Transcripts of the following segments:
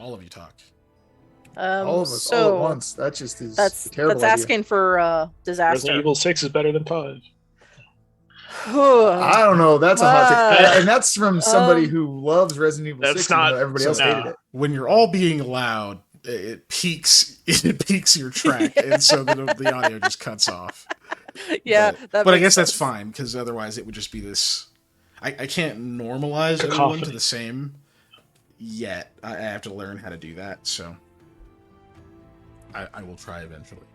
All of you talk. All of us all at once. That just is a terrible that's asking idea. for disaster. Resident Evil 6 is better than 5. I don't know. That's a hot take, and that's from somebody who loves Resident Evil 6. Not, even though everybody else hated it. When you're all being loud, it peaks your track, and so the audio just cuts off. Yeah, but I guess that's fine, because otherwise it would just be this. I can't normalize everyone to the same yet. I have to learn how to do that, so I will try eventually.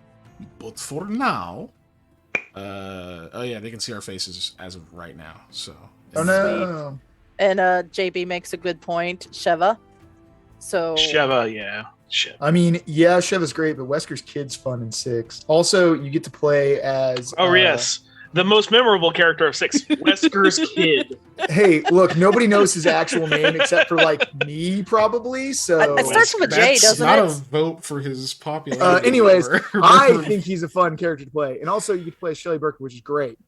But for now, oh yeah, they can see our faces as of right now. So oh no. And JB makes a good point, Sheva. So Sheva, yeah. Sheva. I mean, yeah, Sheva's great, but Wesker's kid's fun in 6. Also, you get to play as yes. The most memorable character of 6, Wesker's kid. Hey, look, nobody knows his actual name except for like me, probably. So it starts with a J, doesn't it? Not a vote for his popularity. Anyways, I think he's a fun character to play, and also you get to play as Shelley Birkin, which is great.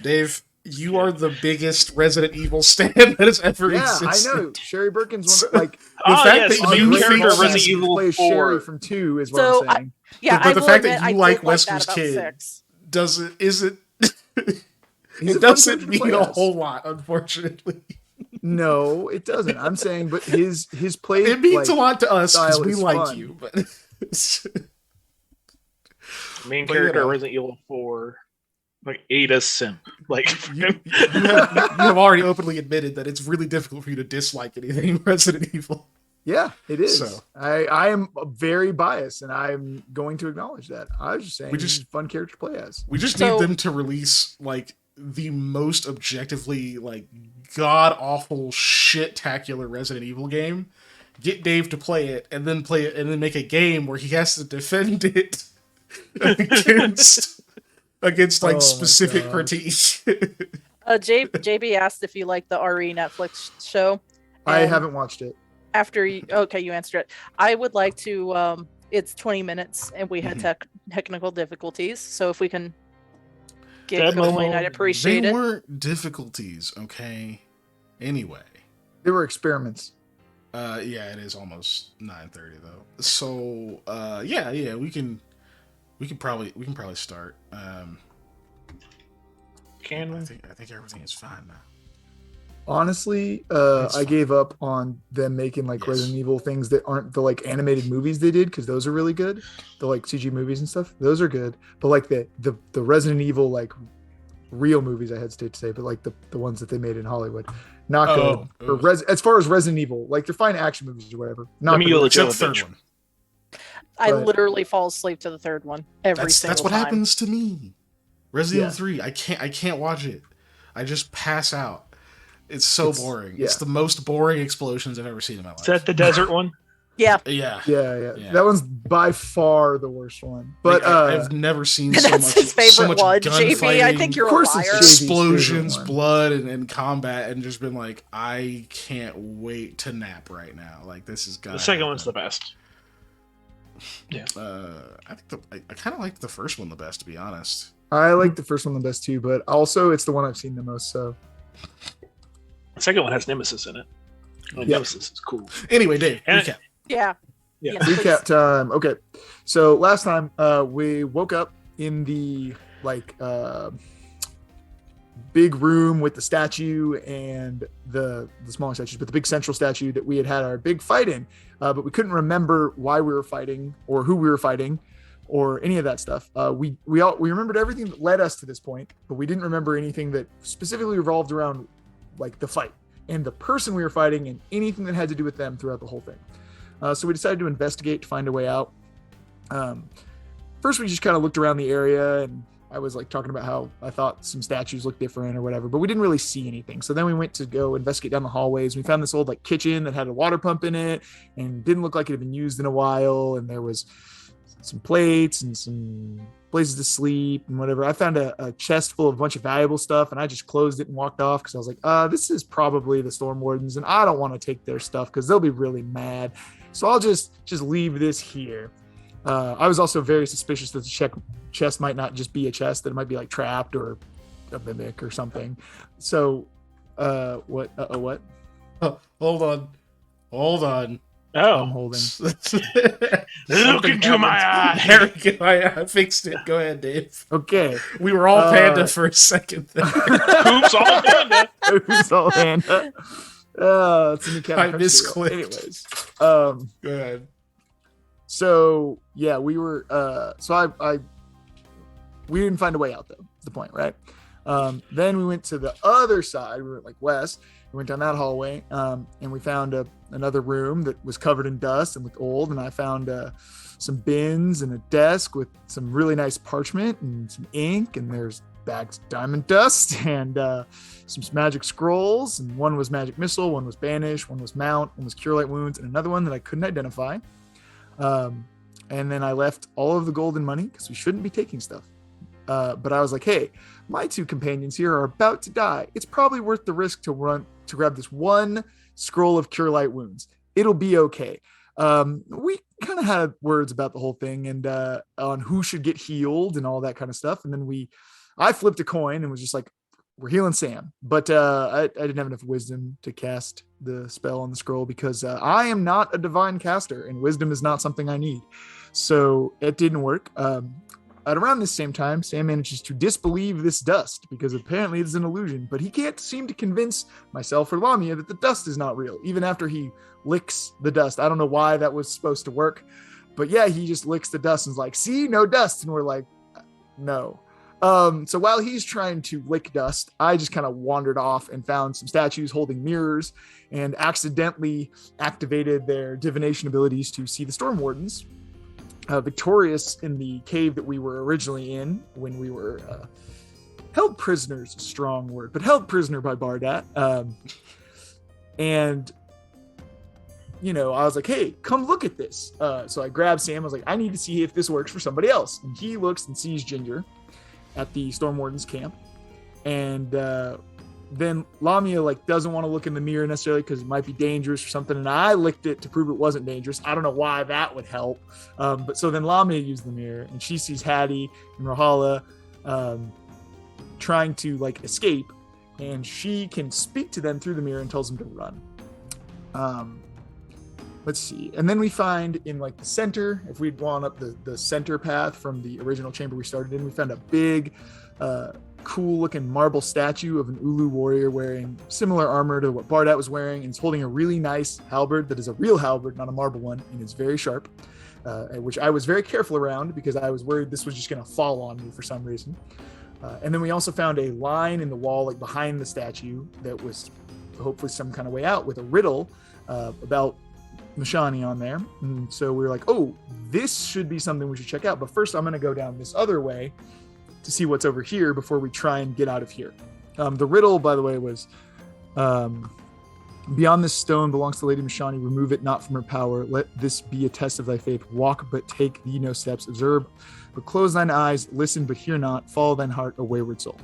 Dave, you are the biggest Resident Evil stan that has ever existed. I know. Sherry Birkin's one like the fact that you think Resident Evil plays 4. Sherry from 2 is what I'm saying. But the fact that you like Wesker's kid isn't. It doesn't mean a whole lot, unfortunately. No, it doesn't. I'm saying, but his play. It means a lot to us because we like you. But main character of Resident Evil 4, like Ada simp. Like you have already openly admitted that it's really difficult for you to dislike anything in Resident Evil. Yeah, it is. So. I am very biased, and I'm going to acknowledge that. I was just saying, he's a fun character to play as. We just need them to release like the most objectively like god awful shit-tacular Resident Evil game. Get Dave to play it, and then make a game where he has to defend it against like specific critique. JB asked if you like the RE Netflix show. I haven't watched it. After you answered it. I would like to. It's 20 minutes, and we had technical difficulties. So if we can get going, I'd appreciate it. They weren't difficulties, okay. Anyway, they were experiments. Yeah, it is almost 9:30 though. So, yeah, we can probably start. Can we? I think everything is fine now. Honestly, I gave up on them making like Resident Evil things that aren't the like animated movies they did, because those are really good. The like CG movies and stuff, those are good. But like the Resident Evil like real movies, I hesitate to say, but like the ones that they made in Hollywood, not good. Or as far as Resident Evil, like they're fine action movies or whatever. Not good. Except the third one. I literally fall asleep to the third one every single time. That's what happens to me. Resident Evil 3, I can't watch it. I just pass out. It's so boring. Yeah. It's the most boring explosions I've ever seen in my life. Is that the desert one? Yeah. That one's by far the worst one. But I've never seen so much JP, I think you're a liar. Explosions, blood, and combat, and just been like, I can't wait to nap right now. Like, this is the second one's the best. Yeah. I think I kind of liked the first one the best, to be honest. I like the first one the best too, but also it's the one I've seen the most. So. The second one has Nemesis in it. Nemesis is cool. Anyway, Dave, recap. Yeah. Recap time. Okay. So last time we woke up in the like big room with the statue and the smaller statues, but the big central statue that we had our big fight in. But we couldn't remember why we were fighting or who we were fighting or any of that stuff. We remembered everything that led us to this point, but we didn't remember anything that specifically revolved around like the fight and the person we were fighting and anything that had to do with them throughout the whole thing. So we decided to investigate to find a way out. First, we just kind of looked around the area, and I was like talking about how I thought some statues looked different or whatever, but we didn't really see anything. So then we went to go investigate down the hallways. We found this old like kitchen that had a water pump in it and didn't look like it had been used in a while. And there was some plates and some places to sleep and whatever. I found a chest full of a bunch of valuable stuff, and I just closed it and walked off because I was like, this is probably the Storm Wardens, and I don't want to take their stuff because they'll be really mad. So I'll just leave this here. I was also very suspicious that the chest might not just be a chest, that it might be like trapped or a mimic or something. So, what? What? Hold on. I'm holding. Look into my eye. There we go. I fixed it. Go ahead, Dave. Okay. We were all panda for a second there. Oops, all panda. Oops, all panda. It's a new cat. I misclicked. Anyways, Go ahead. So yeah, we were. We didn't find a way out though. Is the point, right? Then we went to the other side. We went like west. We went down that hallway, and we found another room that was covered in dust and looked old. And I found some bins and a desk with some really nice parchment and some ink. And there's bags of diamond dust and some magic scrolls. And one was magic missile, one was banish, one was mount, one was cure light wounds, and another one that I couldn't identify. And then I left all of the gold and money because we shouldn't be taking stuff. But I was like, hey, my two companions here are about to die. It's probably worth the risk to grab this one scroll of cure light wounds. It'll be okay. We kind of had words about the whole thing and on who should get healed and all that kind of stuff. And then I flipped a coin and was just like, we're healing Sam. But I didn't have enough wisdom to cast the spell on the scroll because I am not a divine caster and wisdom is not something I need. So it didn't work. At around this same time, Sam manages to disbelieve this dust because apparently it's an illusion, but he can't seem to convince myself or Lamia that the dust is not real, even after he licks the dust. I don't know why that was supposed to work, but yeah, he just licks the dust and is like, see, no dust. And we're like, no. So while he's trying to lick dust, I just kind of wandered off and found some statues holding mirrors and accidentally activated their divination abilities to see the Storm Wardens. Victorious in the cave that we were originally in when we were held prisoners, a strong word, but held prisoner by Bardat. And, you know, I was like, hey, come look at this. So I grabbed Sam. I was like, I need to see if this works for somebody else. And he looks and sees Ginger at the Storm Warden's camp. And then Lamia doesn't want to look in the mirror necessarily because it might be dangerous or something. And I licked it to prove it wasn't dangerous. I don't know why that would help. But so then Lamia used the mirror and she sees Hattie and Rahala trying to escape. And she can speak to them through the mirror and tells them to run. Let's see. And then we find in the center, if we'd gone up the center path from the original chamber we started in, we found a big, cool looking marble statue of an Ulu warrior wearing similar armor to what Bardat was wearing, and he's holding a really nice halberd that is a real halberd, not a marble one, and it's very sharp, which I was very careful around because I was worried this was just going to fall on me for some reason. And then we also found a line in the wall behind the statue that was hopefully some kind of way out with a riddle about Mashani on there. And so we were like, oh, this should be something we should check out, but first I'm going to go down this other way to see what's over here before we try and get out of here. The riddle, by the way, was beyond this stone belongs to Lady Mashani. Remove it not from her power. Let this be a test of thy faith. Walk, but take thee no steps. Observe, but close thine eyes. Listen, but hear not. Follow thine heart, a wayward soul.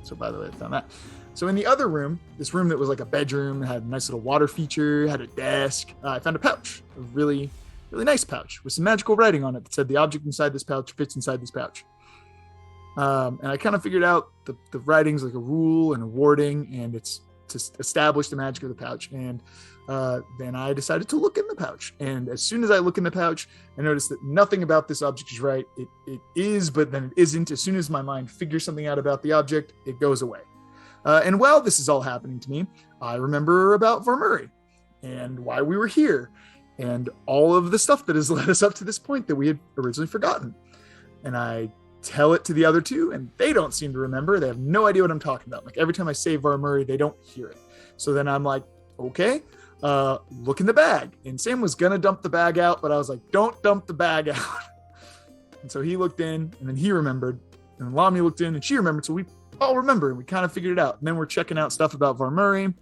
So by the way, I found that. So in the other room, this room that was like a bedroom, had a nice little water feature, had a desk. I found a pouch, a really, really nice pouch with some magical writing on it that said the object inside this pouch fits inside this pouch. And I kind of figured out the writing's like a rule and a warding, and it's to establish the magic of the pouch. And then I decided to look in the pouch. And as soon as I look in the pouch, I noticed that nothing about this object is right. It is, but then it isn't. As soon as my mind figures something out about the object, it goes away. And while this is all happening to me, I remember about Varmuri and why we were here and all of the stuff that has led us up to this point that we had originally forgotten. And I tell it to the other two, and they don't seem to remember. They have no idea what I'm talking about. Every time I say Varmuri, they don't hear it. So then I'm like, okay, look in the bag. And Sam was gonna dump the bag out, but I was like, don't dump the bag out. And so he looked in, and then he remembered, and Lamia looked in, and she remembered. So we all remember, and we kind of figured it out. And then we're checking out stuff about Varmuri,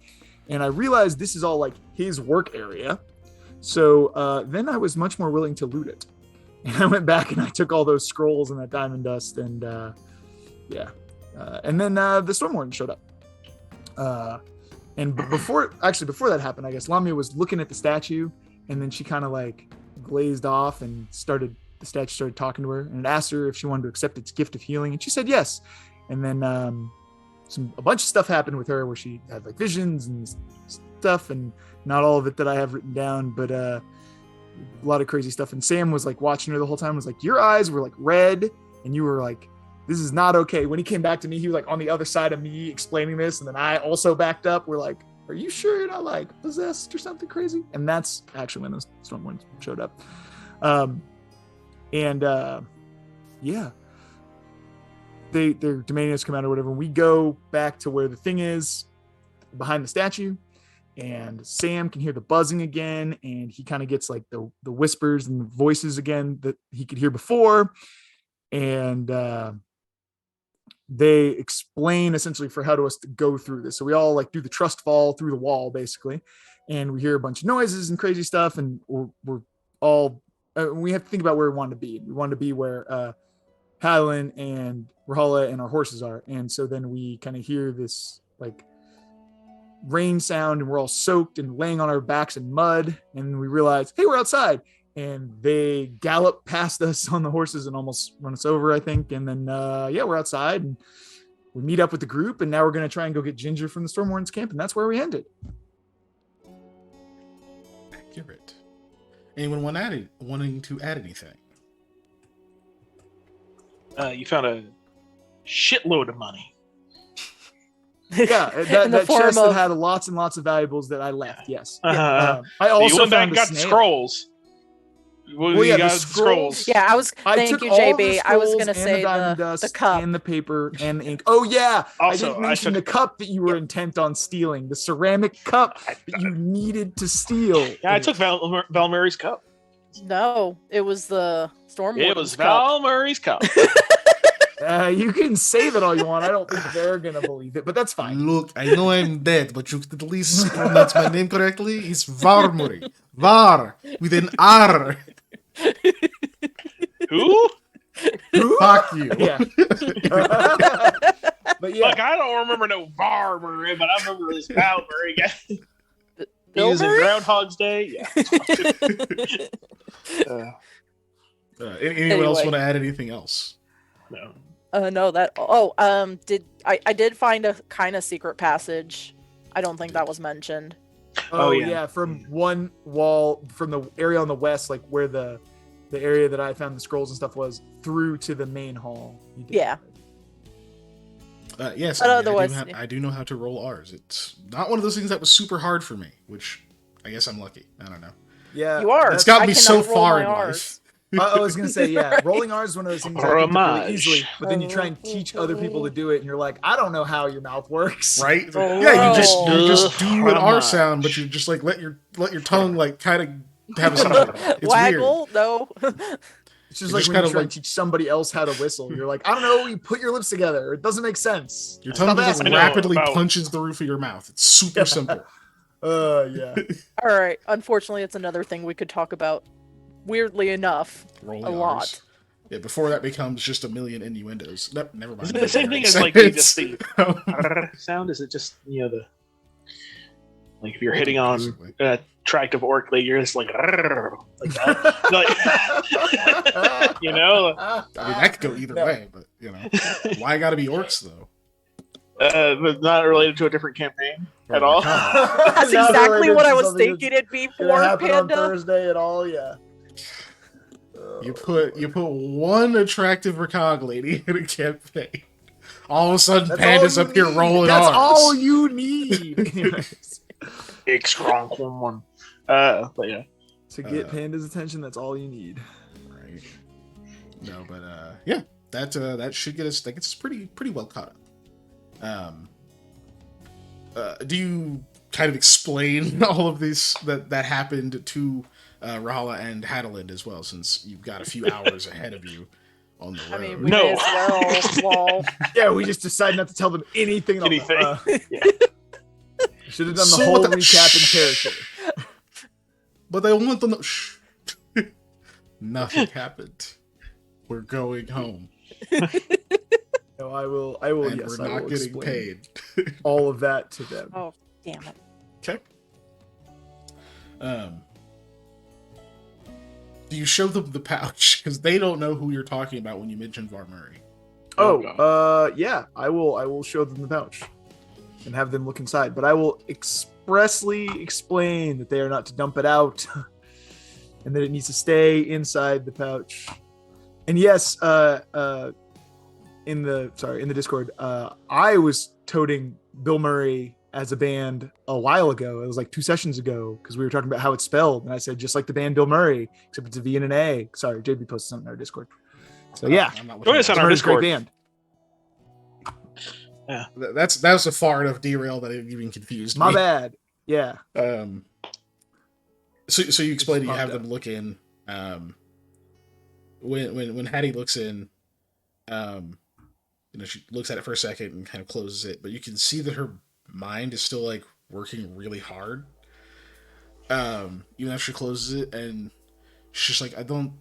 and I realized this is all his work area. So then I was much more willing to loot it. And I went back and I took all those scrolls and that diamond dust, and and then the Storm Warden showed up. And before that happened, I guess Lamia was looking at the statue, and then she kind of glazed off, and the statue started talking to her, and it asked her if she wanted to accept its gift of healing, and she said yes. And then a bunch of stuff happened with her where she had visions and stuff, and not all of it that I have written down, but a lot of crazy stuff. And Sam was like watching her the whole time, was like, your eyes were like red, and you were like, this is not okay. When he came back to me, he was like on the other side of me explaining this, and then I also backed up. We're like, are you sure you're not like possessed or something crazy? And that's actually when the Stormwind showed up. Yeah, they're demanding us come out or whatever. We go back to where the thing is behind the statue, and Sam can hear the buzzing again, and he kind of gets like the whispers and the voices again that he could hear before. And they explain essentially for how to us to go through this. So we all like do the trust fall through the wall basically, and we hear a bunch of noises and crazy stuff, and we're all we have to think about where we want to be. We want to be where Hadeland and Rahala and our horses are. And so then we kind of hear this like rain sound, and we're all soaked and laying on our backs in mud, and we realize, hey, we're outside. And they gallop past us on the horses and almost run us over, I think. And then, we're outside, and we meet up with the group, and now we're going to try and go get Ginger from the Stormwarden's camp, and that's where we ended. Accurate. Anyone wanting to add anything? You found a shitload of money. Yeah, that chest that had lots and lots of valuables that I left. Yes. I also you went back found and got the scrolls. The scrolls. Yeah, thank you, JB. I was going to say the cup and the paper and the ink. Oh yeah, also, I didn't mention the cup that you were intent on stealing. The ceramic cup that you needed to steal. Yeah, I took Valmurray's cup. No, it was the Stormwarden's It was cup. Valmurray's cup. You can say that all you want. I don't think they're gonna believe it, but that's fine. Look, I know I'm dead, but you could at least pronounce my name correctly. It's Varmuri. Var with an R. Who? Fuck you. Yeah. But yeah. Look, I don't remember no Varmurray, but I remember this Valmurray guy. He Bill was in Murray? Groundhog's Day. Yeah. Anyone else want to add anything else? No. No, that. Oh, I did find a kind of secret passage. I don't think that was mentioned. Oh yeah, from one wall, from the area on the west, like where the area that I found the scrolls and stuff was, through to the main hall. Yeah. Yes, But I otherwise, I do know how to roll R's. It's not one of those things that was super hard for me, which I guess I'm lucky. I don't know. Yeah, you are. It's got me so cannot roll far my in R's. life. I was gonna say, yeah, rolling R's is one of those things I can do really easily, but then you try and teach other people to do it, and you're like, I don't know how your mouth works. Right? Oh. Yeah, you just do an R sound, but you just like let your tongue like kind of have a sound. It's Waggle? weird. No. It's just like when you try and teach somebody else how to whistle. You're like, I don't know, you put your lips together. It doesn't make sense. Your tongue just rapidly punches the roof of your mouth. It's super simple. Yeah. All right. Unfortunately, it's another thing we could talk about. Weirdly enough, Rolling a R's. lot. Yeah, before that becomes just a million innuendos. Nope, never mind. Is it the same thing as like just the sound? Is it just the like if you're hitting on an attractive orc lady, you're just like that? Like, you know? I mean, that could go either way, but you know, why gotta be orcs though? But not related to a different campaign at all. That's exactly what I was thinking it'd be for happen on Panda. Thursday at all, yeah. You put one attractive recog lady in a campaign. All of a sudden, Panda's up here rolling That's R's. all you need. Anyways. Big strong one. But yeah. To get Panda's attention, that's all you need. Right. No, but yeah, that should get us. That gets us pretty well caught up. Do you kind of explain all of this that happened to Rahala and Hadeland as well, since you've got a few hours ahead of you on the road? I mean, we may as well. Yeah, we just decided not to tell them anything. Yeah. Should have done the whole recap in character. But I want them to shh. Nothing happened. We're going home. No, I will. And yes, we're I not will getting explain paid. all of that to them. Oh, damn it. Okay. Do you show them the pouch? Because they don't know who you're talking about when you mention Varmurray. Yeah, I will show them the pouch and have them look inside. But I will expressly explain that they are not to dump it out and that it needs to stay inside the pouch. And yes, in the Discord, I was toting Bill Murray as a band a while ago. It was like 2 sessions ago because we were talking about how it's spelled, and I said just like the band Bill Murray, except it's a V and an A. Sorry, JB posted something in our Discord. So yeah, join us on our Discord. Great band. Yeah, that was a far enough derail that it even confused me. My bad. Yeah. So you explained you have them look in. When Hattie looks in, she looks at it for a second and kind of closes it, but you can see that her mind is still like working really hard. Even after she closes it, and she's just like, I don't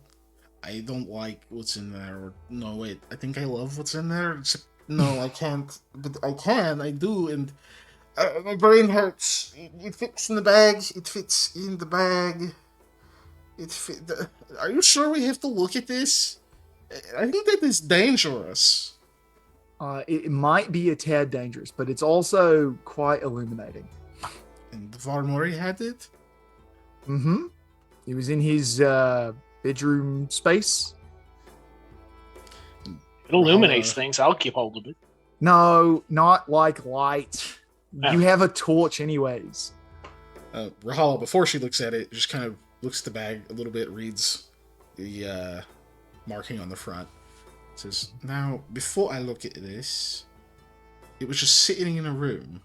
like what's in there. Or no, wait, I think I love what's in there. Except, no, I can't, but I do, and my brain hurts. It fits in the bag. It fits in the bag. Are you sure we have to look at this? I think that is dangerous. It might be a tad dangerous, but it's also quite illuminating. And Varmori had it? Mm-hmm. He was in his bedroom space. It illuminates things. I'll keep hold of it. No, not like light. No. You have a torch anyways. Rahala, before she looks at it, just kind of looks at the bag a little bit, reads the marking on the front. It says, now, before I look at this, it was just sitting in a room.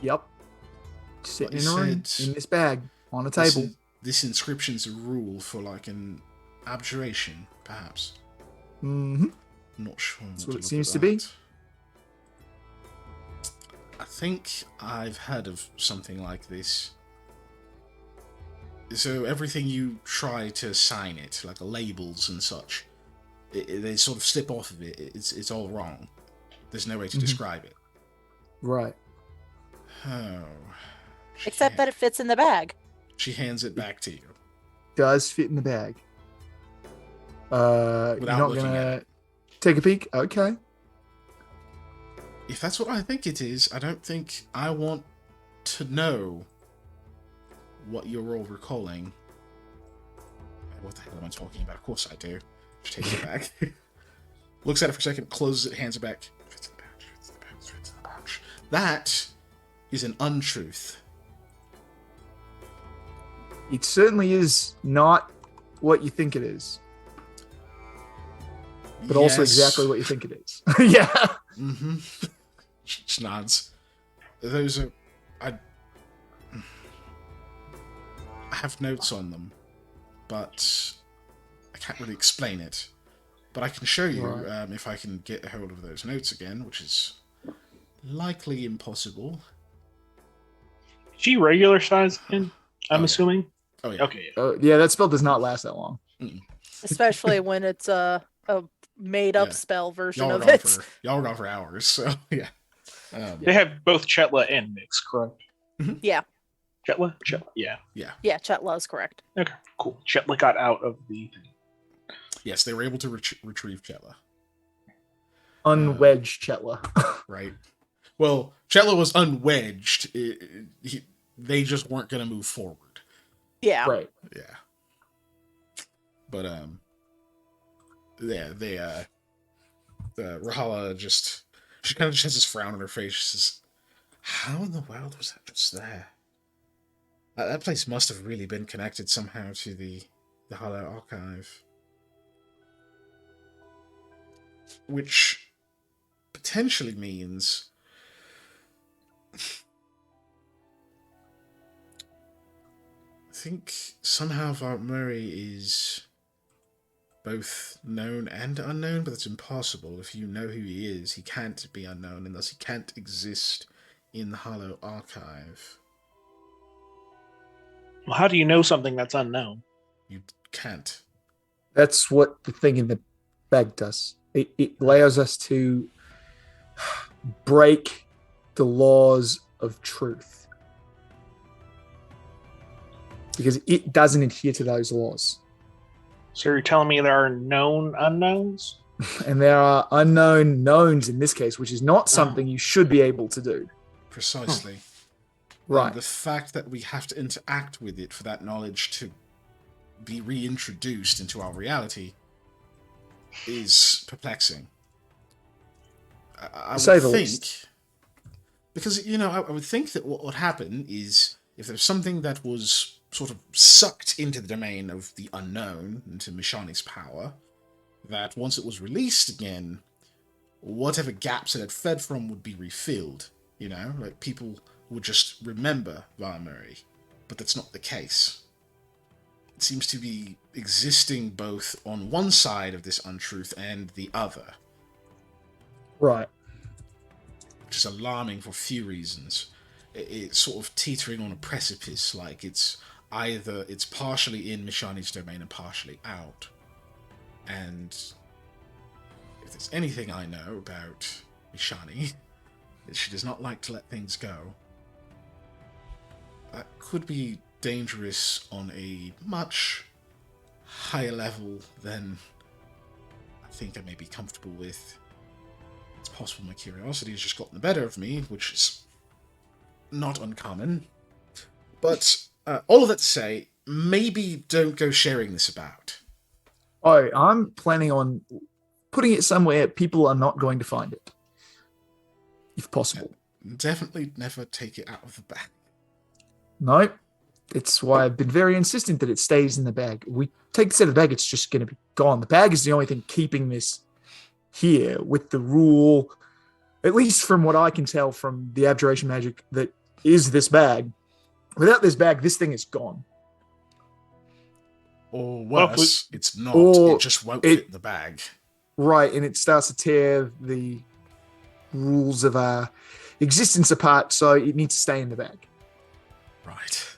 Yep. Sitting in a room, in this bag, on a table. This inscription's a rule for like an abjuration, perhaps. Mm-hmm. Not sure. That's what it seems to be. I think I've heard of something like this. So everything you try to sign it, like the labels and such, they sort of slip off of it. It's all wrong. There's no way to describe it. Right. Oh. Except that it fits in the bag. She hands it back to you. Does fit in the bag. You're not gonna take a peek? Okay. If that's what I think it is, I don't think I want to know what you're all recalling. What the hell am I talking about? Of course I do. She takes it back. Looks at it for a second, closes it, hands it back. Fits in the pouch, fits in the pouch, fits in the pouch. That is an untruth. It certainly is not what you think it is. But also exactly what you think it is. Yeah. Mm-hmm. She just nods. Those are... I have notes on them, but I can't really explain it. But I can show you if I can get a hold of those notes again, which is likely impossible. Is she regular size again? I'm assuming. Oh yeah. Okay. Yeah, that spell does not last that long. Especially when it's a made-up spell version of it. Y'all were gone for hours, so yeah. They have both Chetla and Mix, correct? Mm-hmm. Yeah. Chetla? Yeah. Yeah, Chetla is correct. Okay, cool. Chetla got out of the thing. Yes, they were able to retrieve Chetla. Unwedge Chetla. Right. Well, Chetla was unwedged. They just weren't going to move forward. Yeah. Right. Yeah. But, yeah, Rahala just... She kind of just has this frown on her face. She says, how in the world was that just there? That place must have really been connected somehow to the Hollow Archive. Which potentially means... I think somehow Vart Murray is both known and unknown, but that's impossible. If you know who he is, he can't be unknown, and thus he can't exist in the Hollow Archive. Well, how do you know something that's unknown? You can't. That's what the thing in the bag does. It allows us to break the laws of truth. Because it doesn't adhere to those laws. So you're telling me there are known unknowns? And there are unknown knowns in this case, which is not something you should be able to do. Precisely. Right. And the fact that we have to interact with it for that knowledge to be reintroduced into our reality is perplexing. I would say the think, least. because, I would think that what would happen is if there's something that was sort of sucked into the domain of the unknown, into Mishani's power, that once it was released again, whatever gaps it had fed from would be refilled. Like people would just remember Varmuri, but that's not the case. It seems to be existing both on one side of this untruth and the other. Right. Which is alarming for a few reasons. It's sort of teetering on a precipice, like it's partially in Mishani's domain and partially out. And if there's anything I know about Mishani, she does not like to let things go. That could be dangerous on a much higher level than I think I may be comfortable with. It's possible my curiosity has just gotten the better of me, which is not uncommon. But all of that to say, maybe don't go sharing this about. Oh, I'm planning on putting it somewhere people are not going to find it. If possible. Definitely never take it out of the bag. No. It's why I've been very insistent that it stays in the bag. We take this out of the bag, it's just going to be gone. The bag is the only thing keeping this here, with the rule, at least from what I can tell from the abjuration magic that is this bag. Without this bag, this thing is gone. Or worse, it's not. It just won't fit the bag. Right, and it starts to tear the rules of our existence apart, so it needs to stay in the bag. Right.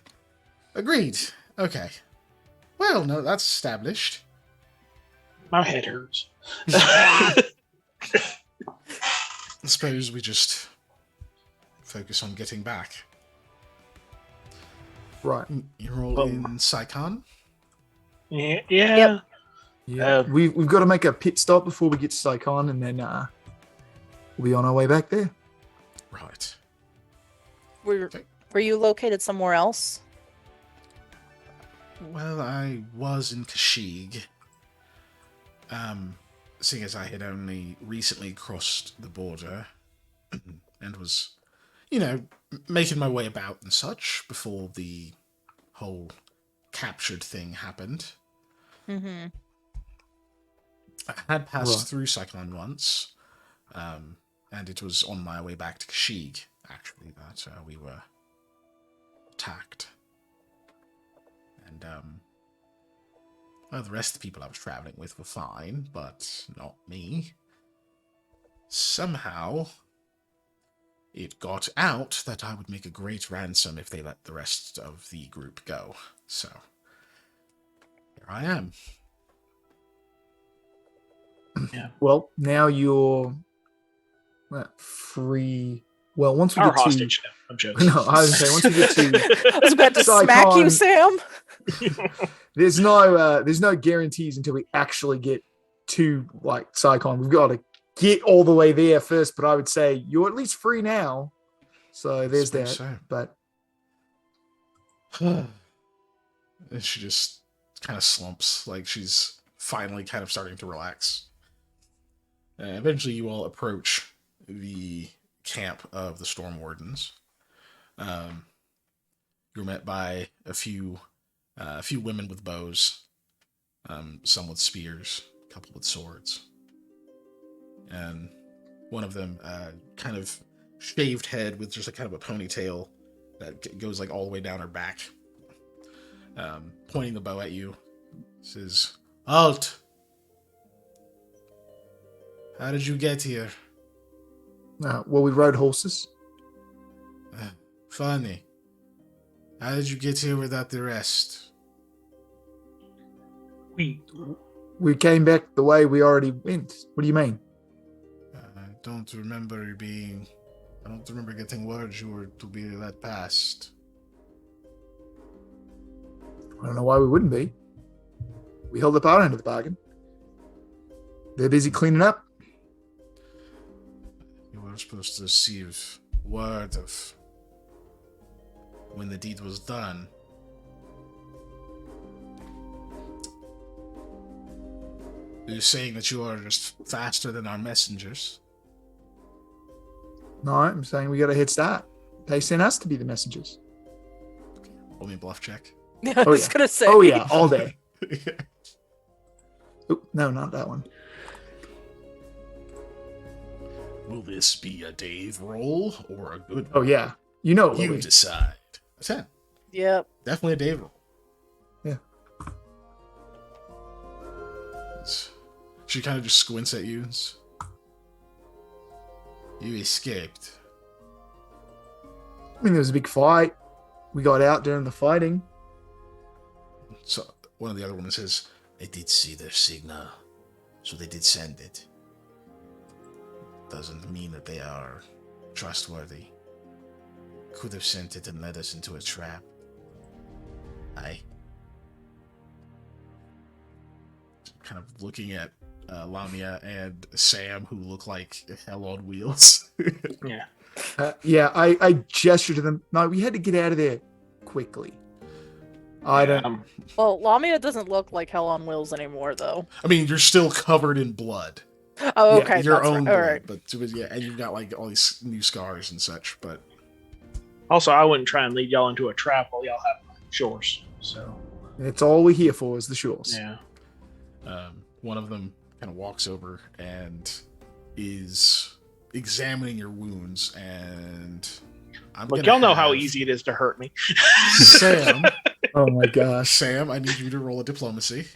Agreed. Okay. Well, no, that's established. My head hurts. I suppose we just focus on getting back. Right. You're all in Saikan? Yeah. Yep. Yeah. We've got to make a pit stop before we get to Saikan, and then we'll be on our way back there. Right. Were you located somewhere else? Well, I was in Kashyyyk. Seeing as I had only recently crossed the border and was, making my way about and such before the whole captured thing happened. Mm-hmm. I had passed through Saikan once, and it was on my way back to Kashyyyk, actually, that we were attacked. And, well, the rest of the people I was traveling with were fine, but not me. Somehow, it got out that I would make a great ransom if they let the rest of the group go. So, here I am. Yeah. Well, now you're free. Well, once we Our get to hostage. No, I'm joking. No, I was saying once we get to I was about to smack you, Sam. there's no guarantees until we actually get to Saikan. We've got to get all the way there first, but I would say you're at least free now. So there's that. So. But she just kind of slumps, like she's finally kind of starting to relax. Eventually you all approach the camp of the Storm Wardens. You're met by a few women with bows, some with spears, a couple with swords, and one of them, kind of shaved head with just a kind of a ponytail that goes all the way down her back, pointing the bow at you, says, "Halt! How did you get here?" Well, we rode horses. Funny. How did you get here without the rest? We came back the way we already went. What do you mean? I don't remember getting word you were to be let past. I don't know why we wouldn't be. We held up our end of the bargain. They're busy cleaning up. You were supposed to receive word of when the deed was done, you're saying that you are just faster than our messengers. No, I'm saying we got a head start. They sent us to be the messengers. Roll me a bluff check. Yeah, I was gonna say. Oh yeah, all day. Oop, no, not that one. Will this be a Dave roll or a good one? Oh yeah, you know You decide. A 10. Yep. Definitely a Dave roll. Yeah. She kind of just squints at you. You escaped. I mean, there was a big fight. We got out during the fighting. So one of the other women says, "I did see their signal, so they did send it. Doesn't mean that they are trustworthy. Could have sent it and led us into a trap. I." Kind of looking at Lamia and Sam, who look like hell on wheels. Yeah. Yeah, I gestured to them. No, we had to get out of there quickly. I don't. Well, Lamia doesn't look like hell on wheels anymore, though. I mean, you're still covered in blood. Oh, Yeah, okay. Your that's own right. blood, All right. but yeah, and you've got like all these new scars and such. But Also, I wouldn't try and lead y'all into a trap while y'all have shores. So It's all we're here for is the shores. yeah. one of them kind of walks over and is examining your wounds, and Look, y'all know how easy it is to hurt me. Sam. Oh my gosh. Sam, I need you to roll a diplomacy.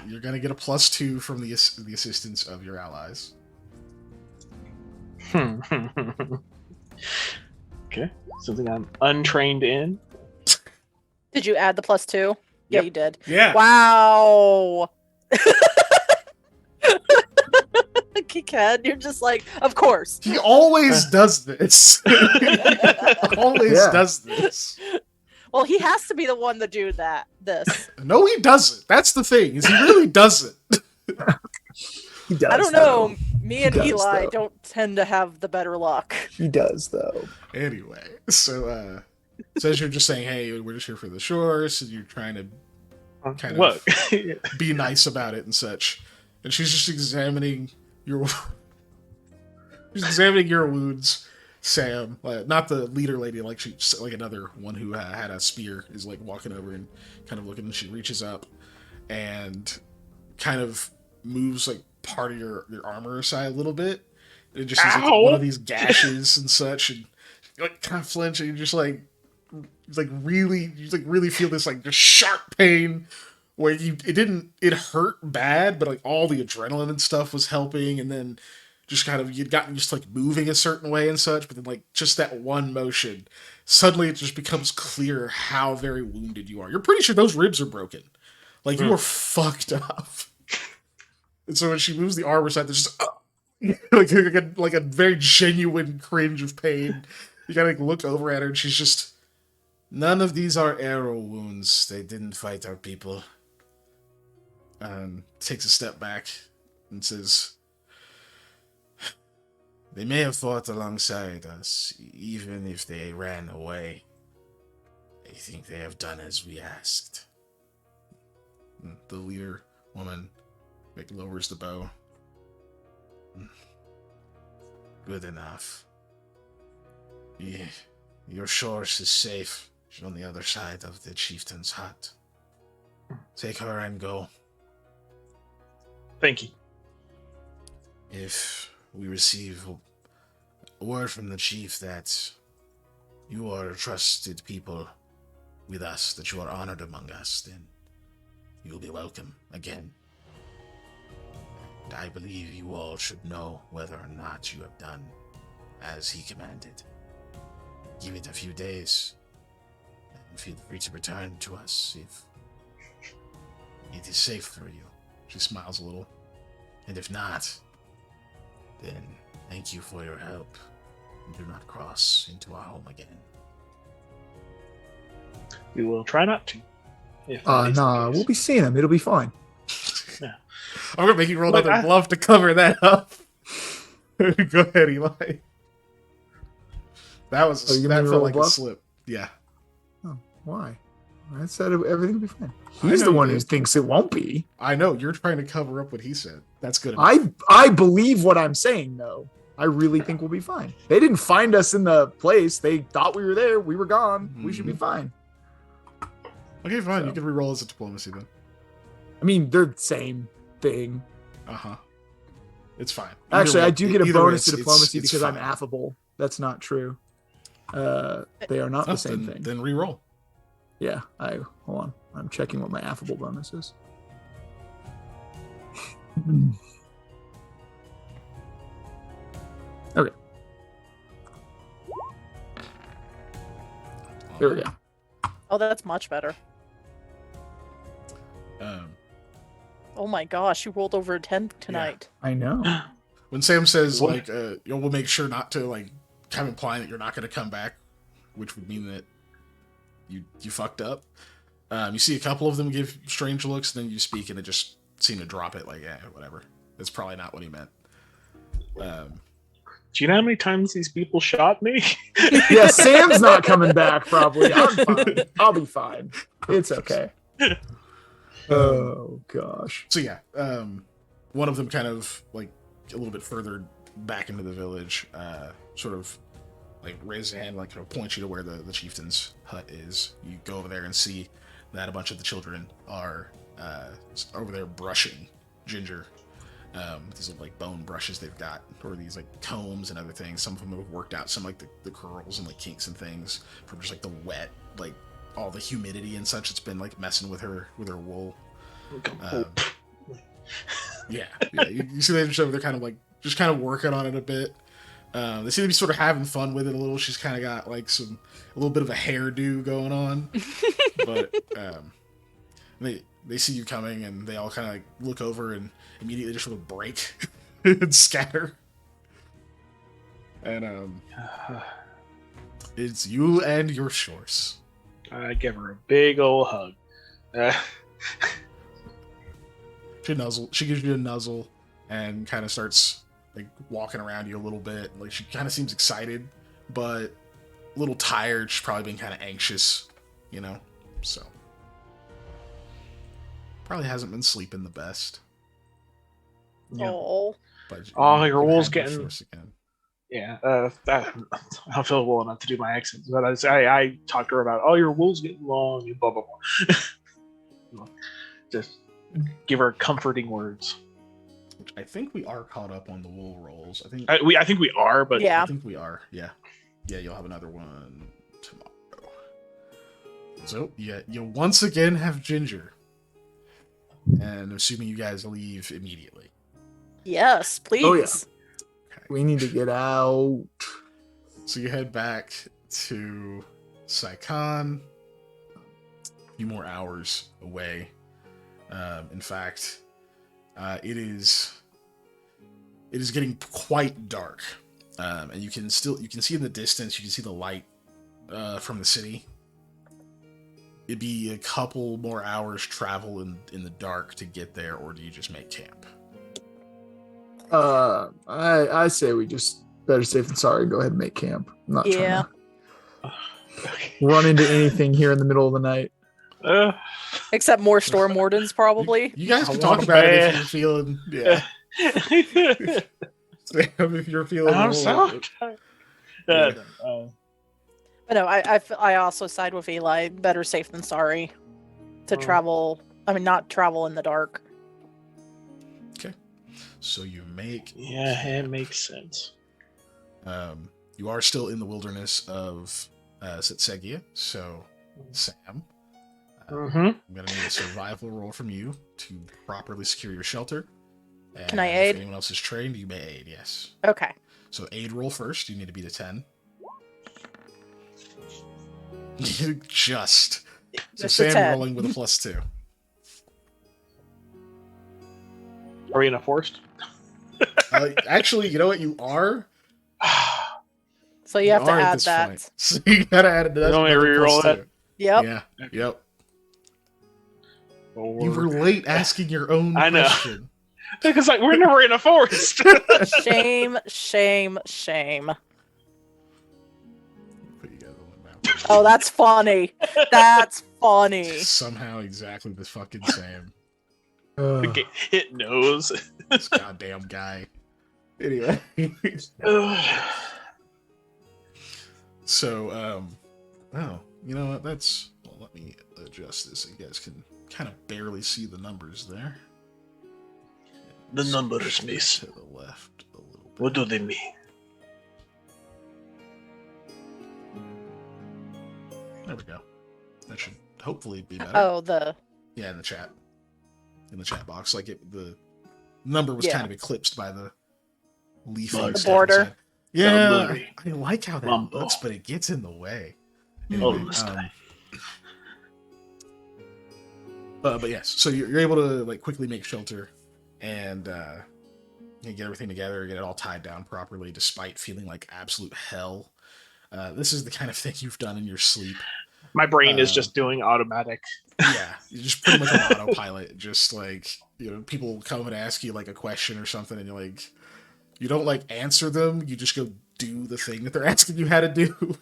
You're gonna get a +2 from the assistance of your allies. Okay, something I'm untrained in. Did you add the +2? Yeah, Yep. you did. Yeah. Wow. Kikad, you're just like, of course. He always does this. Always Yeah. does this. Well, he has to be the one to do that. This. No, he doesn't. That's the thing. Is he really doesn't. He does. I don't though. know. Me and He does, Eli though. don't tend to have the better luck. He does though. Anyway, so says you're just saying, hey, we're just here for the shores, and you're trying to kind of What? be nice about it and such. And she's just examining your wounds, Sam. Not the leader lady, like another one who had a spear is like walking over and kind of looking. And she reaches up and kind of moves like part of your armor aside a little bit. It just is like one of these gashes and such, and you like kind of flinch, and you're just like really feel this like just sharp pain where it hurt bad, but like all the adrenaline and stuff was helping, and then just kind of you'd gotten just like moving a certain way and such, but then like just that one motion, suddenly it just becomes clear how very wounded you are. You're pretty sure those ribs are broken, like you are fucked up. And so when she moves the armor side, there's just like a very genuine cringe of pain. You gotta like look over at her, and she's just, none of these are arrow wounds. They didn't fight our people. Takes a step back and says, they may have fought alongside us, even if they ran away. I think they have done as we asked. The leader woman lowers the bow. Good enough. Yeah, your shores is safe. She's on the other side of the chieftain's hut. Take her and go. Thank you. If we receive a word from the chief that you are trusted people with us, that you are honored among us, then you'll be welcome again. And I believe you all should know whether or not you have done as he commanded. Give it a few days, and feel free to return to us if it is safe for you. She smiles a little. And if not, then thank you for your help. And do not cross into our home again. We will try not to. If that is the Nah, case. we'll be seeing him. It'll be fine. I'm gonna make you roll Look, another bluff to cover that up. Go ahead, Eli. That was Oh, you that gonna felt roll a like a bluff? slip. Yeah. Why? I said everything will be fine. He's the one who thinks it won't be. I know. You're trying to cover up what he said. That's good enough. I believe what I'm saying, though. I really think we'll be fine. They didn't find us in the place. They thought we were there. We were gone. We should be fine. Okay, fine. So, you can re-roll as a diplomacy then. I mean, they're the same thing. Uh-huh. It's fine. Actually, I do get a bonus to diplomacy because I'm affable. That's not true. They are not the same thing. Then re-roll. Yeah, hold on. I'm checking what my affable bonus is. Okay. There we go. Oh, that's much better. Oh my gosh, you rolled over a 10 tonight. Yeah, I know. When Sam says, we'll make sure not to, kind of implying that you're not going to come back, which would mean that you fucked up. You see a couple of them give strange looks, then you speak, and it just seem to drop it whatever. That's probably not what he meant. Do you know how many times these people shot me? Yeah, Sam's not coming back, probably. I'm fine. I'll be fine. It's okay. Oh, gosh. So, yeah. One of them kind of, a little bit further back into the village, sort of, raise a hand, kind of point you to where the chieftain's hut is. You go over there and see that a bunch of the children are over there brushing Ginger. These little bone brushes they've got, or these combs and other things. Some of them have worked out some the curls and kinks and things from just the wet, all the humidity and such. It's been messing with her wool. Yeah. You see they're kind of just kind of working on it a bit. They seem to be sort of having fun with it a little. She's kind of got a little bit of a hairdo going on, but they see you coming and they all kind of look over and immediately just sort of break and scatter. And it's you and your shores. I give her a big old hug. She gives you a nuzzle and kind of starts walking around you a little bit. She kind of seems excited, but a little tired. She's probably been kind of anxious, so probably hasn't been sleeping the best. Yeah. Oh, but your wool's getting. Yeah, I don't feel well enough to do my accent, but I talked to her about, your wool's getting long, and blah blah blah. Just give her comforting words. Which I think we are caught up on the wool rolls. I think we are, but yeah, I think we are. Yeah, you'll have another one tomorrow. So you once again have Ginger, and assuming you guys leave immediately. Yes, please. Oh, yeah. Okay. We need to get out. So you head back to Saigon. A few more hours away. In fact, it is getting quite dark, and you can see in the distance. You can see the light from the city. It'd be a couple more hours travel in the dark to get there, or do you just make camp? I say we just better safe than sorry. Go ahead and make camp. I'm not trying to run into anything here in the middle of the night. Except more storm wardens, probably. You guys can talk about it if you're feeling. Yeah. If you're feeling. I'm so But no, I also side with Eli. Better safe than sorry. To travel. I mean, not travel in the dark. Okay. So you make. Yeah, it makes sense. You are still in the wilderness of Setsegia, so Sam. I'm going to need a survival roll from you to properly secure your shelter. And can I aid? If anyone else is trained, you may aid, yes. Okay. So aid roll first. You need to beat a 10. Just. So Sam rolling with a +2. Are we in a forest? Actually, you know what? You are. So you have to add that. Point. So you gotta add it. You want me to reroll that? Yep. Yeah. Yep. You were late asking your own question. Because we're never in a forest. Shame, shame, shame. Put you guys on the map. Oh, that's funny. That's funny. Somehow exactly the fucking same. Get hit nose. This goddamn guy. Anyway. So, oh, you know what? Let me adjust this so you guys can kind of barely see the numbers there. The numbers, miss. To the left a little bit. What do they mean? There we go. That should hopefully be better. Oh, yeah, in the chat box, like the number was kind of eclipsed by the leafy the border. Inside. Yeah, I like how that looks, but it gets in the way. Anyway, but yes, so you're able to like quickly make shelter and get everything together, get it all tied down properly, despite feeling like absolute hell. This is the kind of thing you've done in your sleep. My brain is just doing automatic. Yeah, you're just pretty much on autopilot. Just like, people come and ask you like a question or something, and you're like, you don't like answer them. You just go do the thing that they're asking you how to do.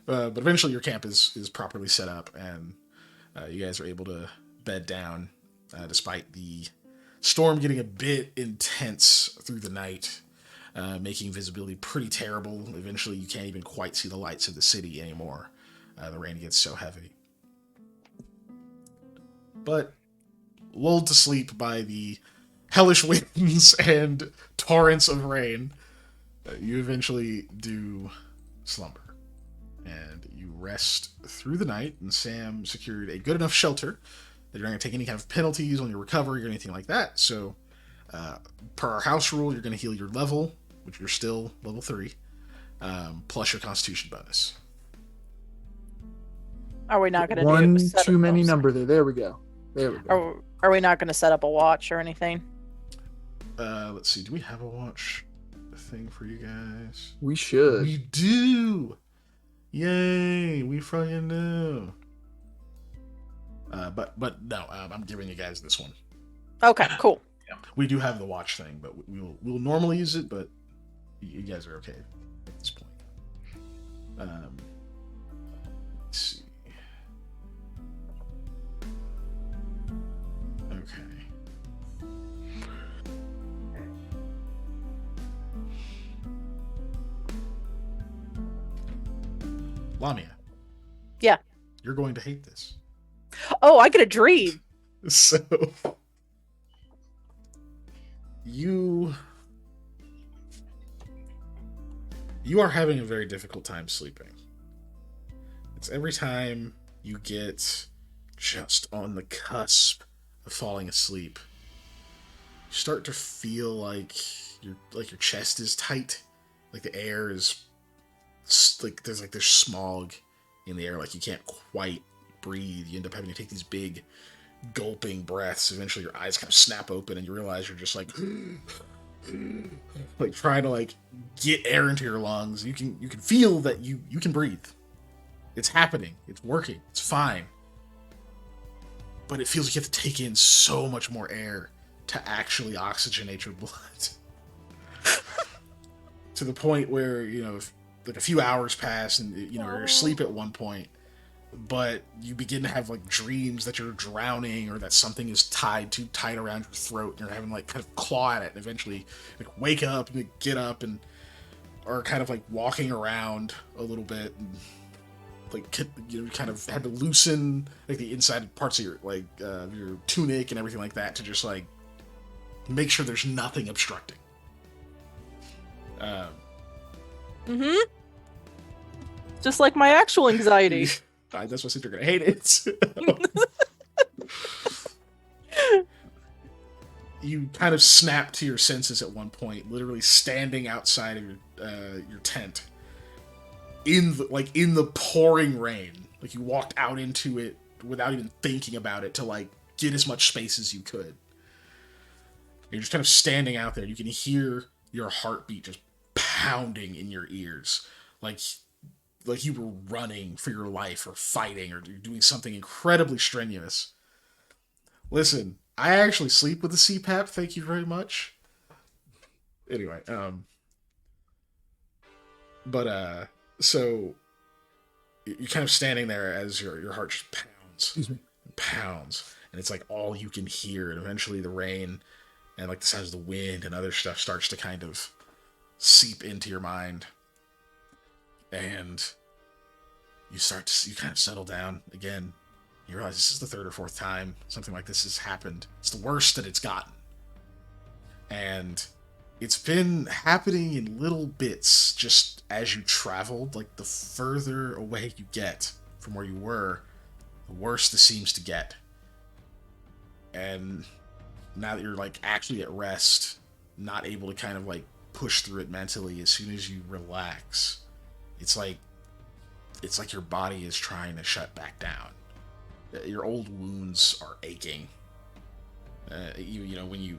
But eventually, your camp is properly set up, and you guys are able to bed down, despite the storm getting a bit intense through the night, making visibility pretty terrible. Eventually, you can't even quite see the lights of the city anymore. The rain gets so heavy. But lulled to sleep by the hellish winds and torrents of rain, you eventually do slumber. And you rest through the night, and Sam secured a good enough shelter that you're not going to take any kind of penalties on your recovery or anything like that. So, per our house rule, you're going to heal your level, which you're still level 3, plus your constitution bonus. Are we not going to one too many number there? There we go. Are we not going to set up a watch or anything? Let's see. Do we have a watch thing for you guys? We should. We do. Yay! We fucking do. But no. I'm giving you guys this one. Okay. Cool. Yeah. We do have the watch thing, but we'll normally use it. But you guys are okay at this point. Let's see. Okay. Lamia. Yeah. You're going to hate this. Oh, I get a dream. So you are having a very difficult time sleeping. It's every time you get just on the cusp of falling asleep, you start to feel like your chest is tight, like the air is like there's smog in the air, like you can't quite breathe. You end up having to take these big gulping breaths. Eventually your eyes kind of snap open and you realize you're just like trying to like get air into your lungs. You can feel that you can breathe. It's happening. It's working. It's fine. But it feels like you have to take in so much more air to actually oxygenate your blood. To the point where, if like a few hours pass and you're asleep at one point, but you begin to have like dreams that you're drowning or that something is tied around your throat and you're having like kind of claw at it, and eventually like wake up and get up and are kind of like walking around a little bit and like kind of had to loosen like the inside parts of your like your tunic and everything like that to just like make sure there's nothing obstructing. Just like my actual anxiety. That's why I said you're gonna hate it. You kind of snap to your senses at one point, literally standing outside of your tent in the pouring rain. Like you walked out into it without even thinking about it to like get as much space as you could. You're just kind of standing out there. You can hear your heartbeat just pounding in your ears, like you were running for your life or fighting or doing something incredibly strenuous. Listen, I actually sleep with the CPAP. Thank you very much. Anyway, so you're kind of standing there as your heart just pounds, Excuse me. and pounds, and it's like all you can hear. And eventually, the rain and like the sounds of the wind and other stuff starts to kind of seep into your mind, and you kind of settle down again. You realize this is the third or fourth time something like this has happened. It's the worst that it's gotten. And it's been happening in little bits just as you traveled. Like, the further away you get from where you were, the worse this seems to get. And now that you're, like, actually at rest, not able to kind of, like, push through it mentally, as soon as you relax, it's like your body is trying to shut back down. Your old wounds are aching. You know, when you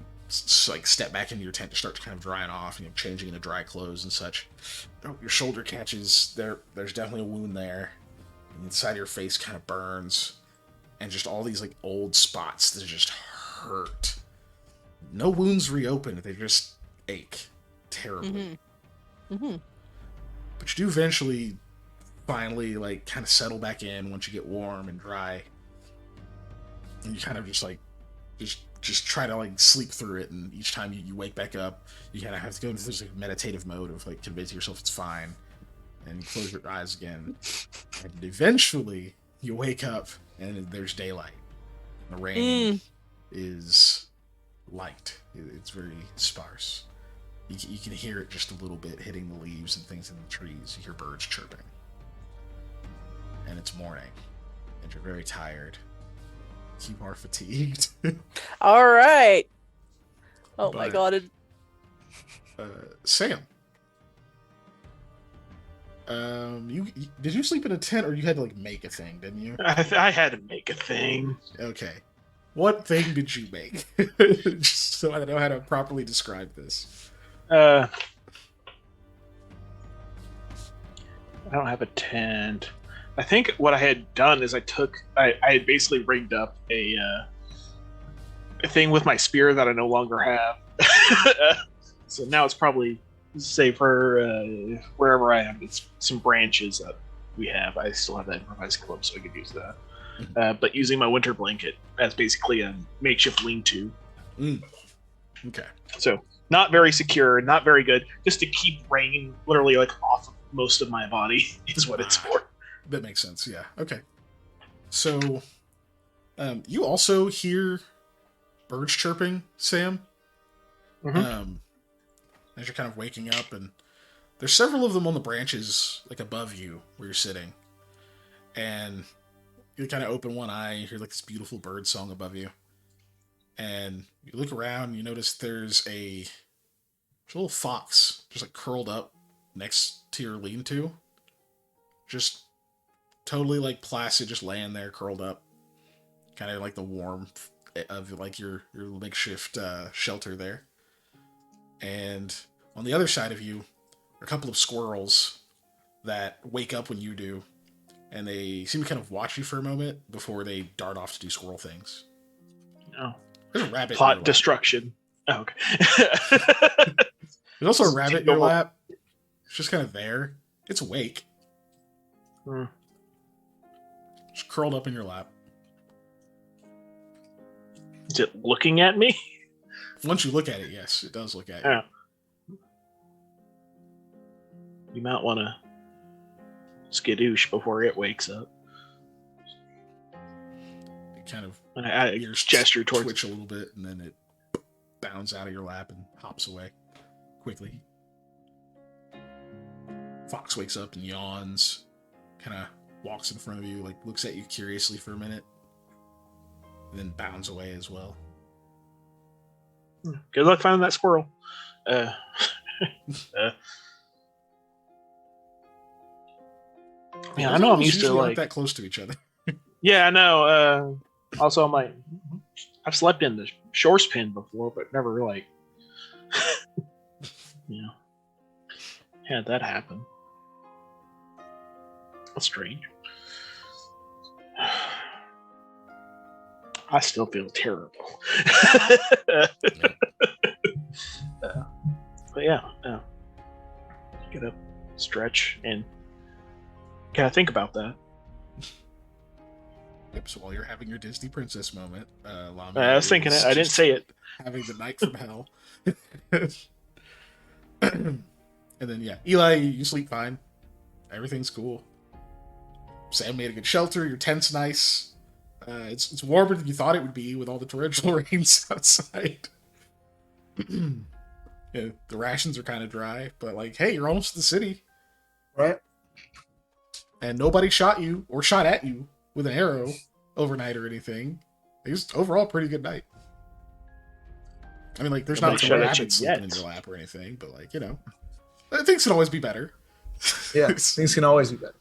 like step back into your tent to start to kind of drying off, you know, changing into dry clothes and such. Your shoulder catches. There's definitely a wound there. And the side of your face kind of burns, and just all these like old spots that just hurt. No wounds reopen; they just ache terribly. Mm-hmm. But you do eventually, finally, like kind of settle back in once you get warm and dry. And you kind of just try to like sleep through it, and each time you wake back up, you kind of have to go into this like meditative mode of like convincing yourself it's fine, and you close your eyes again, and eventually you wake up and there's daylight. The rain is light. It's very sparse. You can hear it just a little bit hitting the leaves and things in the trees. You hear birds chirping, and it's morning, and you're very tired. You are fatigued. All right. Oh But, my god. Sam. You did you sleep in a tent, or you had to like make a thing, didn't you? I had to make a thing. Okay. What thing did you make? Just so I know how to properly describe this. I don't have a tent. I think what I had done is I had basically rigged up a thing with my spear that I no longer have. So now it's probably safe for wherever I am. It's some branches that we have. I still have that improvised club, so I could use that. But using my winter blanket as basically a makeshift lean-to. Okay. So not very secure, not very good. Just to keep rain literally like off of most of my body is what it's for. That makes sense, yeah. Okay. So, you also hear birds chirping, Sam? Mm-hmm. As you're kind of waking up, and there's several of them on the branches, like above you, where you're sitting. And you kind of open one eye, and you hear like this beautiful bird song above you. And you look around, and you notice there's a little fox just like curled up next to your lean-to. Just totally like placid, just laying there curled up, kind of like the warmth of like your makeshift shelter there. And on the other side of you are a couple of squirrels that wake up when you do, and they seem to kind of watch you for a moment before they dart off to do squirrel things. Oh, there's a rabbit. Plot destruction. Oh, okay. There's also a rabbit in your lap. It's just kind of there. It's awake. Just curled up in your lap. Is it looking at me? Once you look at it, yes, it does look at you. Yeah. You might want to skadoosh before it wakes up. It kind of I gesture towards twitch a little bit, and then it bounds out of your lap and hops away quickly. Fox wakes up and yawns, kind of walks in front of you, like looks at you curiously for a minute, and then bounds away as well. Good luck finding that squirrel. Man, I know I'm used to like that close to each other. Yeah, I know. Also, I'm like, I've slept in the shores pen before, but never like, had that happen. That's strange. I still feel terrible. But yeah, get up, stretch, and Gotta think about that. Yep, so while you're having your Disney princess moment, Lamia I was thinking it. I didn't say it. having the night from hell. And then, yeah, Eli, you sleep fine. Everything's cool. Sam made a good shelter. Your tent's nice. It's warmer than you thought it would be with all the torrential rains outside. Yeah, the rations are kind of dry, but like, hey, you're almost to the city. Right? And nobody shot you or shot at you with an arrow overnight or anything. It was overall a pretty good night. I mean, like, there's not some rabbits sleeping in your lap or anything, but like, things can always be better. Yeah, things can always be better.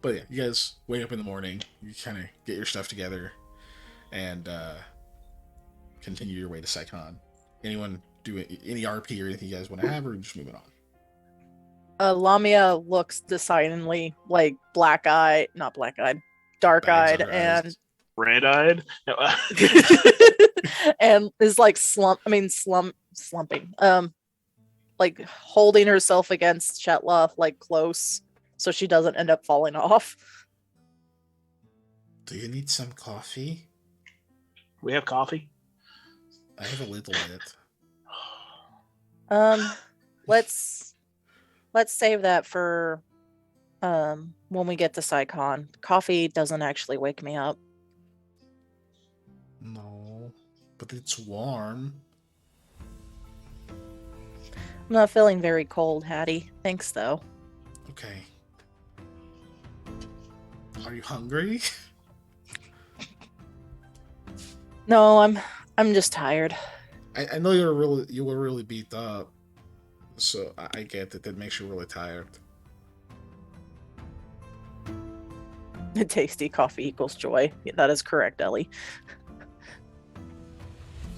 But yeah, you guys wake up in the morning, you kind of get your stuff together, and continue your way to Saigon. Anyone do any RP or anything you guys want to have, or just moving on? Lamia looks decidedly like not black-eyed, dark-eyed, and red-eyed, and is like slumping, like holding herself against Shetla, like close, so she doesn't end up falling off. Do you need some coffee? We have coffee. I have a little bit. Let's save that for when we get to Saigon. Coffee doesn't actually wake me up. No, but it's warm. I'm not feeling very cold, Hattie. Thanks, though. Okay. Are you hungry? No, I'm just tired. I know you were really beat up, so I get that makes you really tired. Tasty coffee equals joy. Yeah, that is correct, Ellie.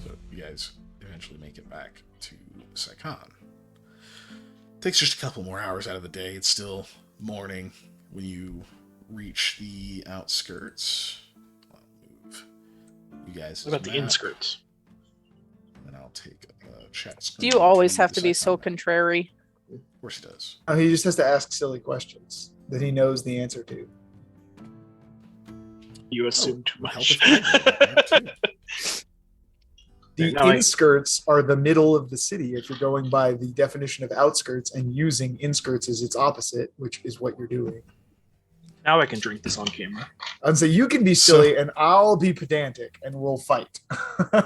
So you guys eventually make it back to Saigon. Takes just a couple more hours out of the day. It's still morning when you reach the outskirts. I'll move you guys. What about the inskirts? And I'll take a chat. Do you always have to be so contrary? Of course he does. Oh, he just has to ask silly questions that he knows the answer to. You assume too much. The inskirts are the middle of the city if you're going by the definition of outskirts and using inskirts as its opposite, which is what you're doing. Now I can drink this on camera. And so you can be silly and I'll be pedantic and we'll fight.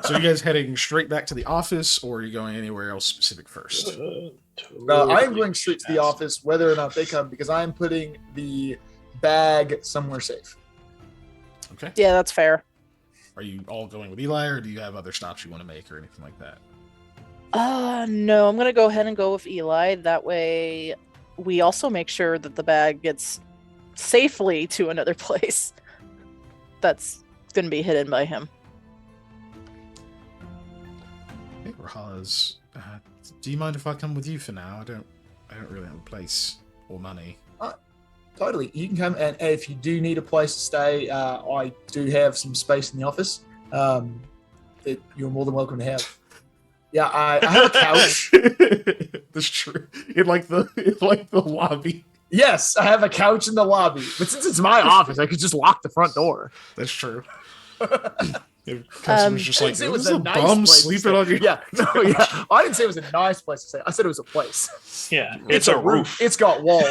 So you guys heading straight back to the office, or are you going anywhere else specific first? I'm going straight to the office whether or not they come, because I'm putting the bag somewhere safe. Okay. Yeah, that's fair. Are you all going with Eli, or do you have other stops you want to make or anything like that? No, I'm going to go ahead and go with Eli. That way we also make sure that the bag gets safely to another place that's going to be hidden by him. Hey, Rahalas, do you mind if I come with you for now? I don't really have a place or money. Totally. You can come, and if you do need a place to stay, I do have some space in the office that you're more than welcome to have. Yeah, I have a couch. That's true. In like the lobby. Yes, I have a couch in the lobby. But since it's my office, I could just lock the front door. That's true. Customers just like, it was a nice bum sleeping on your... Yeah, no, yeah. I didn't say it was a nice place to stay. I said it was a place. Yeah, it's a roof. It's got walls.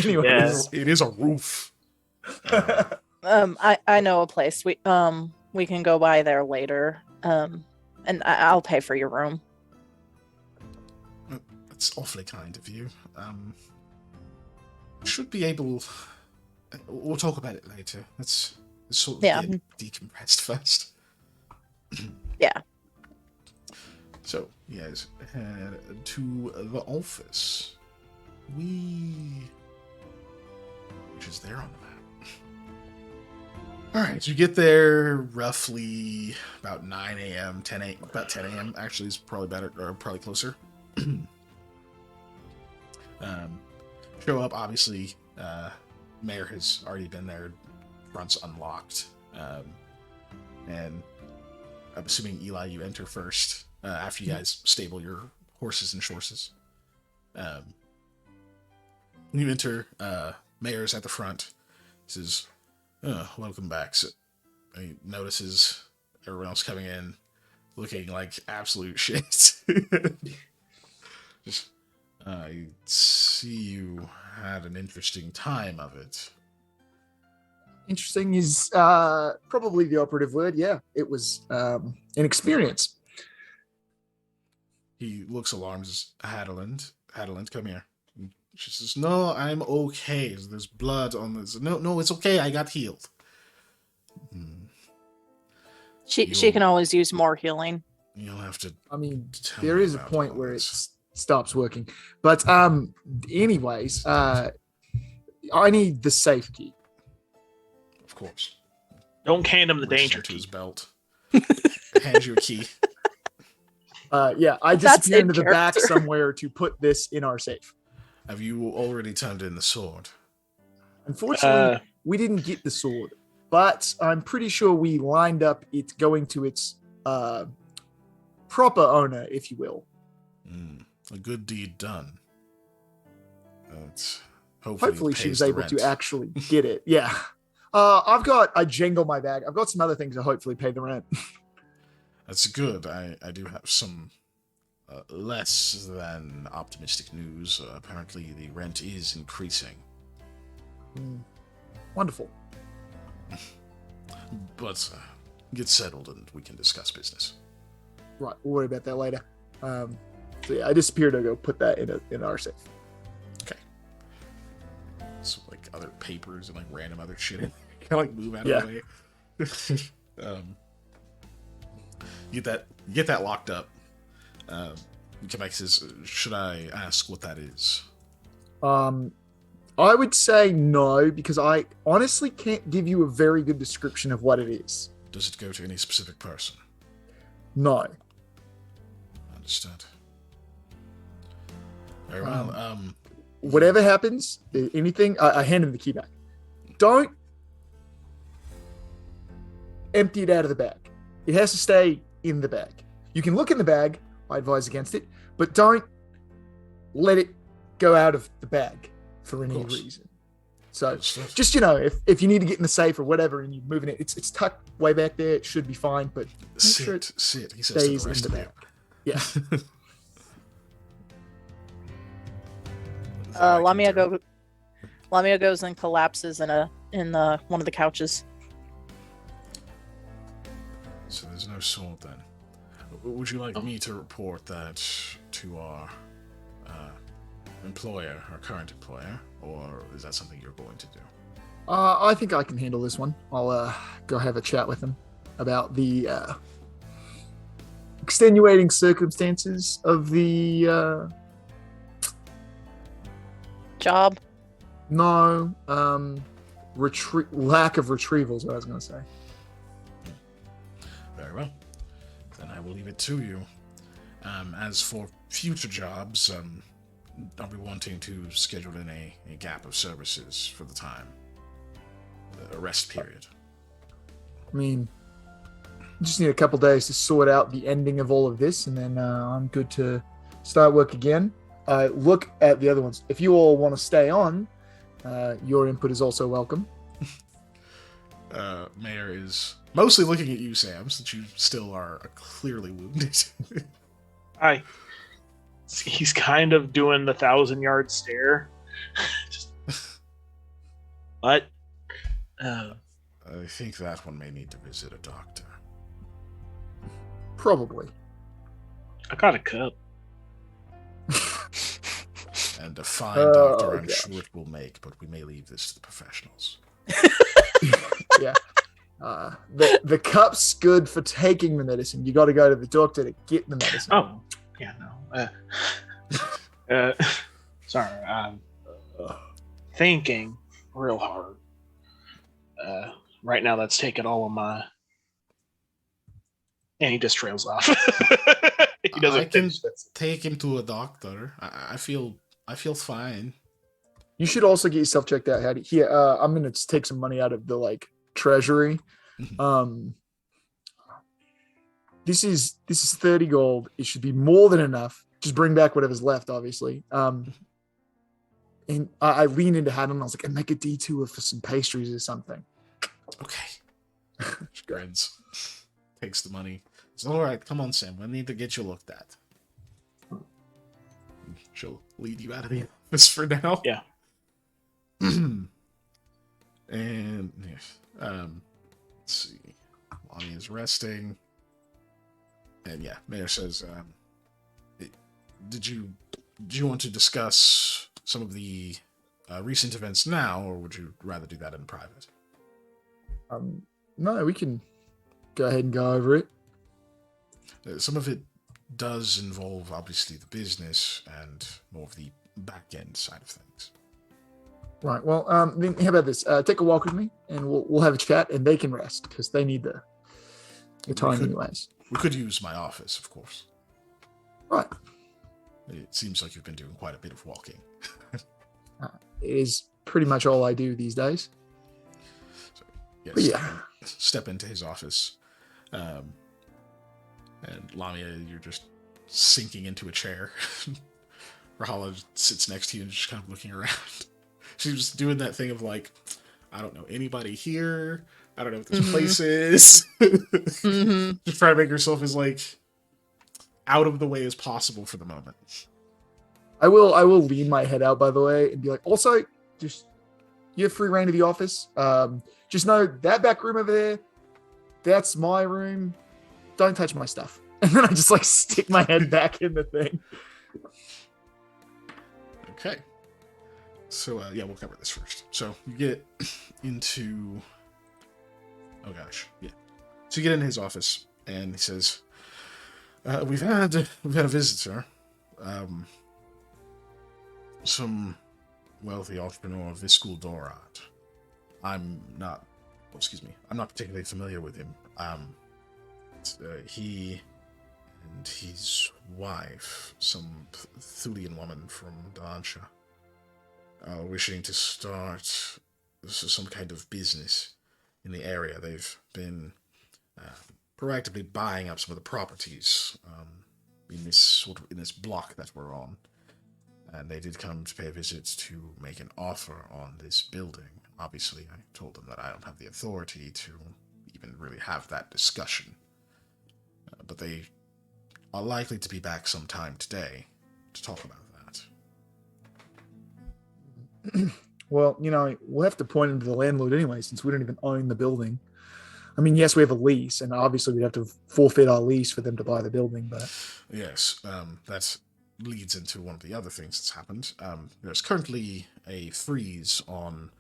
Anyways, yeah. It is a roof. I know a place. We can go by there later. And I'll pay for your room. That's awfully kind of you. Should be able... We'll talk about it later. Let's sort of get decompressed first. Yeah. So, you guys head to the office. Which is there on the map. Alright, so you get there roughly about 9 a.m., about 10 a.m. Actually, is probably better, or probably closer. Show up, obviously, Mayor has already been there, front's unlocked, and I'm assuming, Eli, you enter first, after you guys stable your horses and shorses. You enter. Mayor's at the front. He says, "Oh, welcome back." So he notices everyone else coming in, looking like absolute shit. Just, I see you had an interesting time of it. Interesting is probably the operative word. Yeah, it was an experience. He looks alarmed. Says, Hadeland, come here. She says, "No, I'm okay. There's blood on this." No, it's okay. I got healed. She can always use more healing. You'll have to. I mean, there is a point where it stops working. But anyways, I need the safe key. Of course. Don't hand him the danger to key. his belt. Hands you a key. Yeah, I disappear into the back somewhere to put this in our safe. Have you already turned in the sword? Unfortunately, we didn't get the sword, but I'm pretty sure we lined up it going to its proper owner, if you will. A good deed done. Hopefully she was able to actually get it. Yeah. I jangle my bag. I've got some other things to hopefully pay the rent. That's good. I do have some less than optimistic news. Apparently the rent is increasing. Wonderful. But get settled and we can discuss business. Right, we'll worry about that later. So yeah, I disappeared to go put that in our safe. Okay. So like other papers and like random other shit. Kind of like move out of the way. You get that locked up. Kamek says, "Should I ask what that is?" I would say no, because I honestly can't give you a very good description of what it is. Does it go to any specific person? No. Understood. Very well. Whatever happens, anything, I hand him the key back. Don't empty it out of the bag. It has to stay in the bag. You can look in the bag. I advise against it, but don't let it go out of the bag for any reason. So just, if you need to get in the safe or whatever and you're moving it, it's tucked way back there. It should be fine, but sit. He says to the rest of you. Yeah. Lamia goes and collapses in one of the couches. So there's no sword then. Would you like me to report that to our our current employer, or is that something you're going to do? I think I can handle this one. I'll go have a chat with him about the extenuating circumstances of the job. No, lack of retrieval is what I was going to say. Very well. Then I will leave it to you. As for future jobs, I'll be wanting to schedule in a gap of services for the time. A rest period. I mean, just need a couple days to sort out the ending of all of this, and then I'm good to start work again. Look at the other ones. If you all want to stay on, your input is also welcome. Mayor is mostly looking at you, Sam, since you still are clearly wounded. Hi. He's kind of doing the 1,000-yard stare. What? I think that one may need to visit a doctor. Probably. I got a cup. And a fine doctor, I'm sure it will make, but we may leave this to the professionals. Yeah. The cup's good for taking the medicine. You got to go to the doctor to get the medicine. Oh, yeah, no. Sorry, I'm thinking real hard. Right now, that's taking all of my. And he just trails off. He doesn't. I can take him to a doctor. I feel fine. You should also get yourself checked out, Hattie. Here, I'm gonna take some money out of the treasury. This is 30 gold. It should be more than enough. Just bring back whatever's left, obviously. And I leaned into Haddon and I was like, and make a detour for some pastries or something. Okay. She grins. Takes the money. It's all right. Come on, Sam. I need to get you looked at. She'll lead you out of the office for now. Yeah. And let's see. Lonnie is resting. And yeah, Mayor says, did you want to discuss some of the recent events now, or would you rather do that in private? No, we can go ahead and go over it. Some of it does involve, obviously, the business and more of the back-end side of things. Right. Well, then how about this? Take a walk with me, and we'll have a chat, and they can rest because they need the time anyways. We could use my office, of course. Right. It seems like you've been doing quite a bit of walking. It is pretty much all I do these days. So, yes, yeah. Step into his office. And Lamia, you're just sinking into a chair. Rahala sits next to you and just kind of looking around. She's doing that thing of like, I don't know anybody here. I don't know what this place is. Just try to make yourself as like out of the way as possible for the moment. I will lean my head out, by the way, and be like, also, just you have free reign of the office. Just know that back room over there, that's my room. Don't touch my stuff. And then I just like stick my head back in the thing. Okay. So, yeah, we'll cover this first. So, you get into... Oh, gosh. Yeah. So, you get into his office, and he says, we've had a visitor. Some wealthy entrepreneur, Viscool Dorat. I'm not particularly familiar with him. He and his wife, some Thulian woman from Dansha, are wishing to start some kind of business in the area. They've been proactively buying up some of the properties in this block that we're on, and they did come to pay a visit to make an offer on this building. Obviously, I told them that I don't have the authority to even really have that discussion, but they are likely to be back sometime today to talk about that. Well, we'll have to point him to the landlord anyway, since we don't even own the building. I mean, yes, we have a lease, and obviously we'd have to forfeit our lease for them to buy the building, but... Yes, that leads into one of the other things that's happened. There's currently a freeze on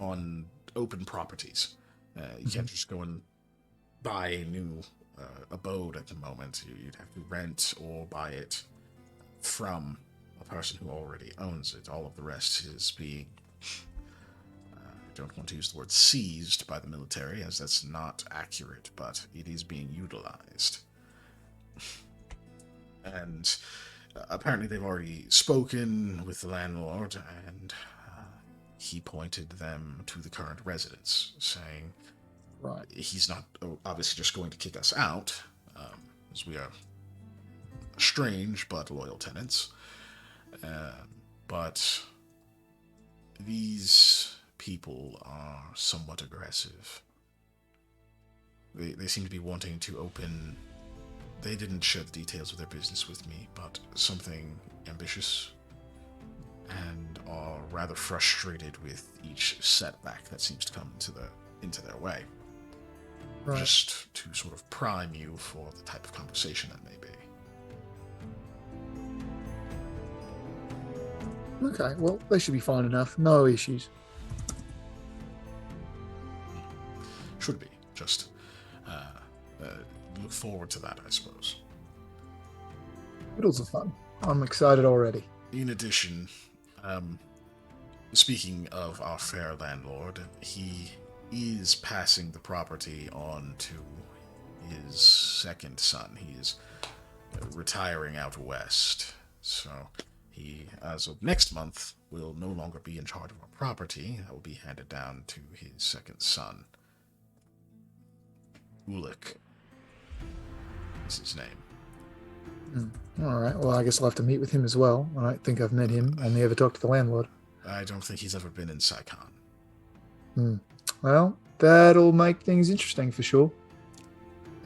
open properties. You can't just go and buy a new abode at the moment. You'd have to rent or buy it from a person who already owns it. All of the rest is being... I don't want to use the word seized by the military, as that's not accurate, but it is being utilized. And apparently they've already spoken with the landlord, and he pointed them to the current residents, saying, right, he's not obviously just going to kick us out, as we are strange but loyal tenants. But these people are somewhat aggressive. They seem to be wanting to open... They didn't share the details of their business with me, but something ambitious, and are rather frustrated with each setback that seems to come into their way. right. Just to sort of prime you for the type of conversation that may be. Okay, well, they should be fine enough. No issues. Should be. Just look forward to that, I suppose. Riddles are fun. I'm excited already. In addition, speaking of our fair landlord, he is passing the property on to his second son. He is retiring out west, so he, as of next month, will no longer be in charge of our property. That will be handed down to his second son. Ulik is his name. All right. Well, I guess I'll have to meet with him as well. I don't think I've met him. Only ever talked to the landlord. I don't think he's ever been in Saigon. Well, that'll make things interesting for sure.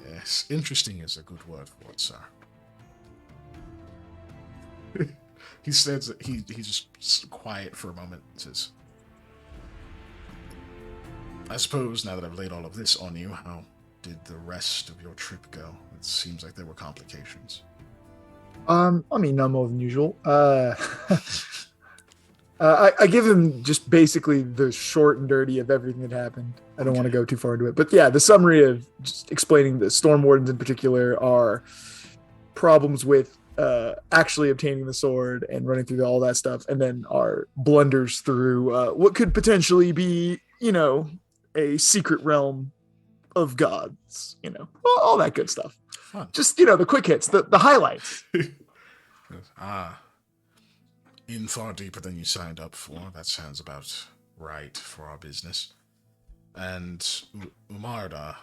Yes, interesting is a good word for it, sir. He says that he's just quiet for a moment and says, I suppose now that I've laid all of this on you, how did the rest of your trip go? It seems like there were complications. I mean, no more than usual. I give him just basically the short and dirty of everything that happened. I don't want to go too far into it, but yeah, the summary of just explaining the storm wardens in particular are problems with actually obtaining the sword and running through all that stuff, and then our blunders through what could potentially be, a secret realm of gods, all that good stuff. Fun. Just, the quick hits, the highlights. In far deeper than you signed up for. That sounds about right for our business. And Umarda,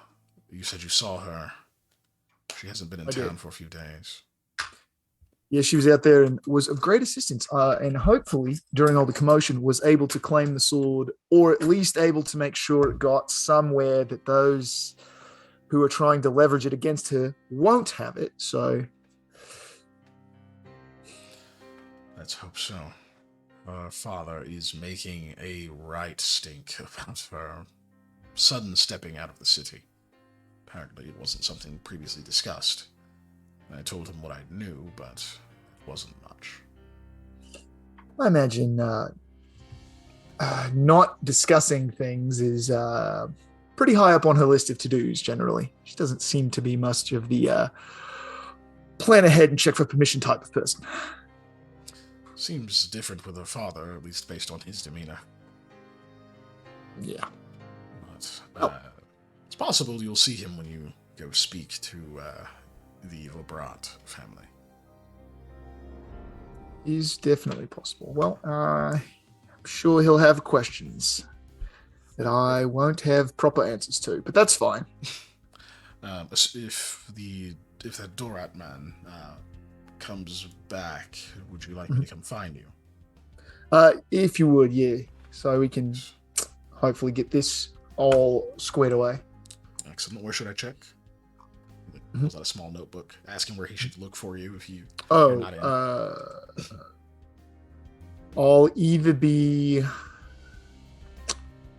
you said you saw her. She hasn't been in town for a few days. Yeah, she was out there and was of great assistance. And hopefully, during all the commotion, was able to claim the sword, or at least able to make sure it got somewhere that those who are trying to leverage it against her won't have it. So let's hope so. Her father is making a right stink about her sudden stepping out of the city. Apparently it wasn't something previously discussed. I told him what I knew, but it wasn't much. I imagine not discussing things is pretty high up on her list of to-dos generally. She doesn't seem to be much of the plan ahead and check for permission type of person. Seems different with her father, at least based on his demeanor. Yeah. But it's possible you'll see him when you go speak to the Lebrat family. Is definitely possible. Well, I'm sure he'll have questions that I won't have proper answers to, but that's fine. If that Dorat man comes back, would you like me to come find you? If you would, yeah. So we can hopefully get this all squared away. Excellent. Where should I check? Was that a small notebook? Asking where he should look for you if you're not in. I'll either be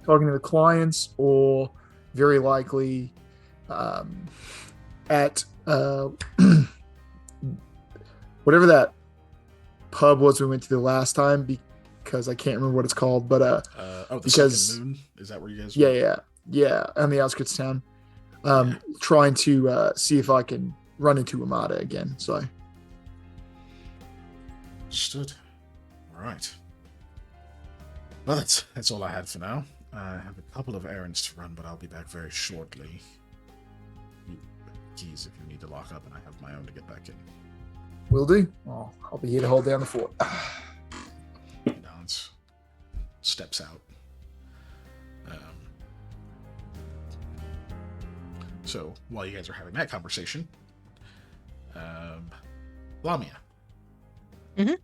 talking to the clients or very likely at whatever that pub was we went to the last time, because I can't remember what it's called, but the Second Moon? Is that where you guys were? Yeah, on the outskirts of town. Trying to see if I can run into Amada again. So, understood. All right. Well, that's all I had for now. I have a couple of errands to run, but I'll be back very shortly. Keys if you need to lock up, and I have my own to get back in. Will do. I'll be here to hold down the fort. Nods. Steps out. So, while you guys are having that conversation, Lamia. Mm-hmm.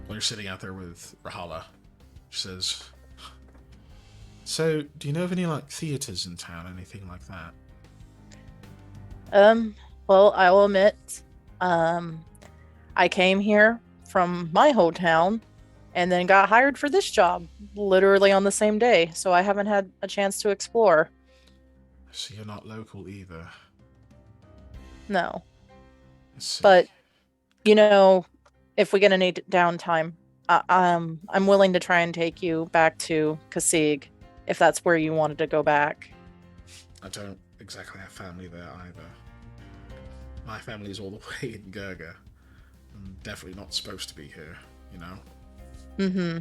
While you're sitting out there with Rahala, she says, so, do you know of any, theaters in town, anything like that? Well, I will admit, I came here from my hometown and then got hired for this job literally on the same day, so I haven't had a chance to explore. So you're not local either? No. But, if we get any downtime, I'm willing to try and take you back to Kasig, if that's where you wanted to go back. I don't exactly have family there either. My family's all the way in Gurga. I'm definitely not supposed to be here, Mm-hmm.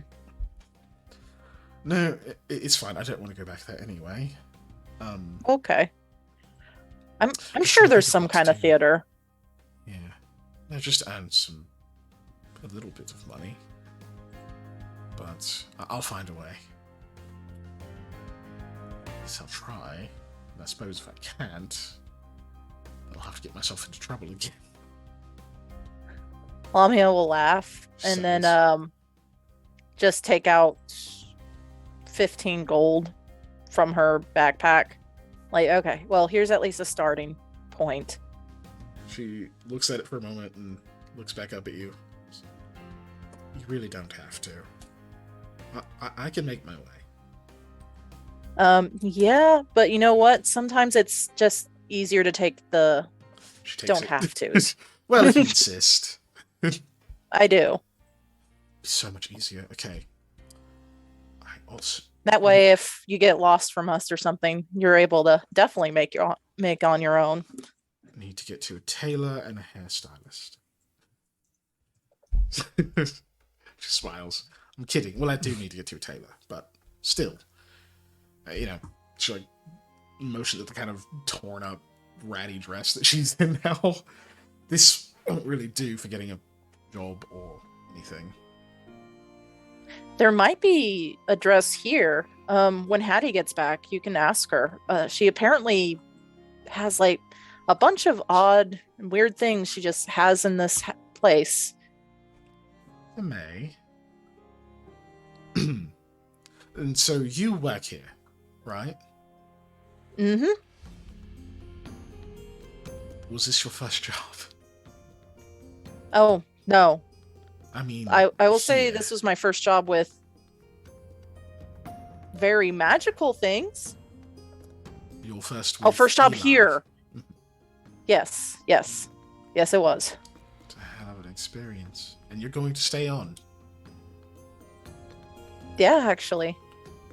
No, it's fine. I don't want to go back there anyway. Okay. I'm sure there's some kind of theater. Yeah. No, just earn a little bit of money. But I'll find a way. At least I'll try. And I suppose if I can't, I'll have to get myself into trouble again. Lamia will laugh and then just take out 15 gold from her backpack. Like, okay, well, here's at least a starting point. She looks at it for a moment and looks back up at you. You really don't have to. I can make my way. Yeah, but you know what? Sometimes it's just easier to take the don't have to. Well, if you insist. I do. So much easier. Okay. I also That way, if you get lost from us or something, you're able to definitely make on your own. need to get to a tailor and a hairstylist. She smiles. I'm kidding. Well, I do need to get to a tailor, but still. She like motions at the kind of torn up, ratty dress that she's in now. This won't really do for getting a job or anything. There might be a dress here. When Hattie gets back, you can ask her. She apparently has like a bunch of odd and weird things she just has in this place. May. And so you work here, right? Mm-hmm. Was this your first job? Oh, no. I mean, I will say this was my first job with very magical things. Your first job Eli. here. Yes, it was. It's a hell of an experience. And you're going to stay on? Yeah, actually.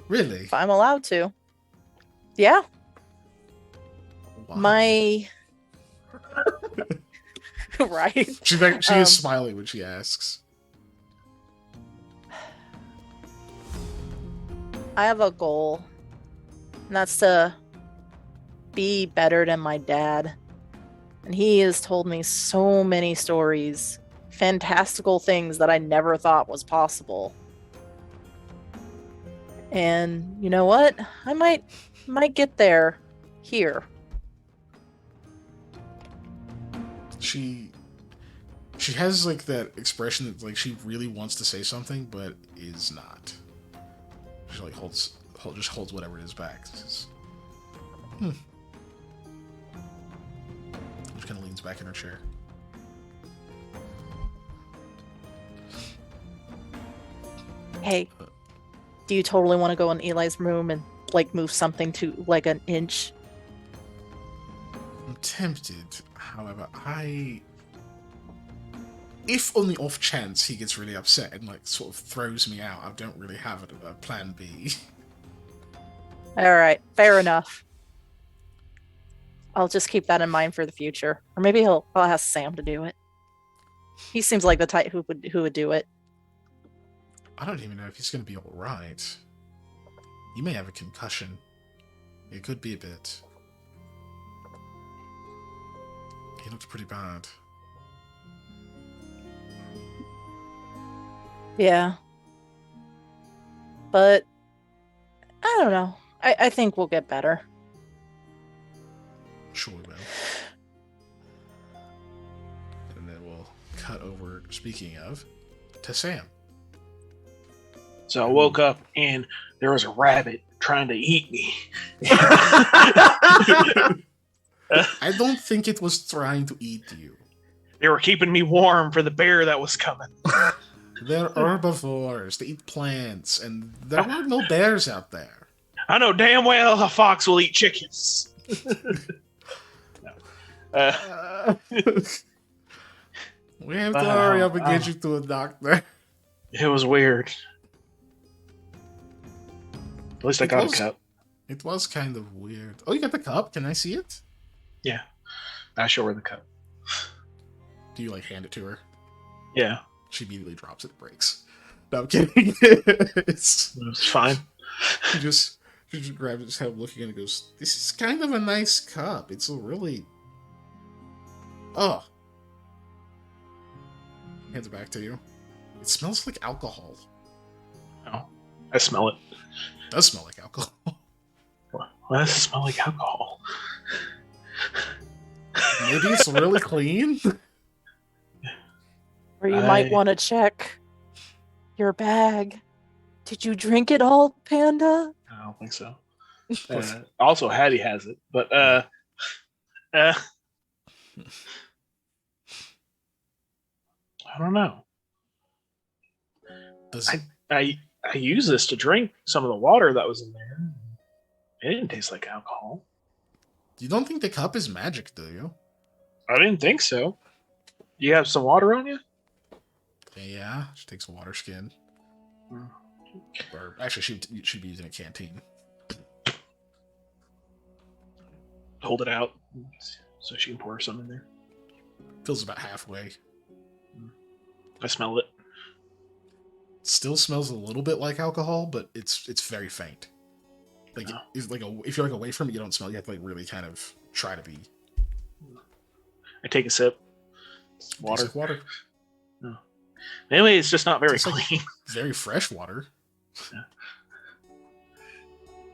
Really? If I'm allowed to. Yeah. Wow. My... Right. She is smiling when she asks. I have a goal. And that's to be better than my dad. And he has told me so many stories. Fantastical things that I never thought was possible. And you know what? I might get there here. She has like that expression that like she really wants to say something but is not. She like holds whatever it is back. She kind of leans back in her chair. Hey, do you totally want to go in Eli's room and like move something to like an inch? I'm tempted, however, if on the off chance he gets really upset and like sort of throws me out, I don't really have a plan B. Alright, fair enough. I'll just keep that in mind for the future. Or maybe I'll ask Sam to do it. He seems like the type who would do it. I don't even know if he's going to be alright. He may have a concussion. It could be a bit. He looks pretty bad. Yeah. But I don't know. I think we'll get better. Sure we will. And then we'll cut over, speaking of, to Sam. So I woke up and there was a rabbit trying to eat me. I don't think it was trying to eat you. They were keeping me warm for the bear that was coming. They're herbivores. They eat plants, and there are no bears out there. I know damn well a fox will eat chickens. We have to hurry up and get you to a doctor. It was weird. At least I got a cup. It was kind of weird. Oh, you got the cup? Can I see it? Yeah. I show her the cup. Do you, like, hand it to her? Yeah. She immediately drops it and breaks. No, I'm kidding. It's fine. She just grabs it, just kind of looking at it and goes, this is kind of a nice cup. It's a really... Oh. Hands it back to you. It smells like alcohol. Oh. I smell it. It does smell like alcohol. Why does it smell like alcohol? Maybe it's really clean. Or you might want to check your bag. Did you drink it all, Panda? I don't think so. Also, Hattie has it, but I don't know. I use this to drink some of the water that was in there. It didn't taste like alcohol. You don't think the cup is magic, do you? I didn't think so. You have some water on you? Yeah, she takes a water skin. Or actually, she should be using a canteen. Hold it out so she can pour some in there. Fills about halfway. I smell it. Still smells a little bit like alcohol, but it's very faint. Like if you're like away from it, you don't smell. You have to like really kind of try to be. I take a sip. Water. Like water. No. Anyway, it's just not very clean. Like very fresh water. Yeah.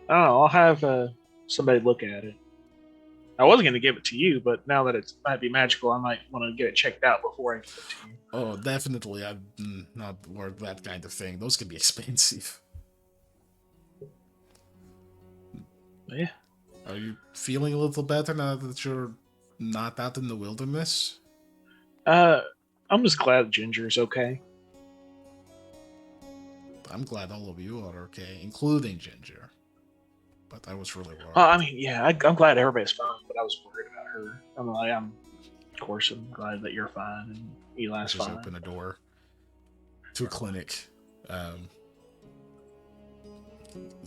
I don't know. I'll have somebody look at it. I wasn't going to give it to you, but now that it might be magical, I might want to get it checked out before I give it to you. Oh, definitely. I'm not worth that kind of thing. Those can be expensive. Yeah. Are you feeling a little better now that you're not out in the wilderness? I'm just glad Ginger's okay. I'm glad all of you are okay, including Ginger. But I was really worried. I mean, yeah, I'm glad everybody's fine, but I was worried about her. Of course, I'm glad that you're fine and Eli's fine. Just open a door to a clinic. As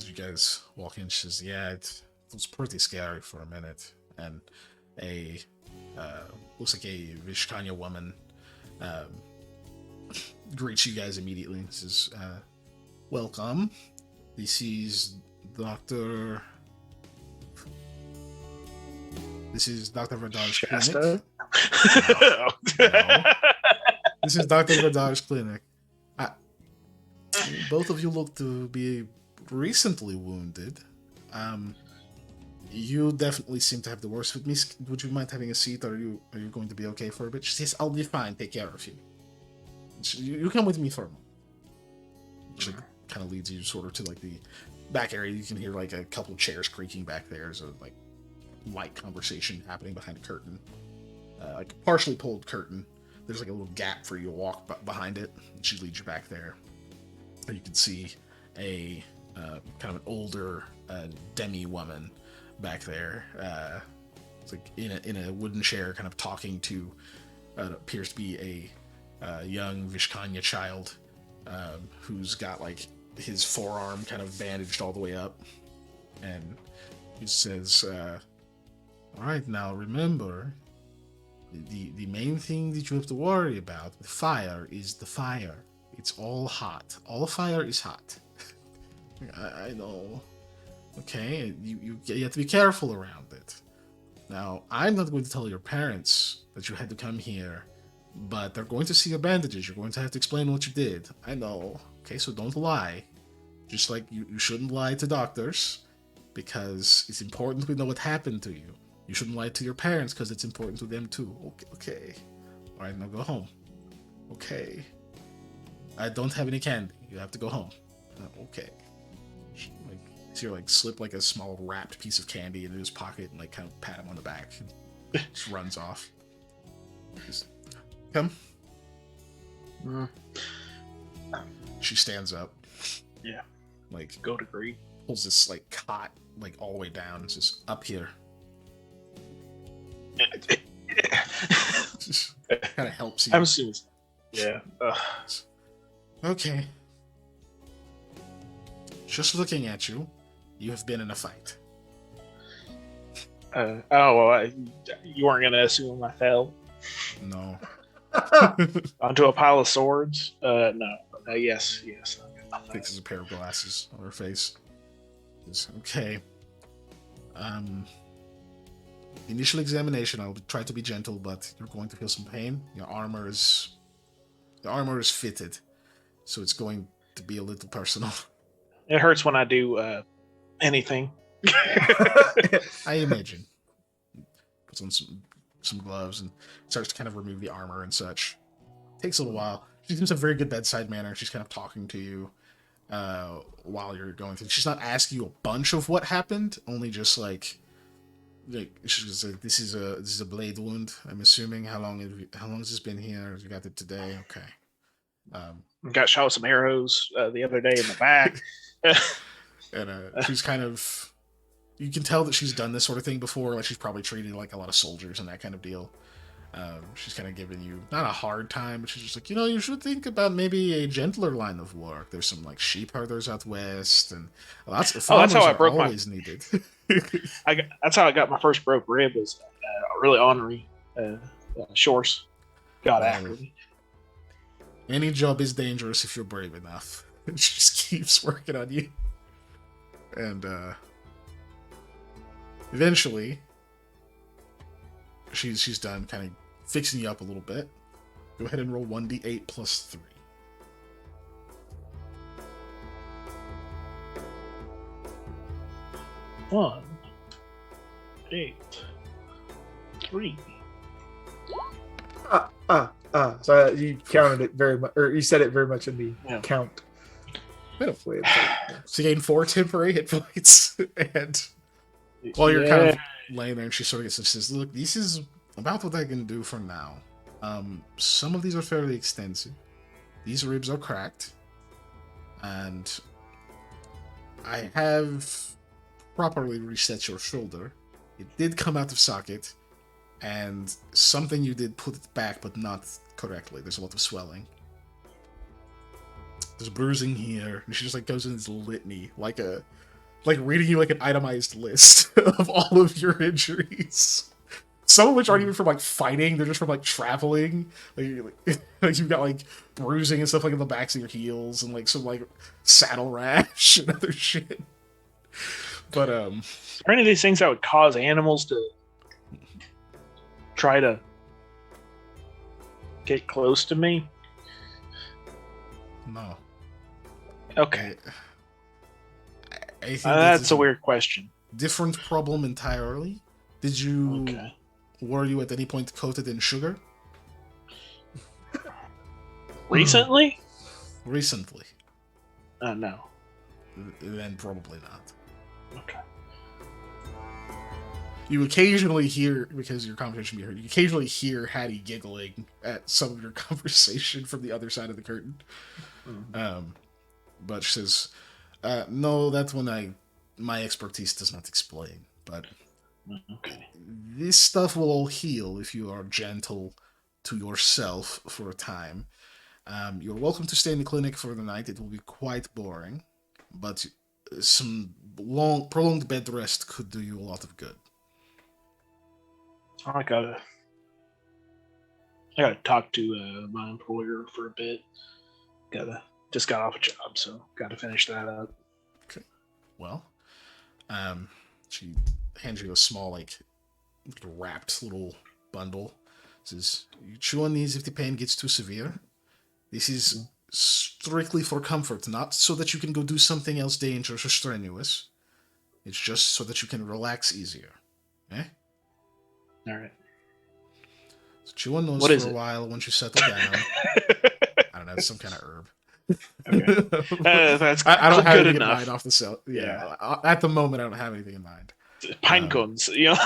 you guys walk in, she says, "Yeah, it was pretty scary for a minute." And a looks like a Vishkanya woman greets you guys immediately and says, "Welcome. This is Dr. Verdar's clinic." No. This is Dr. Verdar's clinic. Both of you look to be recently wounded. You definitely seem to have the worst with me. Would you mind having a seat? Are you going to be okay for a bit? She says, "I'll be fine. Take care of you. You come with me for a moment." She kind of leads you sort of to like the back area. You can hear like a couple chairs creaking back there. There's a like light conversation happening behind a curtain, like a partially pulled curtain. There's like a little gap for you to walk behind it. And she leads you back there. You can see a kind of an older demi woman back there. It's like in a wooden chair, kind of talking to appears to be a young Vishkanya child who's got like his forearm kind of bandaged all the way up, and he says, "All right, now remember, the main thing that you have to worry about with fire is the fire. It's all hot. All fire is hot." I know. Okay, you have to be careful around it. Now, I'm not going to tell your parents that you had to come here, but they're going to see your bandages. You're going to have to explain what you did. I know. Okay, so don't lie. Just like you shouldn't lie to doctors, because it's important we know what happened to you. You shouldn't lie to your parents, because it's important to them too. Okay. All right, now go home. Okay. I don't have any candy. You have to go home. Okay. See her like slip like a small wrapped piece of candy into his pocket and like kind of pat him on the back. And just runs off. Just, come. She stands up. Yeah. Like go to greet. Pulls this like cot like all the way down. It's just up here. Just kind of helps you. I'm assuming. Yeah. Okay. Just looking at you, you have been in a fight. You weren't gonna assume I fell. No. Onto a pile of swords? No. Yes. Fixes a pair of glasses on her face. Okay. Initial examination, I'll try to be gentle, but you're going to feel some pain. The armor is fitted, so it's going to be a little personal. It hurts when I do anything. I imagine. Puts on some some gloves and starts to kind of remove the armor and such. Takes a little while. She seems to have a very good bedside manner. She's kind of talking to you while you're going through. She's not asking you a bunch of what happened, only just like she's like, this is a blade wound. I'm assuming. How long has this been here? You got it today. Okay. Got shot with some arrows the other day in the back. And she's kind of, you can tell that she's done this sort of thing before. Like she's probably treated like a lot of soldiers and that kind of deal. She's kind of giving you not a hard time, but she's just like, you should think about maybe a gentler line of work. There's some like sheep herders out west, and lots of farmers that's how I broke always needed. That's how I got my first broke rib. Was really ornery shores got after me. Any job is dangerous if you're brave enough. She just keeps working on you, and eventually, she's done kind of fixing you up a little bit. Go ahead and roll 1d8 plus 3. 1, 8, 3. So you counted it very much, or you said it very much in the count. So you gain 4 temporary hit points, and while you're kind of laying there, and she sort of gets and says, "Look, this is about what I can do for now. Some of these are fairly extensive. These ribs are cracked, and I have properly reset your shoulder. It did come out of socket, and something you did put it back, but not correctly. There's a lot of swelling. There's bruising here." And she just like goes in this litany, like reading you like an itemized list of all of your injuries. Some of which aren't even from like fighting; they're just from like traveling. Like you've got like bruising and stuff like in the backs of your heels, and like some like saddle rash and other shit. But are any of these things that would cause animals to try to get close to me? No. Okay. I think that's a weird question. Different problem entirely. Did you? Okay. Were you at any point coated in sugar? Recently? Recently. No. Then probably not. Okay. You occasionally hear, because your conversation be heard, you occasionally hear Hattie giggling at some of your conversation from the other side of the curtain. Mm-hmm. But she says, no, that's when my expertise does not explain. But okay. This stuff will all heal if you are gentle to yourself for a time. You're welcome to stay in the clinic for the night. It will be quite boring, but some prolonged bed rest could do you a lot of good. I gotta talk to my employer for a bit. Just got off a job, so gotta finish that up. Okay. Well, she hands you a small, like wrapped little bundle. Says, "You chew on these if the pain gets too severe. This is strictly for comfort, not so that you can go do something else dangerous or strenuous. It's just so that you can relax easier. Eh? All right. So chew on those for a while once you settle down." I don't know, it's some kind of herb. Okay. That's I don't have anything enough. in mind off the cell. Yeah. At the moment, I don't have anything in mind. Pine cones, Yeah,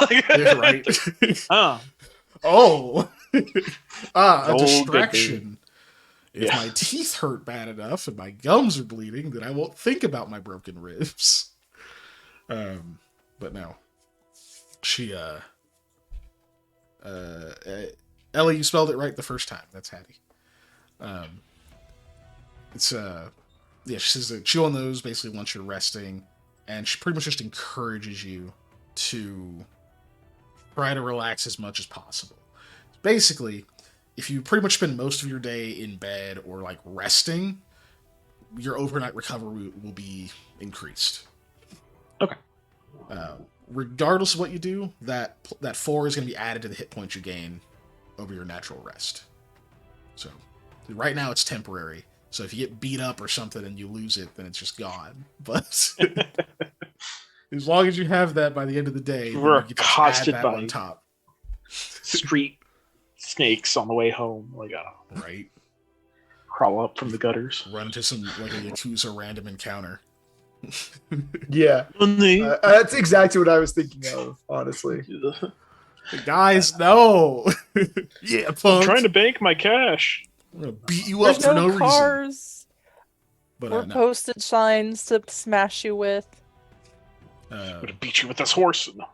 right. A distraction. If my teeth hurt bad enough and my gums are bleeding, then I won't think about my broken ribs. But no. She, Ellie, you spelled it right the first time. That's Hattie. She says that chew on those basically once you're resting, and she pretty much just encourages you to try to relax as much as possible. Basically, if you pretty much spend most of your day in bed or like resting, your overnight recovery will be increased. Okay. Regardless of what you do, that 4 is going to be added to the hit points you gain over your natural rest. So right now it's temporary. So if you get beat up or something and you lose it, then it's just gone. But as long as you have that by the end of the day, we're you get to add that by on top. street snakes on the way home. Like, right. Crawl up from the gutters. Run to some like a Yakuza random encounter. Yeah, that's exactly what I was thinking of. Honestly, guys, no. Yeah, I'm trying to bank my cash. I'm gonna beat you up for no cars reason. But or no. postage signs to smash you with. I'm gonna beat you with this horse. No.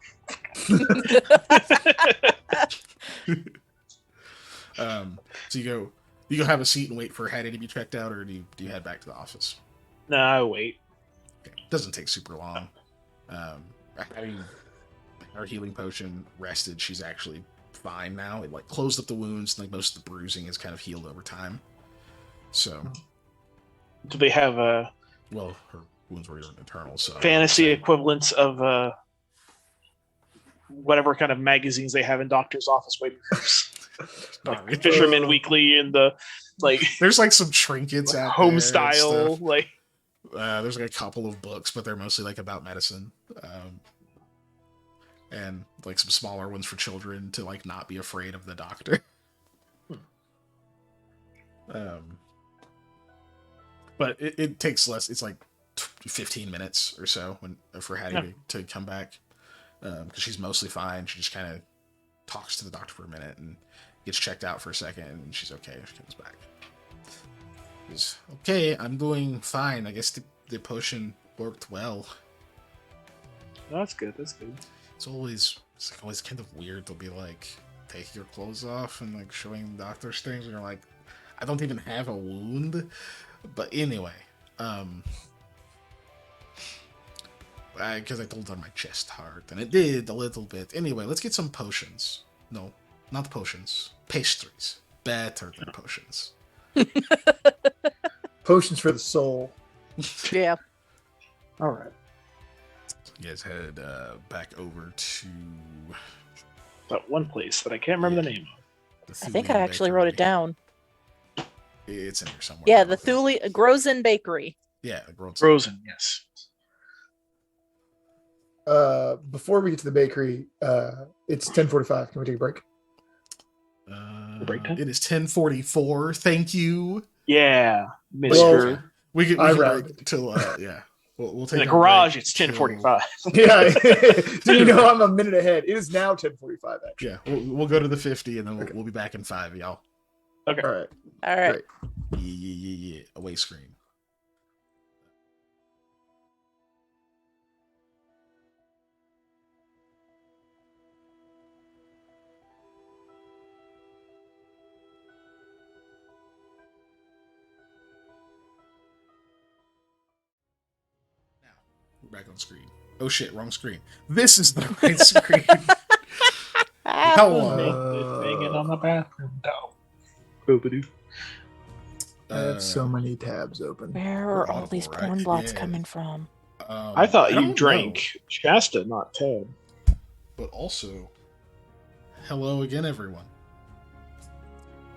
So you go have a seat and wait for Hattie to be checked out, or do you head back to the office? No, I wait. Okay. Doesn't take super long. Having her healing potion rested, she's actually fine now. It like closed up the wounds, and like most of the bruising is kind of healed over time. So, do they have well, her wounds were internal, so fantasy equivalents of whatever kind of magazines they have in doctor's office waiting rooms? Like Fisherman Weekly and the like. There's like some trinkets like out home there style, like. There's like a couple of books, but they're mostly like about medicine, and like some smaller ones for children to like not be afraid of the doctor. But it takes less. It's like 15 minutes or so for Hattie to come back, because she's mostly fine. She just kind of talks to the doctor for a minute and gets checked out for a second, and she's okay. She comes back. She's okay. I'm doing fine. I guess the potion worked well. That's good. That's good. It's always kind of weird to be like taking your clothes off and like showing the doctors things, and you're like, I don't even have a wound. But anyway, because I told her my chest hurt, and it did a little bit. Anyway, let's get some potions. No, not potions. Pastries. Better than potions. potions for the soul. Yeah. All right. You guys head back over to that one place that I can't remember the name of. I think I actually wrote it down. It's in here somewhere. Yeah, the Grozen Bakery. Yeah, Grozen, yes. Before we get to the bakery, it's 10:45. Can we take a break? Break time? It is 10:44. Thank you. Yeah, Mr. Well, we can break till yeah. We'll take in the garage. It's 10:45. Yeah, so you know I'm a minute ahead. It is now 10:45. Actually, yeah. We'll go to the 50, and then we'll be back in 5, y'all. Okay. All right. Great. Yeah. Away screen. Back on screen. Oh shit, wrong screen. This is the right screen. Hello. Banging on the bathroom door. I have so many tabs open. Where are all these porn blots coming from? I thought you drank Shasta, not Ted. But also, hello again, everyone.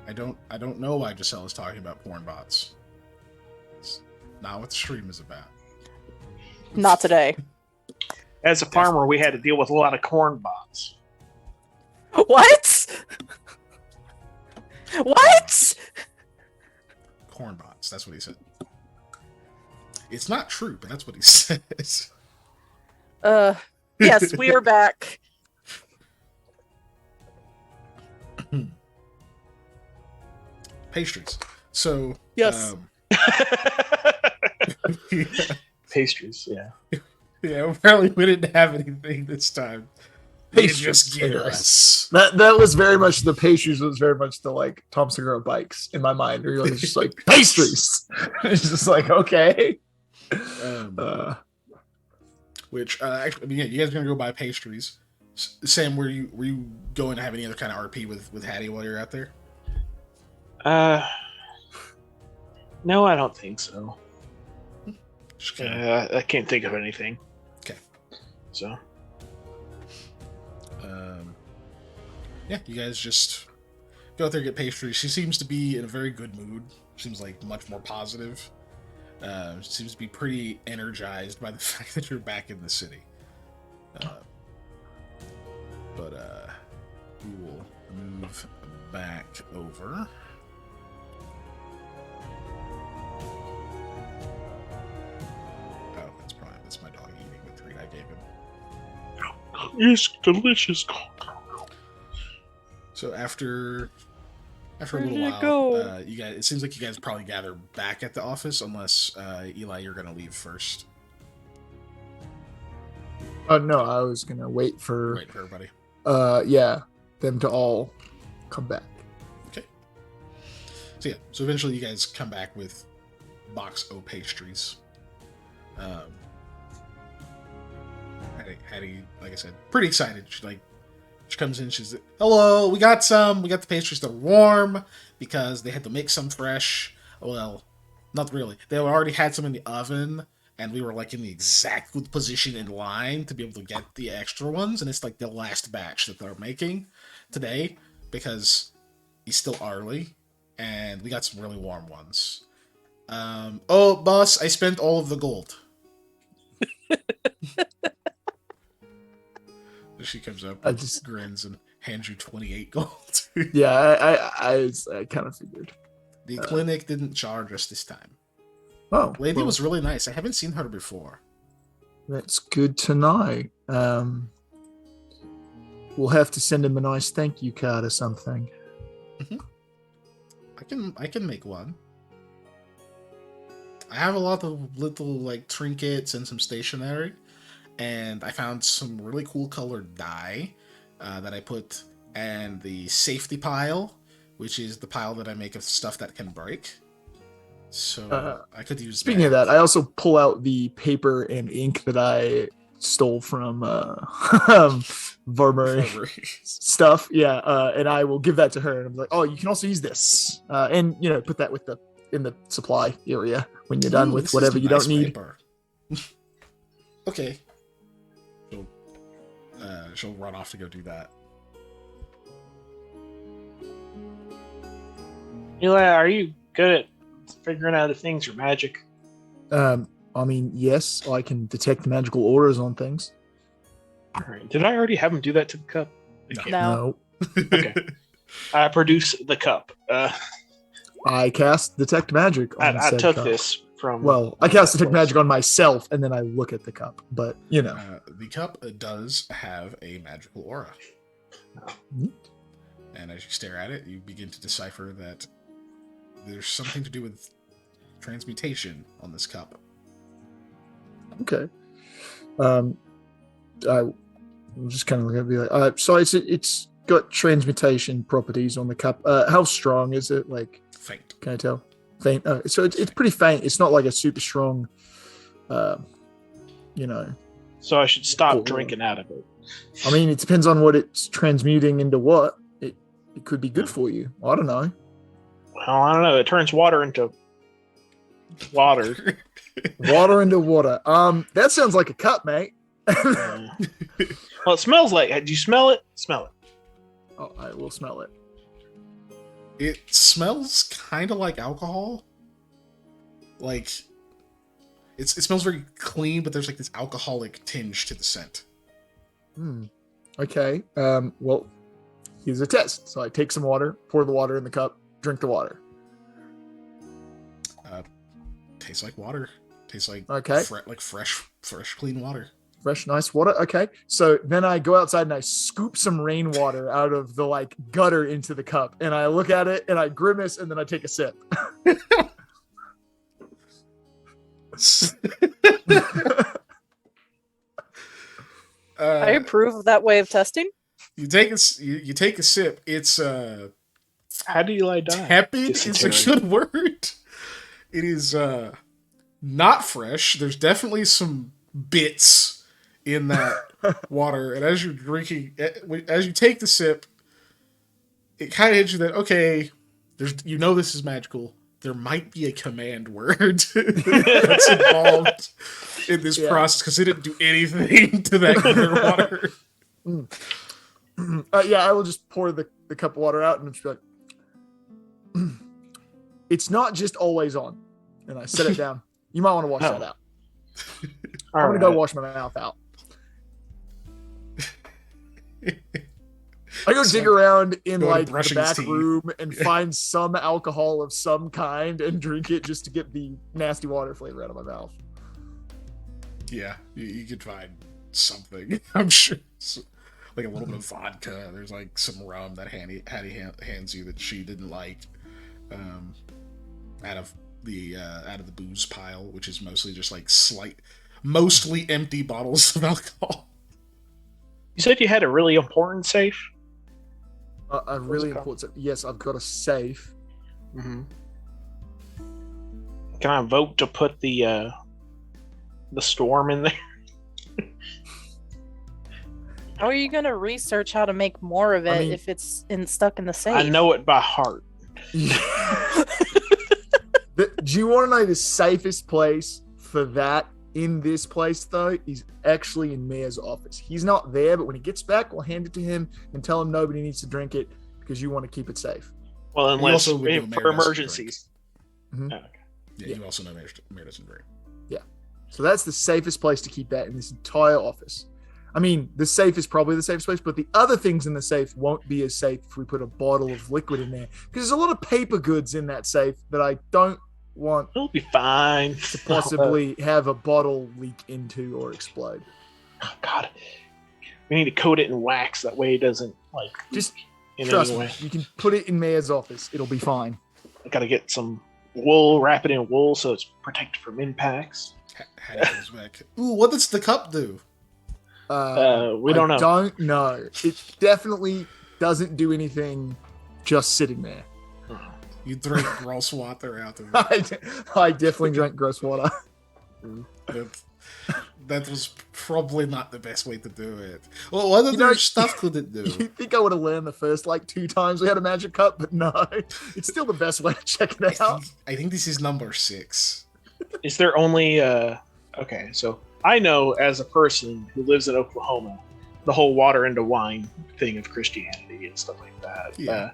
I don't know why Giselle is talking about porn bots. It's not what the stream is about. Not today. As a farmer, we had to deal with a lot of corn bots. What? What? Corn bots. That's what he said. It's not true, but that's what he says. Yes, we are back. Pastries. So yes. Yeah. Pastries, yeah. Yeah, apparently we didn't have anything this time. Pastries. Just get us. That was very much the pastries was very much the like Tom Segura bikes in my mind. Where you're just like pastries. It's just like okay. Which actually, I mean, yeah, you guys are gonna go buy pastries. Sam, were you going to have any other kind of RP with Hattie while you're out there? No, I don't think so. Kinda... I can't think of anything. Okay. So. Yeah, you guys just go out there and get pastries. She seems to be in a very good mood. Seems like much more positive. Seems to be pretty energized by the fact that you're back in the city. we will move back over. Oh, that's my dog eating the treat I gave him. It's delicious. So after a little Where'd it while, go? you guys. It seems like you guys probably gather back at the office, unless Eli, you're gonna leave first. Oh no, I was gonna wait for Wait for everybody. them to all come back. Okay. So yeah, so eventually you guys come back with box O pastries. Hattie, like I said, pretty excited. She comes in, she's like, hello, we got the pastries that are warm because they had to make some fresh. Well, not really. They already had some in the oven, and we were like in the exact good position in line to be able to get the extra ones, and it's like the last batch that they're making today because it's still early, and we got some really warm ones. Oh, boss, I spent all of the gold. She comes up, grins, and hands you 28 gold. Yeah, I kind of figured. The clinic didn't charge us this time. Oh, Lady was really nice. I haven't seen her before. That's good to know. We'll have to send him a nice thank you card or something. Mm-hmm. I can make one. I have a lot of little like trinkets and some stationery, and I found some really cool colored dye that I put in the safety pile, which is the pile that I make of stuff that can break. So I could use. Speaking of that, I also pull out the paper and ink that I stole from Varmuri stuff. Yeah, and I will give that to her, and I'm like, "Oh, you can also use this, and put that in the supply area when you're done with whatever you don't need." Okay. She'll run off to go do that. Eli, are you good at figuring out if things are magic? I mean, yes, I can detect magical auras on things. All right. Did I already have him do that to the cup? No. Okay. I produce the cup. I cast detect magic on I said took cup. this from. Well, I cast detect magic on myself, and then I look at the cup. But the cup does have a magical aura, and as you stare at it, you begin to decipher that there's something to do with transmutation on this cup. Okay. I'm just kind of going to be like, so it's got transmutation properties on the cup. How strong is it? Like, faint. Can I tell? Faint. So it's pretty faint. It's not like a super strong, So I should stop Cool. drinking out of it. I mean, it depends on what it's transmuting into. What it could be good for you. I don't know. Well, I don't know. It turns water into water. Water into water. That sounds like a cup, mate. Well, it smells like. Do you smell it? Smell it. Oh, I will smell it. It smells kind of like alcohol. Like, it smells very clean, but there's like this alcoholic tinge to the scent. Okay. Well, here's a test. So I take some water, pour the water in the cup, drink the water. Tastes like water. Tastes like fresh, clean water. Fresh, nice water. Okay. So then I go outside and I scoop some rainwater out of the gutter into the cup, and I look at it and I grimace, and then I take a sip. I approve of that way of testing. You take a sip. It's how do you lie down? Tepid is a good word. It is not fresh. There's definitely some bits in that water, and as you're drinking, as you take the sip, it kind of hits you that this is magical. There might be a command word that's involved in this process because it didn't do anything to that clear water. I will just pour the cup of water out and just be like, it's not just always on. And I set it down. You might want to wash that out. I'm going to go wash my mouth out. I go dig around in Going like the brushing his back teeth. room and Yeah. find some alcohol of some kind and drink it just to get the nasty water flavor out of my mouth. Yeah, you could find something. I'm sure, like a little bit of vodka. There's like some rum that Hattie hands you that she didn't like, out of the booze pile, which is mostly just like mostly empty bottles of alcohol. You said you had a really important safe. A really important. Yes, I've got a safe. Mm-hmm. Can I vote to put the storm in there? How are you gonna research how to make more of it if it's stuck in the safe? I know it by heart. Do you want to know the safest place for that in this place, though, is actually in Mayor's office. He's not there, but when he gets back, we'll hand it to him and tell him nobody needs to drink it because you want to keep it safe. Well, unless also would know Mayor for doesn't emergencies. Mhm. Oh, okay. Yeah, you also know Mayor doesn't drink. Yeah. So that's the safest place to keep that in this entire office. I mean, the safe is probably the safest place, but the other things in the safe won't be as safe if we put a bottle of liquid in there. Because there's a lot of paper goods in that safe that I don't want It'll be fine. to possibly have a bottle leak into or explode. Oh, God, we need to coat it in wax. That way it doesn't Just in trust any me. way. You can put it in Mayor's office. It'll be fine. I gotta get some wool, wrap it in wool so it's protected from impacts. Hattie goes back. Ooh, what does the cup do? We don't know. I don't know. It definitely doesn't do anything just sitting there. You drink gross water out of it. I definitely drank gross water. That was probably not the best way to do it. Well, what other stuff could it do? You'd think I would have learned the first 2 times we had a magic cup, but no. It's still the best way to check it out. I think this is number 6. Is there only okay, so I know as a person who lives in Oklahoma, the whole water into wine thing of Christianity and stuff like that. Yeah.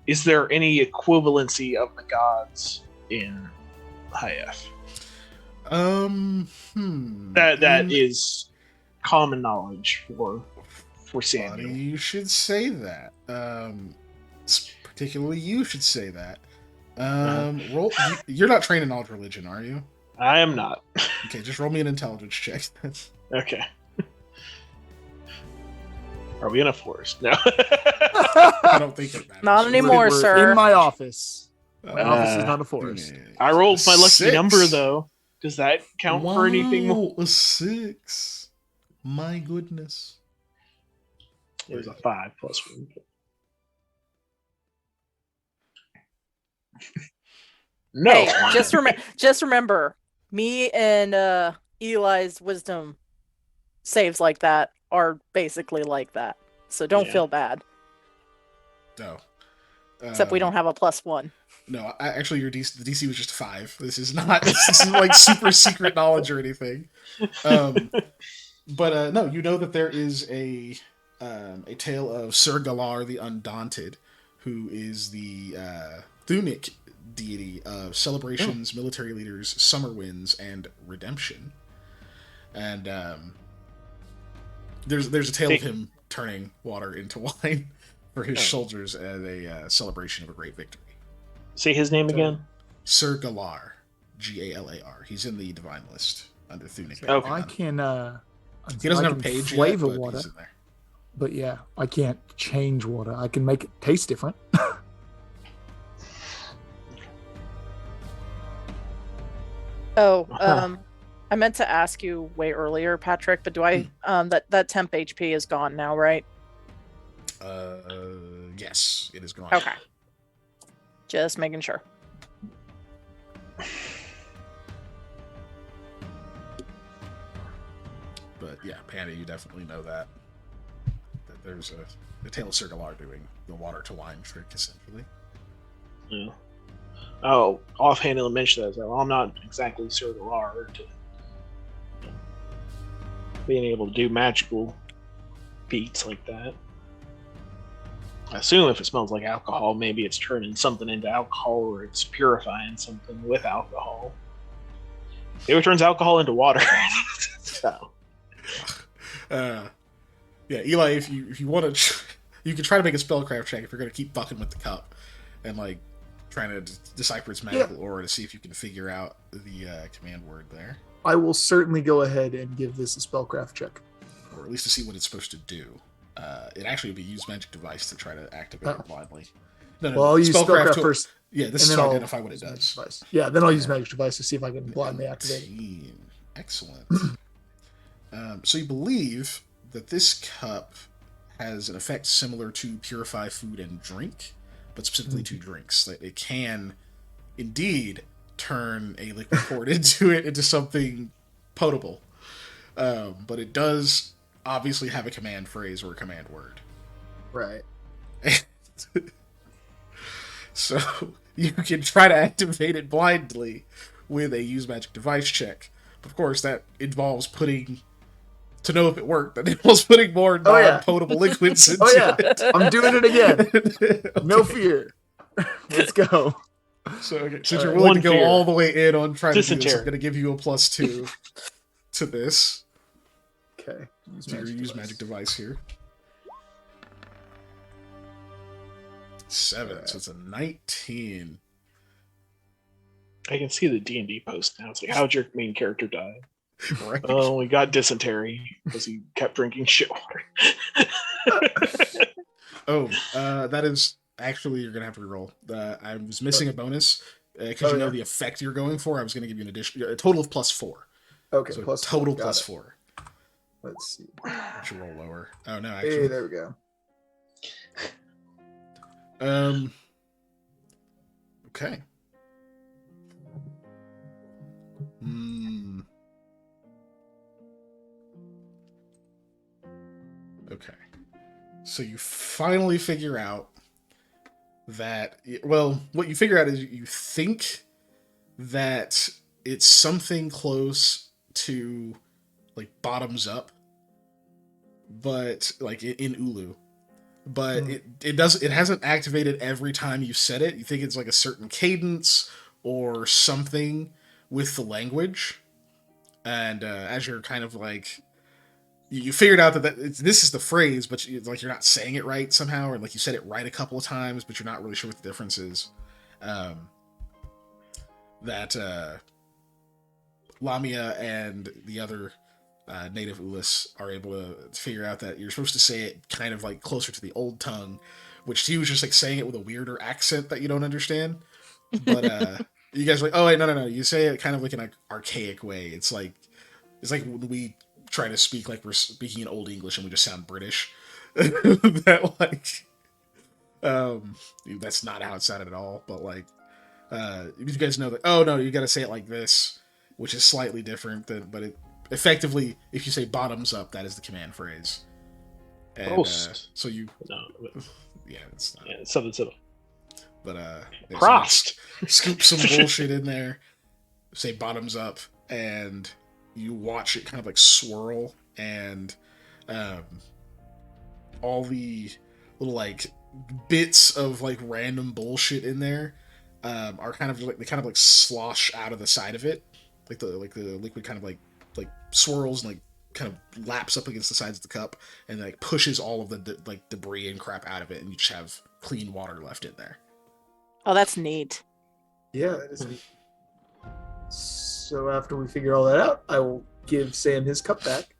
Is there any equivalency of the gods in Hayethe? That is common knowledge for Samuel. Funny you should say that. Particularly you should say that. Roll. You're not trained in knowledge religion, are you? I am not. Okay, just roll me an intelligence check. Okay. Are we in a forest? No. I don't think it matters. Not anymore, We're sir. in my office. My office is not a forest. I rolled my lucky 6. number though. Does that count for anything more? A 6. My goodness. There's a 5 plus 1. No. Hey, just remember, me and Eli's wisdom saves like that are basically like that. So don't feel bad. No. Except we don't have a +1. No, actually, the DC was just 5. This is not. This is like super secret knowledge or anything. But no, you know that there is a tale of Sir Galar the Undaunted, who is the Thunic deity of celebrations, military leaders, summer winds, and redemption. And there's a tale of him turning water into wine for his soldiers as a celebration of a great victory. Say his name again. Sir Galar, Galar. He's in the divine list under Thunic. Okay. I can. He doesn't I have a can page flavor yet, but water, he's in there. but yeah, I can't change water. I can make it taste different. Oh, I meant to ask you way earlier, Patrick, but do I that temp HP is gone now, right? Yes, it is gone. Okay. Just making sure. But yeah, Panda, you definitely know that there's the tale of Sir Galar doing the water to wine trick, essentially. Yeah. Oh, offhandedly mention that. Well, I'm not exactly Sir Galar to being able to do magical feats like that. I assume if it smells like alcohol, maybe it's turning something into alcohol or it's purifying something with alcohol. It turns alcohol into water. So. Yeah, Eli, if you want to, you can try to make a spellcraft check if you're going to keep fucking with the cup and like trying to decipher its magical aura to see if you can figure out the command word there. I will certainly go ahead and give this a spellcraft check, or at least to see what it's supposed to do. It actually would be use magic device to try to activate it blindly. No, well, I'll use spellcraft first. Yeah, this is to identify what it does. Device. Yeah, then I'll use magic device to see if I can blindly activate it. Excellent. So you believe that this cup has an effect similar to purify food and drink, but specifically to drinks. That it can indeed turn a liquid poured into something potable. But it does obviously have a command phrase or a command word. Right. So you can try to activate it blindly with a use magic device check. Of course, that involves putting, to know if it worked, that involves putting more non-potable liquids into it. I'm doing it again. Okay. No fear. Let's go. So okay, since you're willing to go all the way in on trying to do this, I'm going to give you a +2 to this. Okay. Use magic device here. 7, so it's a 19. I can see the D&D post now. It's like, how'd your main character die? Right. Oh, we got dysentery because he kept drinking shit water. That is actually, you're gonna have to reroll. I was missing a bonus because you know the effect you're going for. I was gonna give you a total of +4. Okay, so plus total 4. +4. Let's see. I should roll lower. Oh no, actually. Hey, there we go. Okay. Okay. So you finally figure out that, well, what you figure out is you think that it's something close to like bottoms up, but like in Ulu. But it hasn't activated every time you said it. You think it's like a certain cadence or something with the language. And as you're kind of like, you figured out that this is the phrase, but like you're not saying it right somehow, or like you said it right a couple of times, but you're not really sure what the difference is. That Lamia and the other native Ulis are able to figure out that you're supposed to say it kind of like closer to the old tongue, which he was just like saying it with a weirder accent that you don't understand. But you guys are like, oh wait, no, you say it kind of like in an archaic way. It's like when we try to speak like we're speaking in Old English and we just sound British. That like that's not how it sounded at all. But like you guys know that, oh no, you got to say it like this, which is slightly different but it effectively, if you say bottoms up, that is the command phrase. And so you yeah, it's not. Yeah, it's something. But Frost. So scoop some bullshit in there, say bottoms up, and you watch it kind of like swirl, and all the little like bits of like random bullshit in there are kind of like, they kind of like slosh out of the side of it, like the liquid kind of like swirls and like kind of laps up against the sides of the cup and like pushes all of the like debris and crap out of it, and you just have clean water left in there. Oh, that's neat. Yeah, that is neat. So after we figure all that out, I will give Sam his cup back.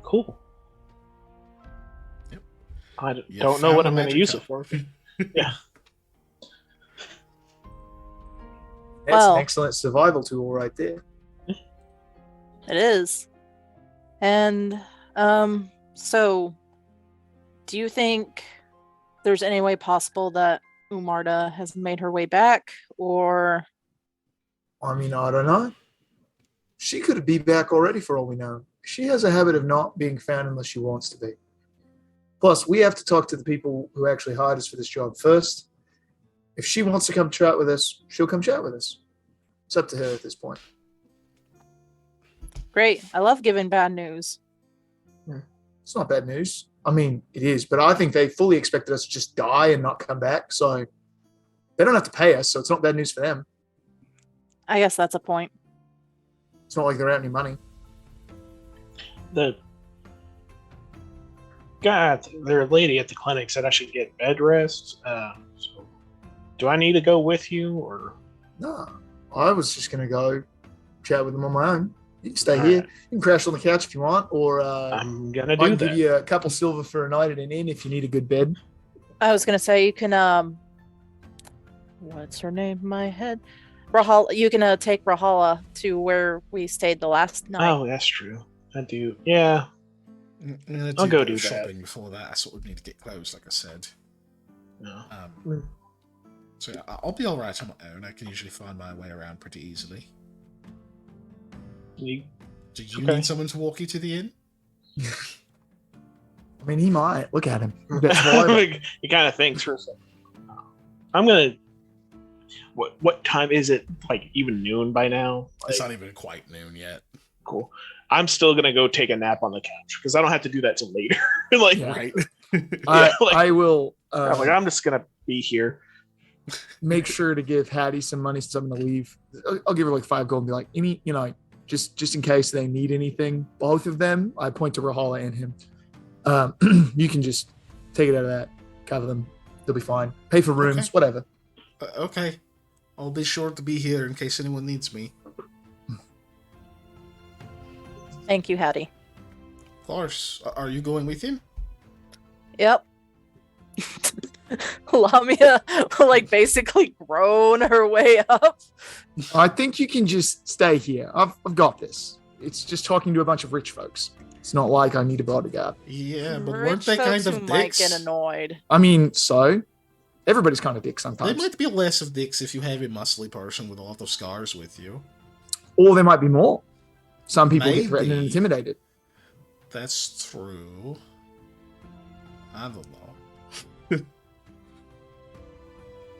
Cool. Yep. I don't know what I'm going to use it for. Yeah. That's an excellent survival tool right there. It is. And so do you think there's any way possible that Umarda has made her way back, or? I mean, I don't know. She could be back already for all we know. She has a habit of not being found unless she wants to be. Plus, we have to talk to the people who actually hired us for this job first. If she wants to come chat with us, she'll come chat with us. It's up to her at this point. Great. I love giving bad news. It's not bad news. I mean, it is, but I think they fully expected us to just die and not come back. So they don't have to pay us, so it's not bad news for them. I guess that's a point. It's not like they're out any money. their lady at the clinic said I should get bed rest. So, do I need to go with you, or? No, I was just gonna go chat with them on my own. You can stay All here. right. You can crash on the couch if you want, or I'm gonna I do can that. give you a couple silver for a night at an inn if you need a good bed. I was gonna say you can what's her name in my head? Rahala, you can take Rahala to where we stayed the last night. Oh, that's true. I do. Yeah. I'm gonna I'll go do do shopping that. before that. I sort of need to get clothes, like I said. No. So yeah, I'll be all right on my own. I can usually find my way around pretty easily. Do you need someone to walk you to the inn? I mean, he might. Look at him. He kind of thinks for a second. I'm gonna. What time is it? Like even noon by now? It's not even quite noon yet. Cool. I'm still gonna go take a nap on the couch because I don't have to do that till later. Like, Right. I will. I'm just gonna be here. Make sure to give Hattie some money since I'm gonna leave. I'll give her like 5 gold and be like, just in case they need anything. Both of them. I point to Rahala and him. You can just take it out of that. Cover them. They'll be fine. Pay for rooms. Okay. Whatever. Okay. I'll be sure to be here in case anyone needs me. Thank you, Hattie. Of course. Are you going with him? Yep. Lamia like basically grown her way up. I think you can just stay here. I've got this. It's just talking to a bunch of rich folks. It's not like I need a bodyguard. Yeah, but Rich weren't they kind folks of who might dicks? get annoyed. I mean, so everybody's kind of dicks They sometimes. might be less of dicks if you have a muscly person with a lot of scars with you. Or there might be more. Some people get threatened and Maybe. intimidated. That's true. I don't know.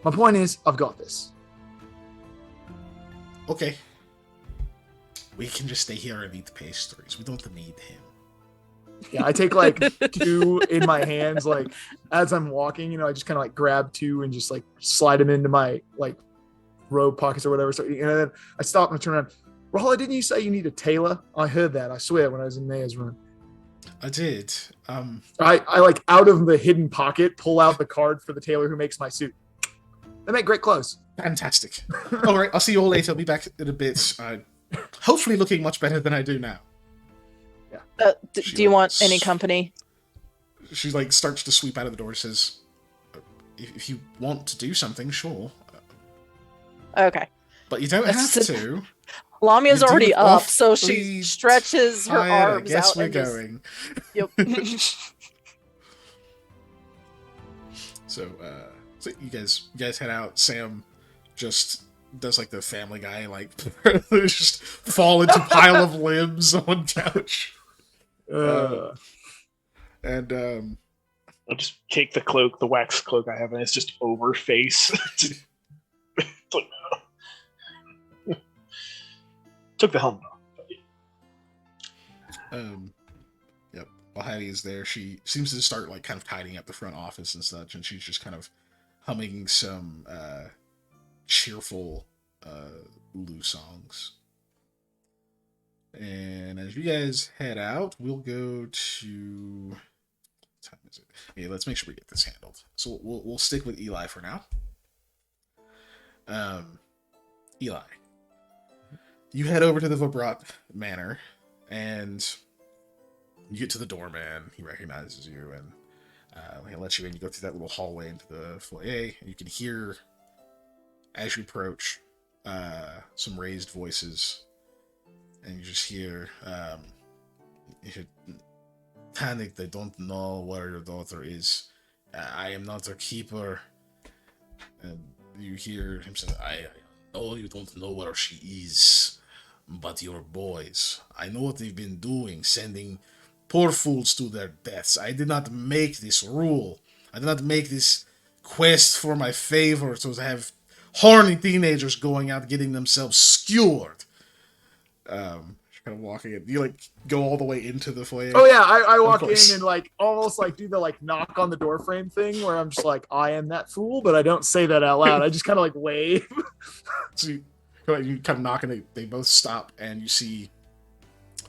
My point is, I've got this. Okay. We can just stay here and eat pastries. We don't need him. Yeah, I take like 2 in my hands, like as I'm walking, I just kind of like grab 2 and just like slide them into my like robe pockets or whatever. So, then I stop and I turn around. Rahala, didn't you say you need a tailor? I heard that. I swear when I was in Maya's room. I did. I like out of the hidden pocket pull out the card for the tailor who makes my suit. They make great clothes. Fantastic. All right, I'll see you all later. I'll be back in a bit. Hopefully looking much better than I do now. Yeah. Do you want any company? She like starts to sweep out of the door and says, if you want to do something, sure. Okay. But you don't have to. Lamia's You do already look up, so she awfully stretches her tired. arms I guess out. we're and just- going. Yep. So you guys head out. Sam just does like the Family Guy, like just fall into pile of limbs on couch. And I'll just take the cloak, the wax cloak I have, and it's just over face. It's like, took the helmet off. Yep. While Hattie is there, she seems to start like kind of tidying up the front office and such, and she's just kind of humming some cheerful Ulu songs. And as you guys head out, we'll go to what time is it? Okay, let's make sure we get this handled. So we'll stick with Eli for now. Eli, you head over to the Vibrat Manor, and you get to the doorman. He recognizes you, and he lets you in. You go through that little hallway into the foyer, and you can hear, as you approach, some raised voices, and you just hear, panic, they don't know where your daughter is. I am not her keeper. And you hear him say, I know you don't know where she is, but your boys, I know what they've been doing, sending poor fools to their deaths. I did not make this rule. I did not make this quest for my favor to have horny teenagers going out getting themselves skewered. Kind of walking in. You like go all the way into the foyer. Oh yeah, I walk in and like almost like do the like knock on the door frame thing where I'm just like, I am that fool, but I don't say that out loud. I just kind of like wave. So you kind of knock and they both stop, and you see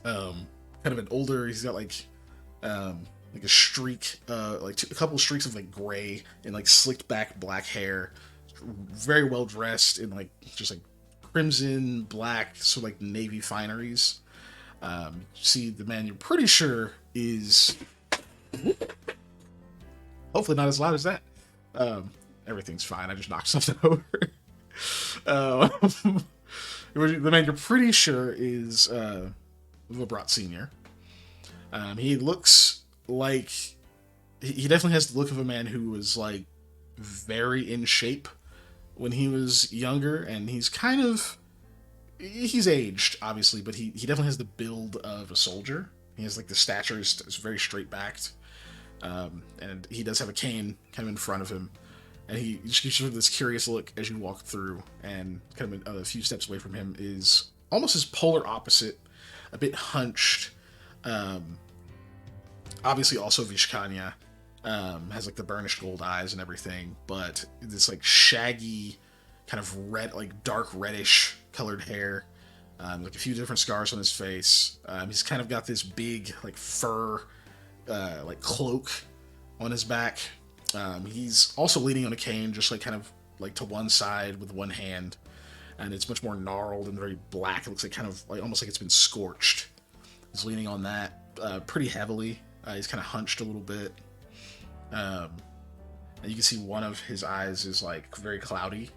kind of an older, he's got like like a streak, a couple streaks of like gray and like slicked back black hair, very well dressed in like just like crimson, black, so like navy fineries. See the man you're pretty sure is hopefully not as loud as that. Everything's fine. I just knocked something over. The man you're pretty sure is Vibrat Senior. He looks like he definitely has the look of a man who was like very in shape when he was younger, and he's aged obviously, but he definitely has the build of a soldier. He has like the stature is very straight backed, and he does have a cane kind of in front of him, and he just gives you this curious look as you walk through, and kind of a few steps away from him is almost his polar opposite, a bit hunched. Obviously also Vishkanya, has like the burnished gold eyes and everything, but this like shaggy kind of red, like dark reddish colored hair, like a few different scars on his face. He's kind of got this big like fur like cloak on his back. He's also leaning on a cane, just like kind of like to one side with one hand, and it's much more gnarled and very black. It looks like kind of like almost like it's been scorched. He's leaning on that pretty heavily. He's kind of hunched a little bit. And you can see one of his eyes is like very cloudy.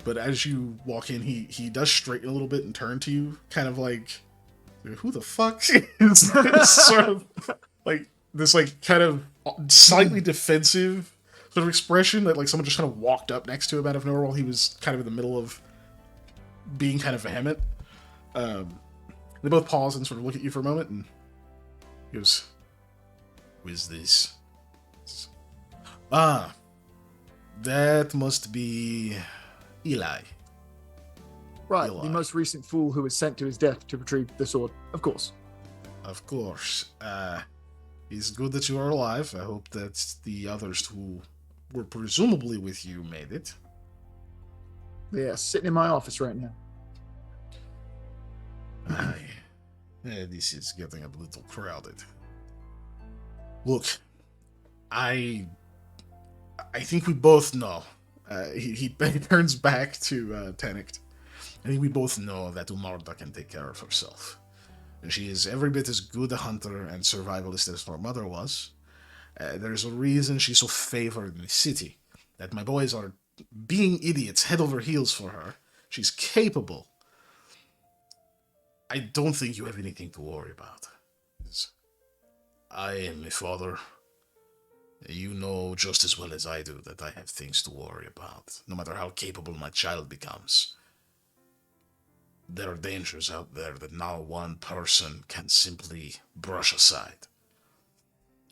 But as you walk in, he does straighten a little bit and turn to you, kind of like, who the fuck is this? Sort of like this, like kind of slightly defensive sort of expression that like someone just kind of walked up next to him out of nowhere while he was kind of in the middle of being kind of vehement. They both pause and sort of look at you for a moment, and he goes, "Who is this?" "Ah, that must be Eli." Right, Eli. the most recent fool who was sent to his death to retrieve the sword, of course. Of course. It's good that you are alive. I hope that the others who were presumably with you made it. Yeah, sitting in my office right now. This is getting a little crowded. Look, I think we both know. He turns back to Tanict. I think we both know that Umarda can take care of herself. She is every bit as good a hunter and survivalist as her mother was. There's a reason she's so favored in the city. That my boys are being idiots head over heels for her. She's capable. I don't think you have anything to worry about. I am a father. You know just as well as I do that I have things to worry about, no matter how capable my child becomes. There are dangers out there that now one person can simply brush aside.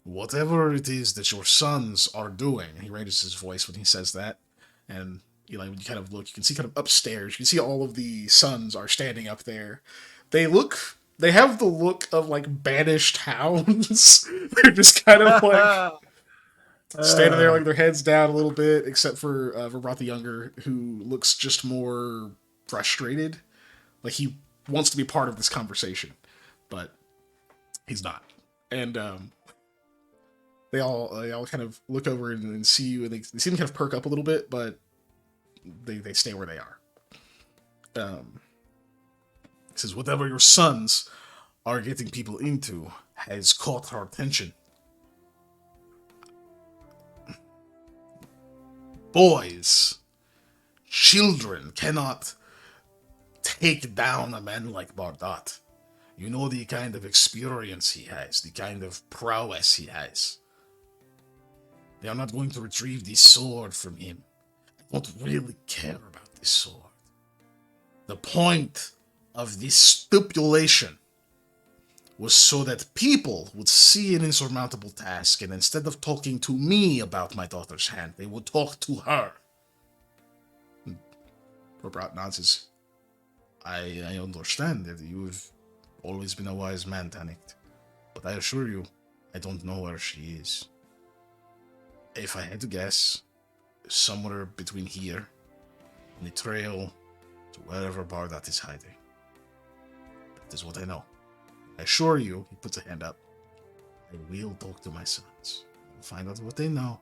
Whatever it is that your sons are doing, and he raises his voice when he says that, and when you kind of look, you can see kind of upstairs, you can see all of the sons are standing up there. They have the look of like banished hounds. They're just kind of like standing there, like their heads down a little bit, except for Vibrat the Younger, who looks just more frustrated. Like he wants to be part of this conversation, but he's not. And they all kind of look over and see you, and they seem to kind of perk up a little bit, but they stay where they are. He says, whatever your sons are getting people into has caught our attention. Boys, children cannot take down a man like Bardat. You know the kind of experience he has, the kind of prowess he has. They are not going to retrieve the sword from him. I don't really care about this sword. The point of this stipulation was so that people would see an insurmountable task, and instead of talking to me about my daughter's hand, they would talk to her. Vibrat nods. I understand that you've always been a wise man, Tanict, but I assure you, I don't know where she is. If I had to guess, somewhere between here and the trail to wherever Bardat is hiding. That is what I know. I assure you, he puts a hand up, I will talk to my sons. Find out what they know.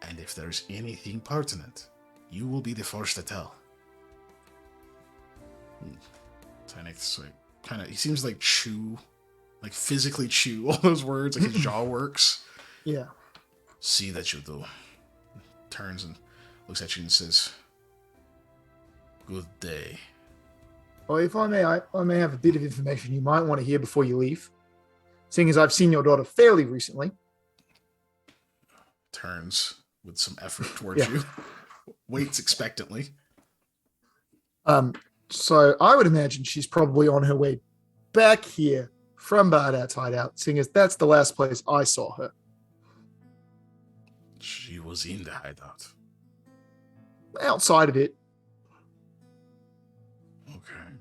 And if there's anything pertinent, you will be the first to tell. Tynek's like, kind of, he seems like physically chew all those words, like his jaw works. Yeah. See that you do. Turns and looks at you and says, good day. Well, if I may, I may have a bit of information you might want to hear before you leave. Seeing as I've seen your daughter fairly recently. Turns with some effort towards you. Waits expectantly. So I would imagine she's probably on her way back here from Bardat's hideout, seeing as that's the last place I saw her. She was in the hideout. Outside of it. Okay.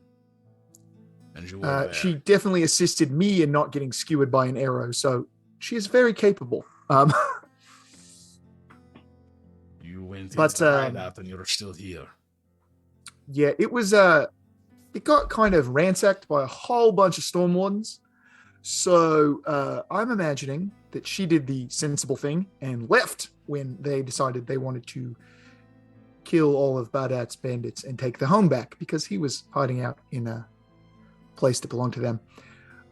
And you were there. She definitely assisted me in not getting skewered by an arrow, so she is very capable. You went into the hideout and you're still here. Yeah, it was it got kind of ransacked by a whole bunch of storm wardens. So I'm imagining that she did the sensible thing and left when they decided they wanted to kill all of Bardat's bandits and take the home back, because he was hiding out in a place that belonged to them.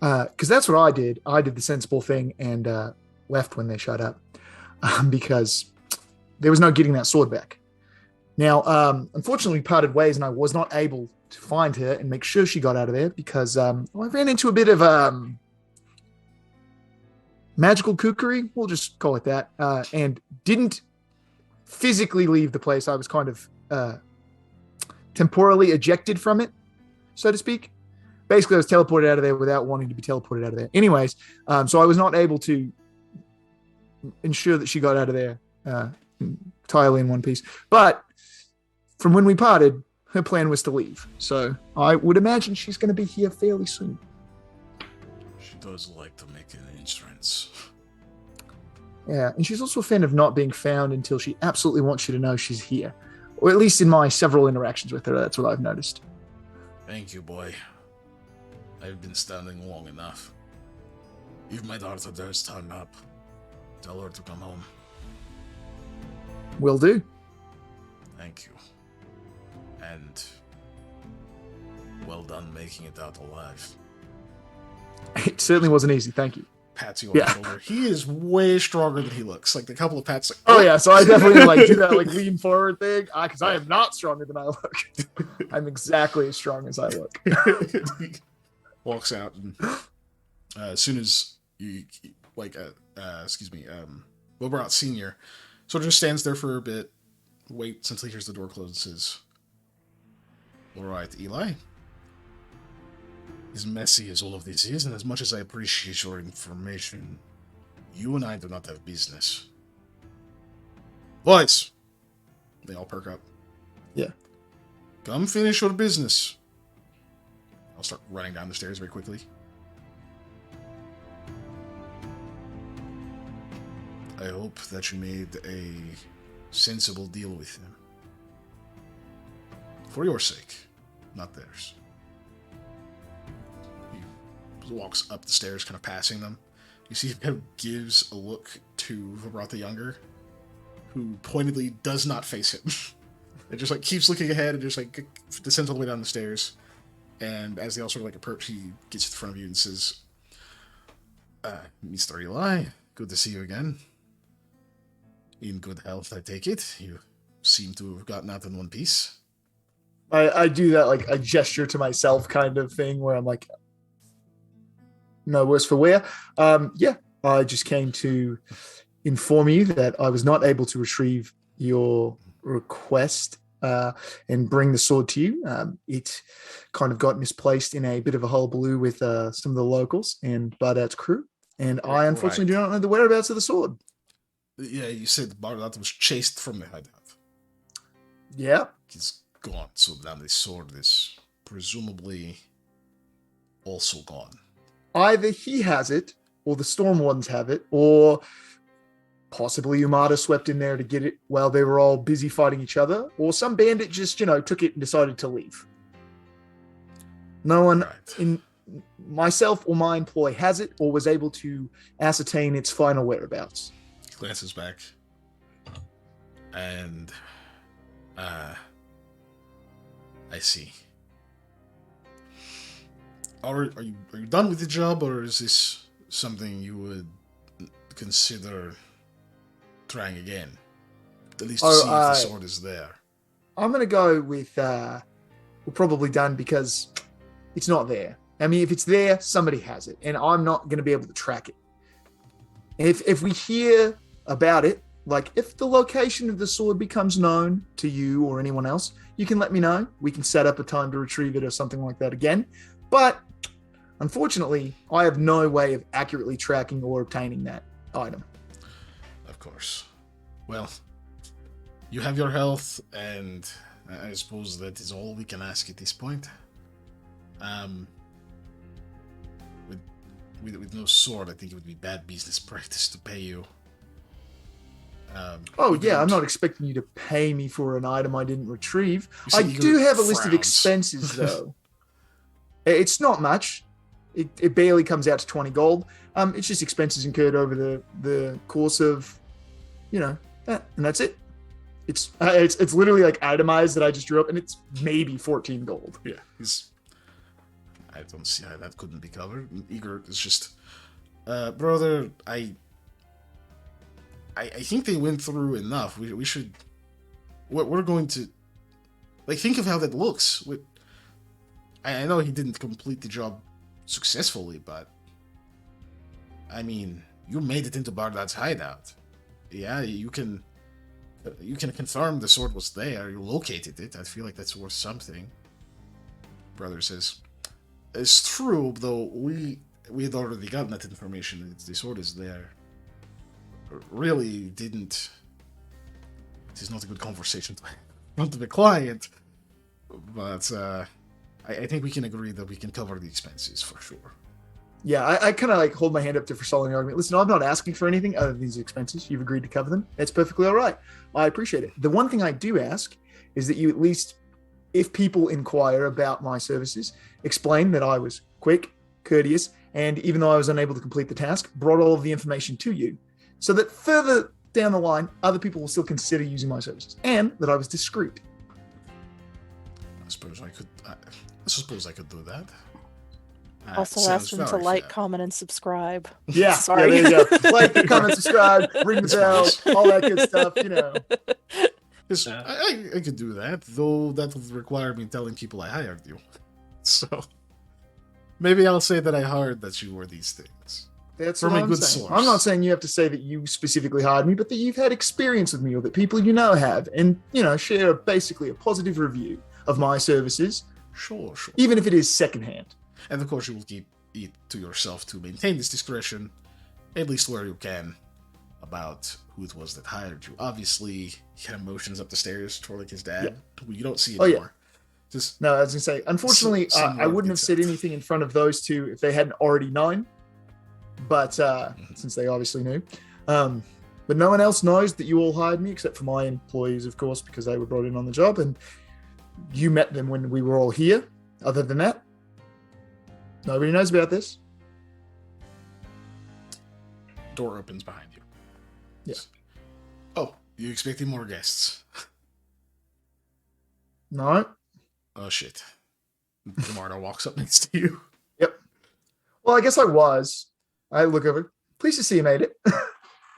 Because that's what I did. I did the sensible thing and left when they showed up, because there was no getting that sword back. Now, unfortunately, we parted ways and I was not able to find her and make sure she got out of there, because I ran into a bit of magical kookery, we'll just call it that, and didn't physically leave the place. I was kind of temporally ejected from it, so to speak. Basically, I was teleported out of there without wanting to be teleported out of there. Anyways, so I was not able to ensure that she got out of there entirely in one piece. But from when we parted, her plan was to leave. So I would imagine she's going to be here fairly soon. She does like to make an entrance. Yeah, and she's also a fan of not being found until she absolutely wants you to know she's here. Or at least in my several interactions with her, that's what I've noticed. Thank you, boy. I've been standing long enough. If my daughter does turn up, tell her to come home. Will do. Thank you. And well done making it out alive. It certainly wasn't easy, thank you. Pats you on the shoulder. He is way stronger than he looks. Like, the couple of pats. Like, oh yeah, so I definitely like do that like lean forward thing, because I am not stronger than I look. I'm exactly as strong as I look. He walks out, and as soon as you Wilbur Senior sort of just stands there for a bit, waits until he hears the door close, and says, "All right, Eli. As messy as all of this is, and as much as I appreciate your information, you and I do not have business. Boys!" They all perk up. Yeah. "Come finish your business." I'll start running down the stairs very quickly. I hope that you made a sensible deal with him. For your sake, not theirs. He walks up the stairs, kind of passing them. You see he kind of gives a look to Vibrat the Younger, who pointedly does not face him. It just like keeps looking ahead and just like descends all the way down the stairs. And as they all sort of like approach, he gets to the front of you and says, "Mr. Eli, good to see you again. In good health, I take it. You seem to have gotten out in one piece." I do that like a gesture to myself kind of thing where I'm like, no worse for wear. Yeah, I just came to inform you that I was not able to retrieve your request and bring the sword to you. It kind of got misplaced in a bit of a hullabaloo with some of the locals and Bardat's crew, and I unfortunately do not know the whereabouts of the sword. Yeah, you said Bardat was chased from the hideout. Yeah. He's gone, so now the sword is presumably also gone. Either he has it, or the Storm Wardens have it, or possibly Umada swept in there to get it while they were all busy fighting each other, or some bandit just, took it and decided to leave. No one myself or my employee has it or was able to ascertain its final whereabouts. He glances back. And, I see. Are you done with the job, or is this something you would consider trying again? At least to see if the sword is there. I'm going to go with we're probably done because it's not there. I mean, if it's there, somebody has it, and I'm not going to be able to track it. If we hear about it, like if the location of the sword becomes known to you or anyone else, you can let me know. We can set up a time to retrieve it or something like that again. But unfortunately, I have no way of accurately tracking or obtaining that item. Of course. Well, you have your health, and I suppose that is all we can ask at this point. With no sword, I think it would be bad business practice to pay you. I'm not expecting you to pay me for an item I didn't retrieve. I do have a list of expenses, though. It's not much. It barely comes out to 20 gold. It's just expenses incurred over the course of, and that's it. It's literally like itemized that I just drew up, and it's maybe 14 gold. Yeah, I don't see how that couldn't be covered. Igor is just, brother, I think they went through enough. We should. We're going to, think of how that looks. I know he didn't complete the job successfully, but I mean, you made it into Bardad's hideout. Yeah, you can confirm the sword was there. You located it. I feel like that's worth something. Brother says, it's true, though we had already gotten that information that the sword is there. Really didn't. This is not a good conversation to front of a client, but I think we can agree that we can cover the expenses for sure. Yeah, I kind of hold my hand up to forestalling the argument. Listen, I'm not asking for anything other than these expenses. You've agreed to cover them. That's perfectly all right. I appreciate it. The one thing I do ask is that you at least, if people inquire about my services, explain that I was quick, courteous, and even though I was unable to complete the task, brought all of the information to you, so that further down the line, other people will still consider using my services, and that I was discreet. I suppose I could do that. Also ask them to like, comment, and subscribe. Yeah, sorry. Yeah, there you go. Like, comment, subscribe, ring the bell, all that good stuff, I could do that, though that would require me telling people I hired you. So maybe I'll say that I heard that you were these things. That's from a good source. I'm not saying you have to say that you specifically hired me, but that you've had experience with me, or that people have, and share basically a positive review of my services. Sure. Even if it is secondhand. And of course, you will keep it to yourself to maintain this discretion, at least where you can, about who it was that hired you. Obviously, he had emotions up the stairs toward his dad. Yeah. You don't see it anymore. Yeah. No, I was going to say, unfortunately, I wouldn't have said anything in front of those two if they hadn't already known. But since they obviously knew. But no one else knows that you all hired me, except for my employees, of course, because they were brought in on the job. And you met them when we were all here. Other than that, nobody knows about this. Door opens behind you. Yeah. Oh, you expecting more guests? No. Oh, shit. Gamardo walks up next to you. Yep. Well, I guess I was. I look over. Pleased to see you made it.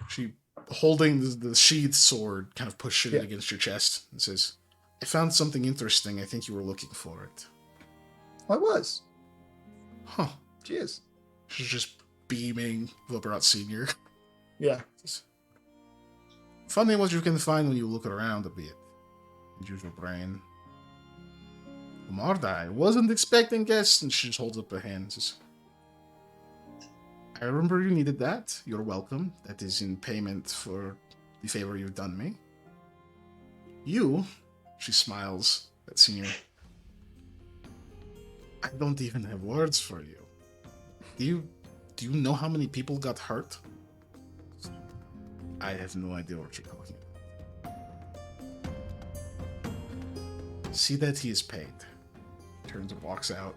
She, holding the sheathed sword, kind of pushes it against your chest and says, I found something interesting. I think you were looking for it. I was. Huh. Cheers. She's just beaming, Vilperot Sr. Yeah. Funny what you can find when you look around a bit. Use your brain. Marta, I wasn't expecting guests, and she just holds up her hand and says, I remember you needed that. You're welcome. That is in payment for the favor you've done me. You, she smiles at Senior. I don't even have words for you. Do you know how many people got hurt? I have no idea what you're talking about. See that he is paid. Turns and walks out.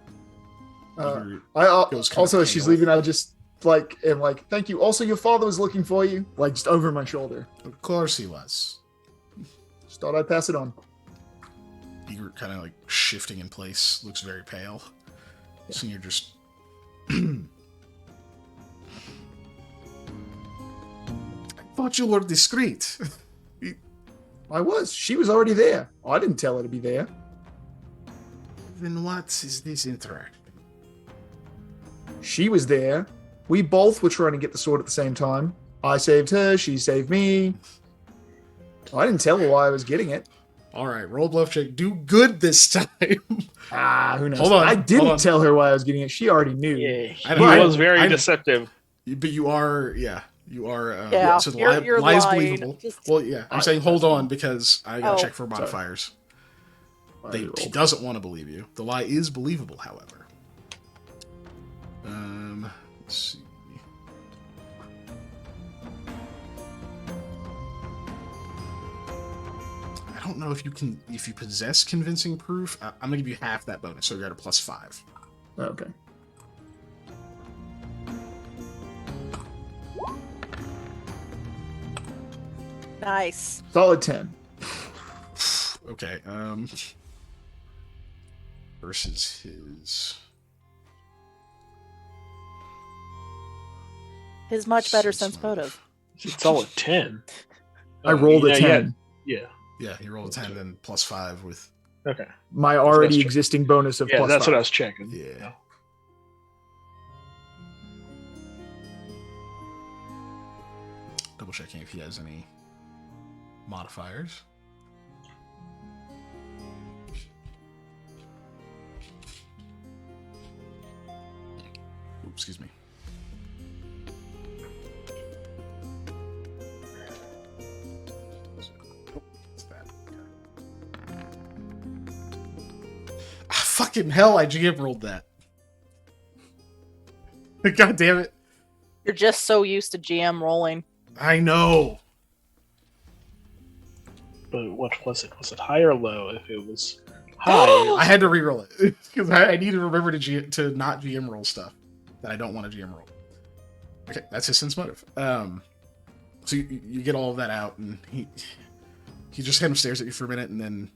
Also, as she's leaving, I just am like, thank you. Also, your father was looking for you, like just over my shoulder. Of course he was. Just thought I'd pass it on. You're kind of like shifting in place, looks very pale. Yeah. So you're just. I thought you were discreet. I was. She was already there. I didn't tell her to be there. Then what is this interaction? She was there. We both were trying to get the sword at the same time. I saved her. She saved me. I didn't tell her why I was getting it. All right, roll bluff check. Do good this time. Who knows? Hold on. I didn't tell her why I was getting it. She already knew. Yeah, he was very deceptive. But you are, you are. Yeah, so the you're lie is lying. believable. Well, yeah, I'm saying hold on because I gotta check for modifiers. He doesn't want to believe you. The lie is believable, however. Let's see. I don't know if you possess convincing proof. I'm gonna give you half that bonus, so you're at a +5. Okay. Nice. Solid 10. Okay. Versus his much better sense motive. It's all a 10. I rolled a 10. Yeah. Yeah, he rolled a 10, then +5 with. Okay. My already existing bonus of +5. That's what I was checking. Yeah. Double checking if he has any modifiers. Oops, excuse me. Fucking hell, I GM rolled that. God damn it. You're just so used to GM rolling. I know. But what was it? Was it high or low? If it was high... I had to re-roll it. Because I need to remember to not GM roll stuff that I don't want to GM roll. Okay, that's his sense motive. So you get all of that out, and he just kind of stares at you for a minute, and then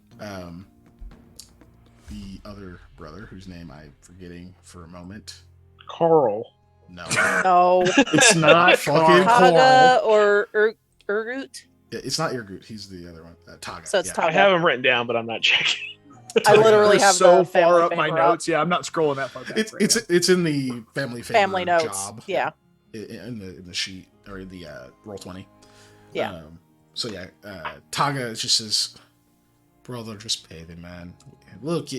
the other brother, whose name I'm forgetting for a moment. Carl. No. No. It's not fucking Taga Carl. or Urgut? Yeah, it's not Irgut. He's the other one. Taga. So it's Taga. I have him written down, but I'm not checking. I literally have so the far up family my favor notes. Yeah, I'm not scrolling that far back. It's in the family notes. job. Yeah. In the sheet or in the Roll20. Yeah. So yeah, Taga just says, "Brother, just pay them, man. Look,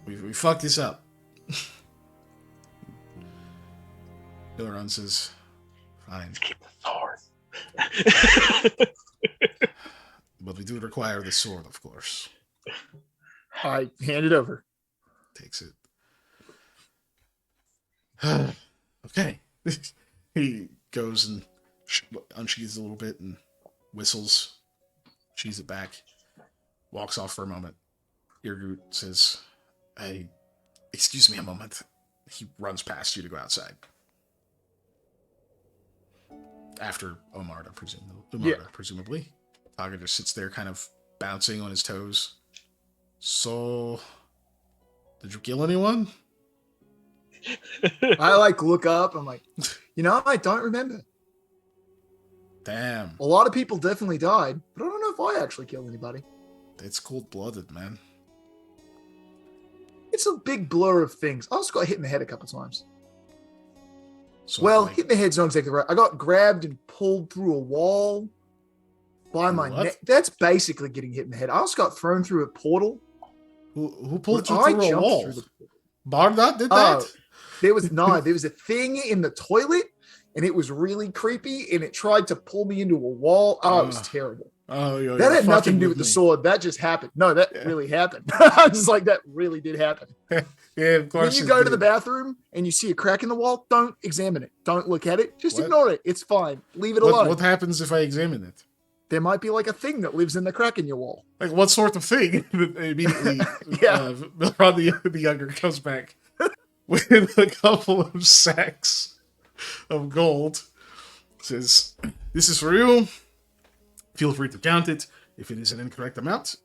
we fucked this up." Billaron says, "Fine. Let's keep the sword." But we do require the sword, of course." I hand it over. Takes it. Okay. He goes and unsheathes a little bit and whistles, sheathes it back, walks off for a moment. Irgut says, "Hey, excuse me a moment." He runs past you to go outside. After Omarda, presumably. Taga just sits there kind of bouncing on his toes. "So, did you kill anyone?" I look up. I'm like, I don't remember. Damn. A lot of people definitely died, but I don't know if I actually killed anybody. It's cold-blooded, man. It's a big blur of things. I also got hit in the head a couple times. So, hit in the head's not exactly right. I got grabbed and pulled through a wall by my neck. That's basically getting hit in the head. I also got thrown through a portal. Who pulled you through a wall? Barda did that? There was a thing in the toilet, and it was really creepy, and it tried to pull me into a wall. It was terrible. Yeah, that had nothing to do with the sword. That just happened. No, that really happened. I was like, that really did happen. Yeah, of course. When you go to the bathroom and you see a crack in the wall, don't examine it. Don't look at it. Just ignore it. It's fine. Leave it alone. What happens if I examine it? There might be a thing that lives in the crack in your wall. Like what sort of thing? Immediately, Yeah. Rod the younger comes back. with a couple of sacks of gold. Says, "This is for you. Feel free to count it. If it is an incorrect amount,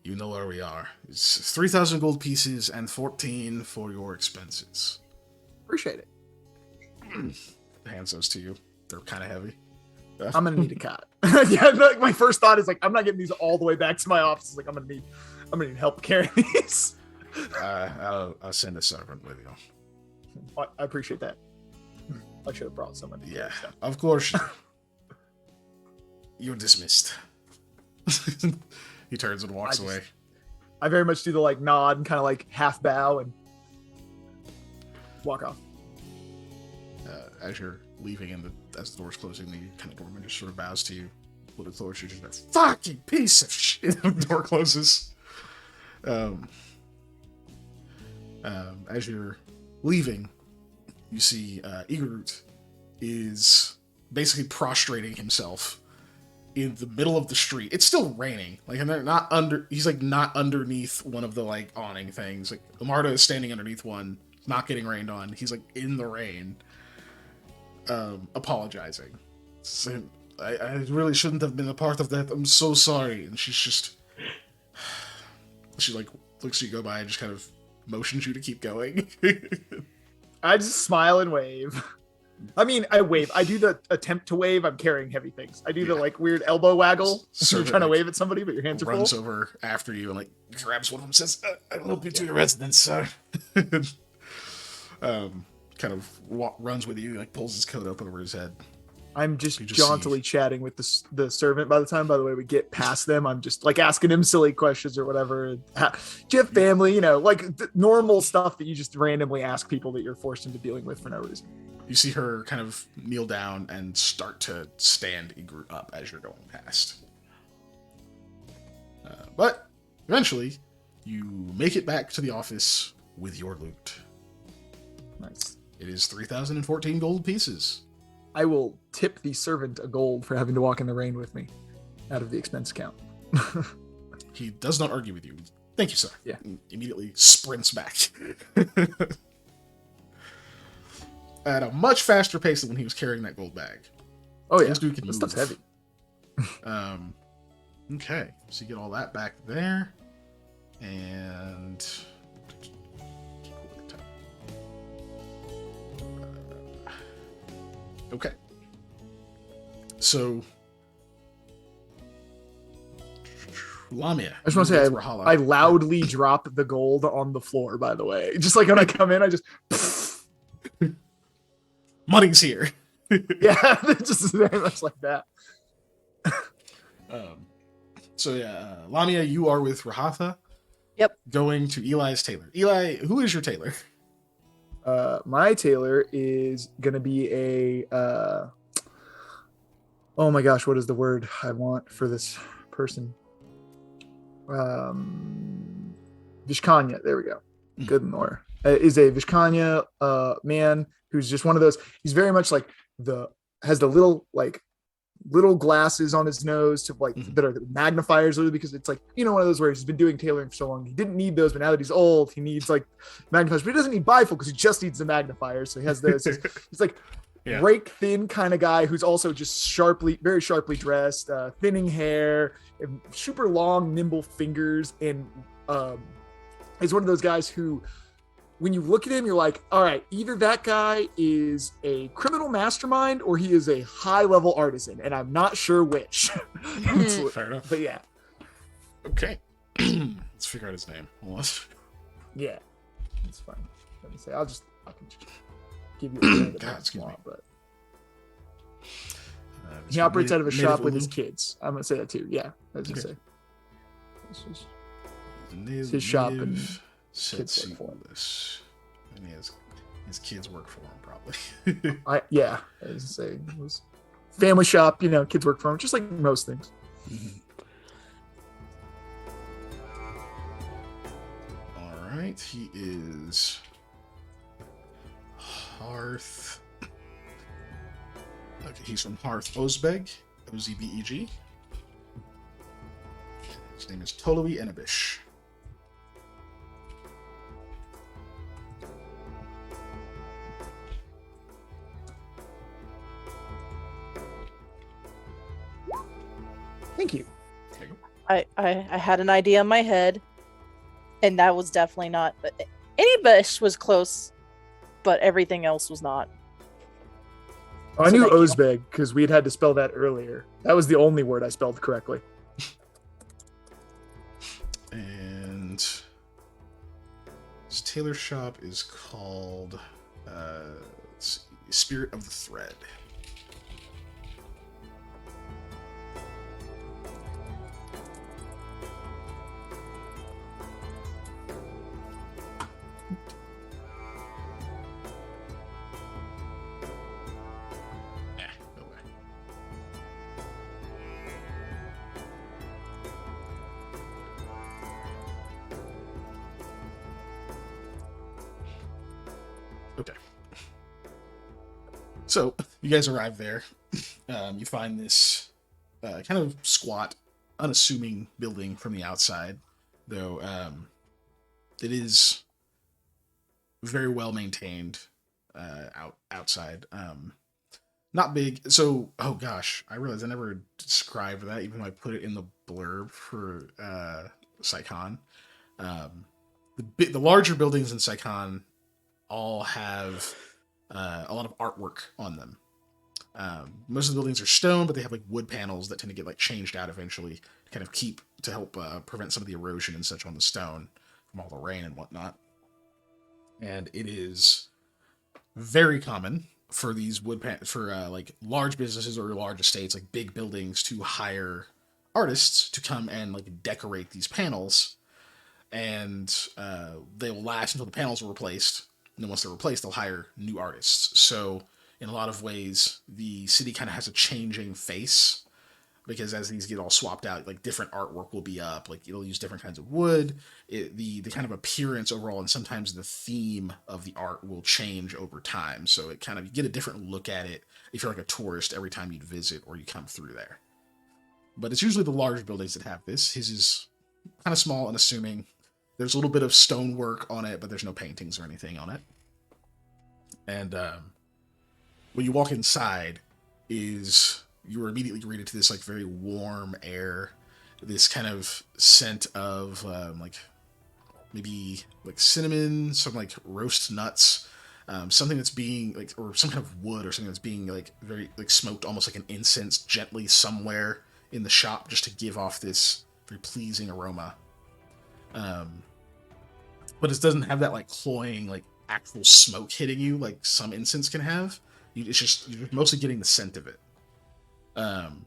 you know where we are. It's 3,000 gold pieces and 14 for your expenses." Appreciate it. Hands those to you. They're kind of heavy. I'm gonna need a cot. Yeah, like my first thought is like, I'm not getting these all the way back to my office. It's like I'm gonna need help carrying these. I'll send a servant with you. I appreciate that. I should have brought someone. Yeah, of course. You're dismissed. He turns and walks away. I very much do the like nod and kind of like half bow and walk off. As you're leaving and as the door's closing, the kind of doorman just sort of bows to you. Put it towards you, just like, fucking piece of shit. The door closes. As you're leaving, you see Igorut is basically prostrating himself in the middle of the street. It's still raining, like, and they're not under. He's like not underneath one of the like awning things. Like Amarta is standing underneath one, not getting rained on. He's like in the rain, apologizing. Saying, I really shouldn't have been a part of that. I'm so sorry. And she like looks at you go by and just kind of motions you to keep going. I just smile and wave. I mean, I wave. I do the attempt to wave. I'm carrying heavy things. I do the like weird elbow waggle. You're trying to wave at somebody, but your hands are full. Runs over after you and like grabs one of them. Says, "I'll help you to your residence, sir." Kind of runs with you. Like pulls his coat up over his head. I'm just jauntily chatting with the servant. By the way we get past them, I'm just like asking him silly questions or whatever. Do you have family? You know, like the normal stuff that you just randomly ask people that you're forced into dealing with for no reason. You see her kind of kneel down and start to stand Igor up as you're going past. But eventually, you make it back to the office with your loot. Nice. It is 3,014 gold pieces. I will tip the servant a gold for having to walk in the rain with me out of the expense account. He does not argue with you. Thank you, sir. Yeah. And immediately sprints back. At a much faster pace than when he was carrying that gold bag. Oh, yeah. This dude can this move. stuff's heavy. Okay. So you get all that back there. And... okay. So... Lamia. I just want to say I loudly drop the gold on the floor, by the way. Just like when I come in, I just... Money's here. Yeah, just very much like that. So yeah, Lamia, you are with Hayethe. Yep. Going to Eli's tailor. Eli, who is your tailor? My tailor is gonna be a oh my gosh, what is the word I want for this person? Vishkanya. There we go. Good Lord. Is a Vishkanya man who's just one of those. He's very much like has the little glasses on his nose to like that are magnifiers, literally, because it's like, you know, one of those where he's been doing tailoring for so long. He didn't need those, but now that he's old, he needs like magnifiers. But he doesn't need bifocal because he just needs the magnifiers. So he has this. He's like rake thin kind of guy who's also just very sharply dressed, thinning hair, and super long, nimble fingers, and he's one of those guys who, when you look at him, you're like, all right, either that guy is a criminal mastermind or he is a high-level artisan, and I'm not sure which. Fair enough. But yeah. Okay. Let's figure out his name. Yeah. That's fine. Let me say, I can just give you a name if you want, but he operates out of a shop with his kids. I'm going to say that too. Yeah. I was going to say. It's his shop and kids work for him. And his kids work for him, probably. I was gonna say, it was family shop, you know, kids work for him, just like most things. All right, he is Hearth. Okay, he's from Hearth Ozbeg, Ozbeg. His name is Tolui Enebish. Thank you. I had an idea in my head, and that was definitely not. Any was close, but everything else was not. Oh, I knew Ozbeg because we'd had to spell that earlier. That was the only word I spelled correctly. And this tailor shop is called Spirit of the Thread. Okay. So you guys arrive there. You find this kind of squat, unassuming building from the outside, though it is very well maintained outside. Not big. So, oh gosh, I realized I never described that, even though I put it in the blurb for Saigon. The larger buildings in Saigon all have a lot of artwork on them. Most of the buildings are stone, but they have like wood panels that tend to get like changed out eventually to kind of help prevent some of the erosion and such on the stone from all the rain and whatnot. And it is very common for these like large businesses or large estates, like big buildings, to hire artists to come and like decorate these panels, and they will last until the panels are replaced. And then once they're replaced, they'll hire new artists. So in a lot of ways, the city kind of has a changing face, because as these get all swapped out, like different artwork will be up. Like it'll use different kinds of wood. The kind of appearance overall, and sometimes the theme of the art will change over time. So it kind of, you get a different look at it if you're like a tourist every time you visit or you come through there. But it's usually the large buildings that have this. His is kind of small and unassuming. There's a little bit of stonework on it, but there's no paintings or anything on it. And when you walk inside, you are immediately greeted to this like very warm air, this kind of scent of like maybe like cinnamon, some like roast nuts, something that's being like, or some kind of wood or something that's being like very like smoked, almost like an incense, gently somewhere in the shop, just to give off this very pleasing aroma. But it doesn't have that like cloying, like actual smoke hitting you like some incense can have. You're just mostly getting the scent of it. And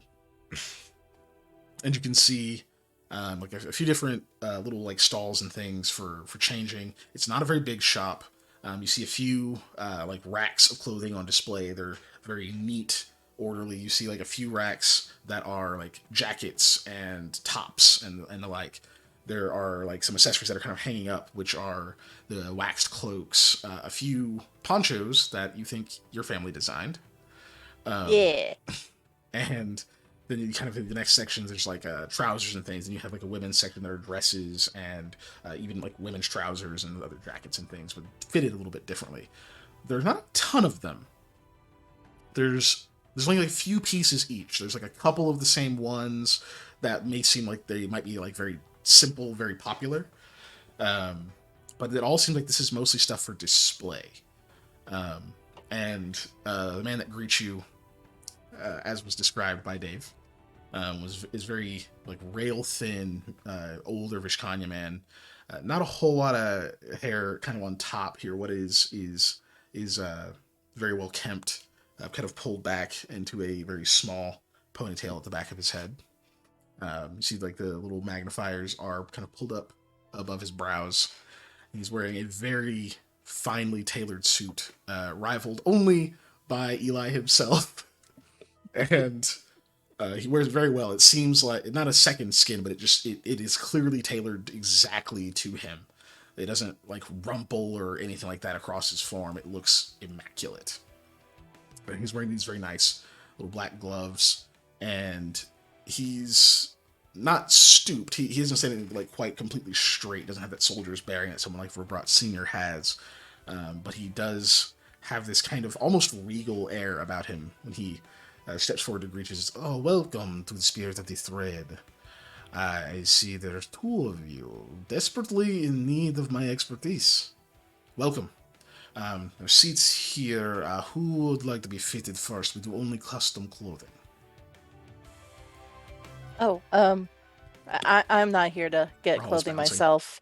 you can see like a few different little like stalls and things for changing. It's not a very big shop. You see a few like racks of clothing on display. They're very neat, orderly. You see like a few racks that are like jackets and tops and the like. There are like some accessories that are kind of hanging up, which are the waxed cloaks, a few ponchos that you think your family designed. Yeah. And then you kind of in the next sections, there's like trousers and things, and you have like a women's section that are dresses and even like women's trousers and other jackets and things, but fitted a little bit differently. There's not a ton of them. There's only like a few pieces each. There's like a couple of the same ones that may seem like they might be like very simple, very popular. But it all seems like this is mostly stuff for display. And the man that greets you, as was described by Dave, is very like rail thin, older Vishkanya man. Not a whole lot of hair kind of on top here. What is very well kempt, kind of pulled back into a very small ponytail at the back of his head. You see like the little magnifiers are kind of pulled up above his brows. He's wearing a very finely tailored suit, rivaled only by Eli himself. And he wears it very well. It seems like not a second skin, but it is clearly tailored exactly to him. It doesn't like rumple or anything like that across his form. It looks immaculate. But he's wearing these very nice little black gloves, and he's not stooped. He isn't standing like quite completely straight. Doesn't have that soldier's bearing that someone like Verbrat Senior has. But he does have this kind of almost regal air about him when he Steps forward to greet you. Says, "Oh, welcome to the Spirit of the Thread. I see there's two of you, desperately in need of my expertise. Welcome. There's seats here. Who would like to be fitted first? We do only custom clothing." Oh, I'm not here to get Rahul's clothing bouncing. myself.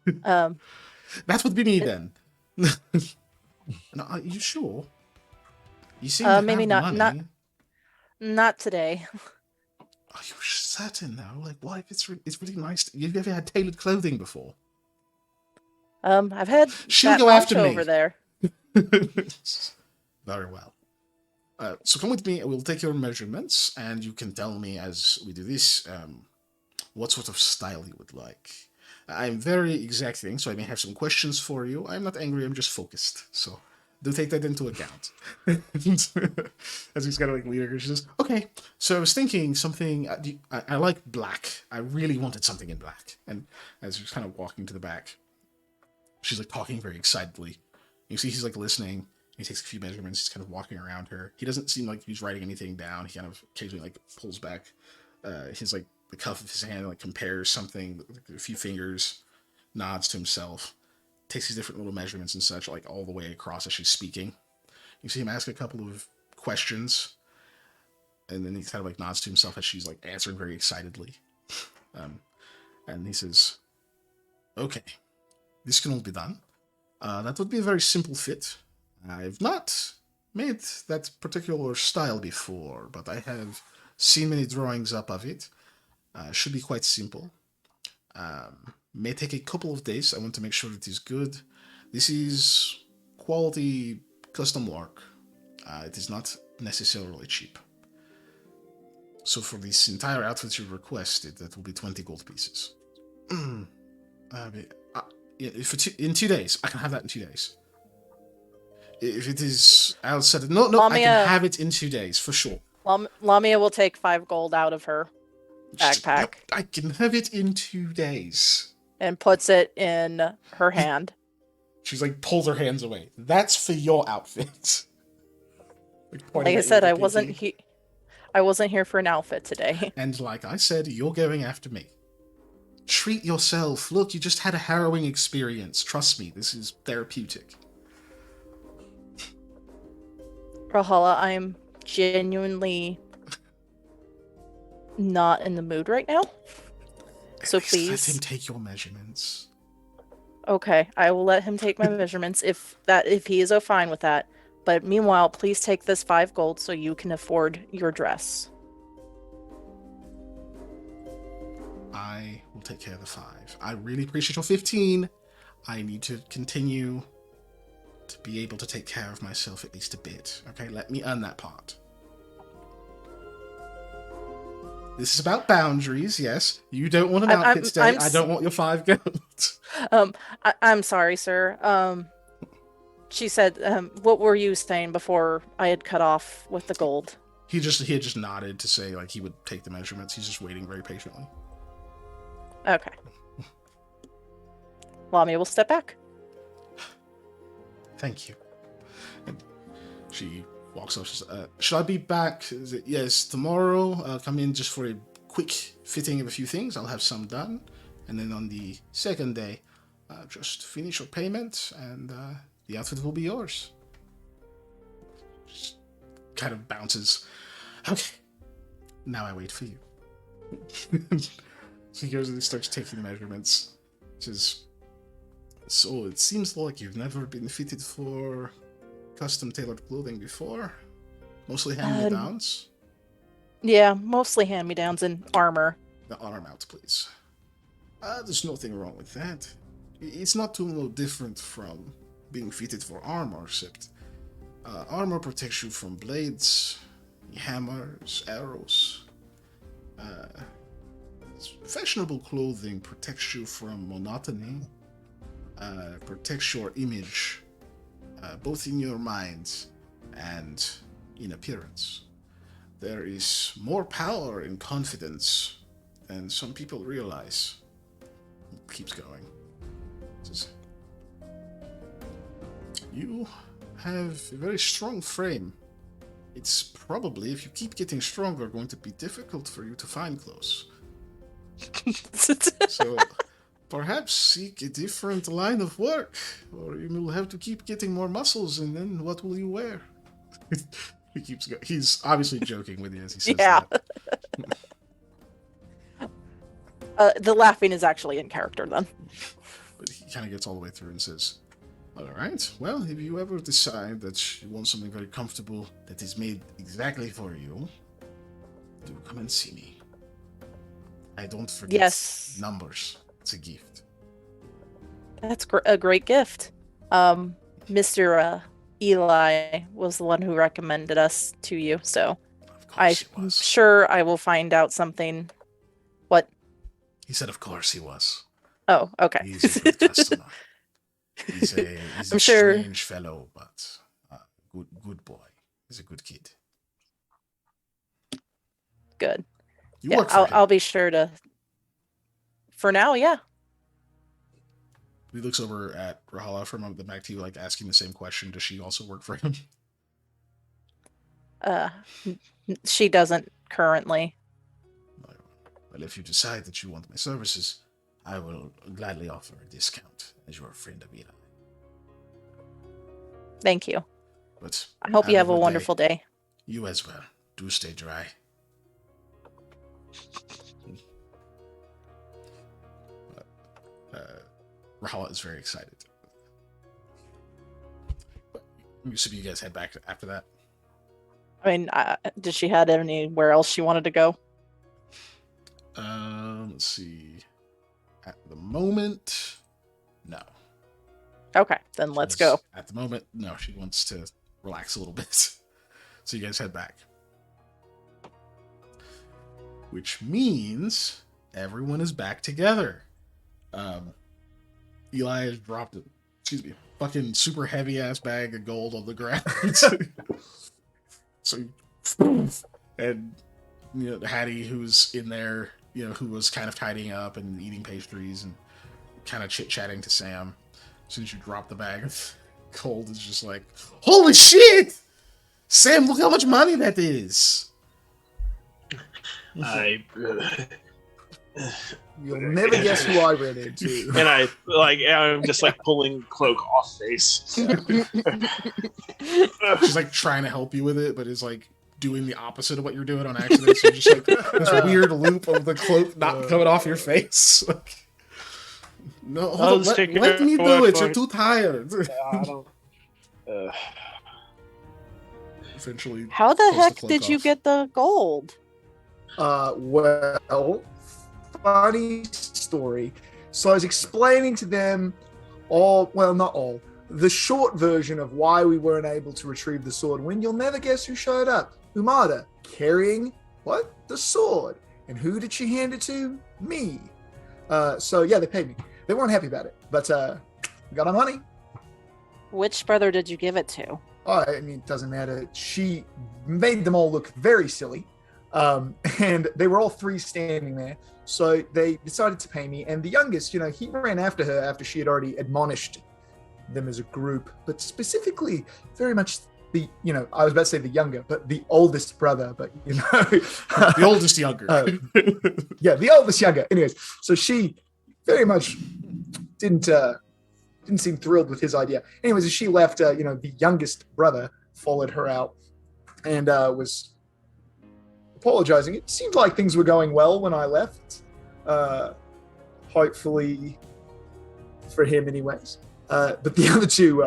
That would be me then. No, are you sure? You seem to maybe have money. not today. Are you certain though? Like, what if it's really nice? You've ever had tailored clothing before? I've had She'll that go after me over there. Very well. So come with me. I will take your measurements, and you can tell me as we do this what sort of style you would like. I'm very exacting, so I may have some questions for you. I'm not angry. I'm just focused. So do take that into account. As he's kind of like leading her, she says, "Okay, so I was thinking something. I like black. I really wanted something in black." And as she's kind of walking to the back, she's like talking very excitedly. You see, he's like listening. He takes a few measurements. He's kind of walking around her. He doesn't seem like he's writing anything down. He kind of occasionally like pulls back his like the cuff of his hand and like compares something, like a few fingers, nods to himself, takes these different little measurements and such, like all the way across as she's speaking. You see him ask a couple of questions, and then he kind of like nods to himself as she's like answering very excitedly. And he says, "Okay, this can all be done. That would be a very simple fit. I've not made that particular style before, but I have seen many drawings up of it. Should be quite simple. May take a couple of days. I want to make sure it is good. This is quality custom work. It is not necessarily cheap. So for this entire outfit you requested, that will be 20 gold pieces. In 2 days. I can have that in 2 days. If it is outside... No, Lamia, I can have it in 2 days, for sure. Lamia will take 5 gold out of her backpack. I can have it in 2 days. And puts it in her hand. She's like, pulls her hands away. That's for your outfit. Like I said, I wasn't here for an outfit today. And like I said, you're going after me. Treat yourself. Look, you just had a harrowing experience. Trust me, this is therapeutic. Rahala, I'm genuinely not in the mood right now. So please let him take your measurements. Okay, I will let him take my measurements if he is fine with that. But meanwhile, please take this 5 gold so you can afford your dress. I will take care of the 5. I really appreciate your 15. I need to continue to be able to take care of myself at least a bit. Okay, let me earn that part. This is about boundaries, yes. You don't want an outfit today. I don't want your 5 gold. I'm sorry, sir. She said, what were you saying before I had cut off with the gold? He had just nodded to say like he would take the measurements. He's just waiting very patiently. Okay. Lamia will step back. Thank you. And she walks up. She says, should I be back? Is it, yes, tomorrow. I'll come in just for a quick fitting of a few things. I'll have some done. And then on the second day, just finish your payment and the outfit will be yours. Just kind of bounces. Okay. Now I wait for you. So he goes and he starts taking measurements. Says, so it seems like you've never been fitted for custom tailored clothing before? Mostly hand-me-downs? Yeah, mostly hand-me-downs and armor. The arm out, please. There's nothing wrong with that. It's not too different from being fitted for armor, except armor protects you from blades, hammers, arrows. Fashionable clothing protects you from monotony, protects your image, both in your mind and in appearance. There is more power in confidence than some people realize. He keeps going. Says, you have a very strong frame. it's probably, if you keep getting stronger, going to be difficult for you to find clothes. So perhaps seek a different line of work, or you will have to keep getting more muscles, and then what will you wear? He keeps going. He's obviously joking with you as he says that. The laughing is actually in character then. But he kind of gets all the way through and says, all right, well, if you ever decide that you want something very comfortable that is made exactly for you, do come and see me. I don't forget numbers. It's a gift. That's a great gift. Mr. Eli was the one who recommended us to you, so I'm sure I will find out something. What? He said, of course he was. Oh, okay. He's a good customer. He's a strange fellow, but good boy. He's a good kid. Good. You work for him. I'll be sure to. For now, yeah. He looks over at Rahala for a moment, then back to you, like asking the same question. Does she also work for him? She doesn't currently. Well, if you decide that you want my services, I will gladly offer a discount as your friend of Eli. Thank you. But I hope you have a wonderful day. You as well. Do stay dry. Rahala is very excited. So you guys head back after that? I mean, did she have anywhere else she wanted to go? Let's see. At the moment, no. Okay, then let's go. At the moment, no. She wants to relax a little bit. So you guys head back. Which means everyone is back together. Eli has dropped it. Excuse me. Fucking super heavy ass bag of gold on the ground. So, and Hattie, who's in there, who was kind of tidying up and eating pastries and kind of chit chatting to Sam. As soon as you drop the bag of gold, is just like, holy shit! Sam, look how much money that is. You'll never guess who I ran into. And I'm just like pulling cloak off face. She's like trying to help you with it, but is like doing the opposite of what you're doing on accident. So just like this weird loop of the cloak not coming off your face. Like, no, hold on, let me do it. You're too tired. I don't. Eventually, how the heck did you get the gold? Well, funny story. So I was explaining to them not all, the short version of why we weren't able to retrieve the sword when you'll never guess who showed up. Umada, carrying what? The sword. And who did she hand it to? Me. So yeah, they paid me. They weren't happy about it, but we got our money. Which brother did you give it to? Oh, I mean, it doesn't matter. She made them all look very silly. And they were all three standing there. So they decided to pay me. And the youngest, he ran after her after she had already admonished them as a group. But specifically, very much I was about to say the younger, but the oldest brother. But, the oldest younger. Yeah, the oldest younger. Anyways, so she very much didn't seem thrilled with his idea. Anyways, as she left, the youngest brother followed her out and was apologizing. It seemed like things were going well when I left. Hopefully for him anyways. But the other two,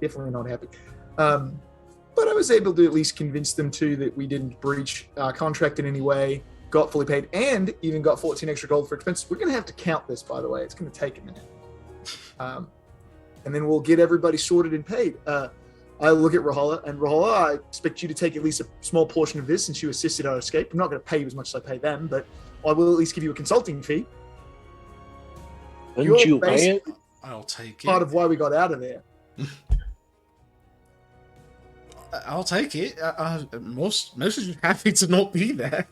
definitely not happy. But I was able to at least convince them too that we didn't breach our contract in any way, got fully paid, and even got 14 extra gold for expenses. We're going to have to count this, by the way. It's going to take a minute. And then we'll get everybody sorted and paid. I look at Rahala, and Rahala, I expect you to take at least a small portion of this since you assisted our escape. I'm not going to pay you as much as I pay them, but I will at least give you a consulting fee. Wouldn't you pay it? I'll take it. Part of why we got out of there. I'll take it. Most of you happy to not be there,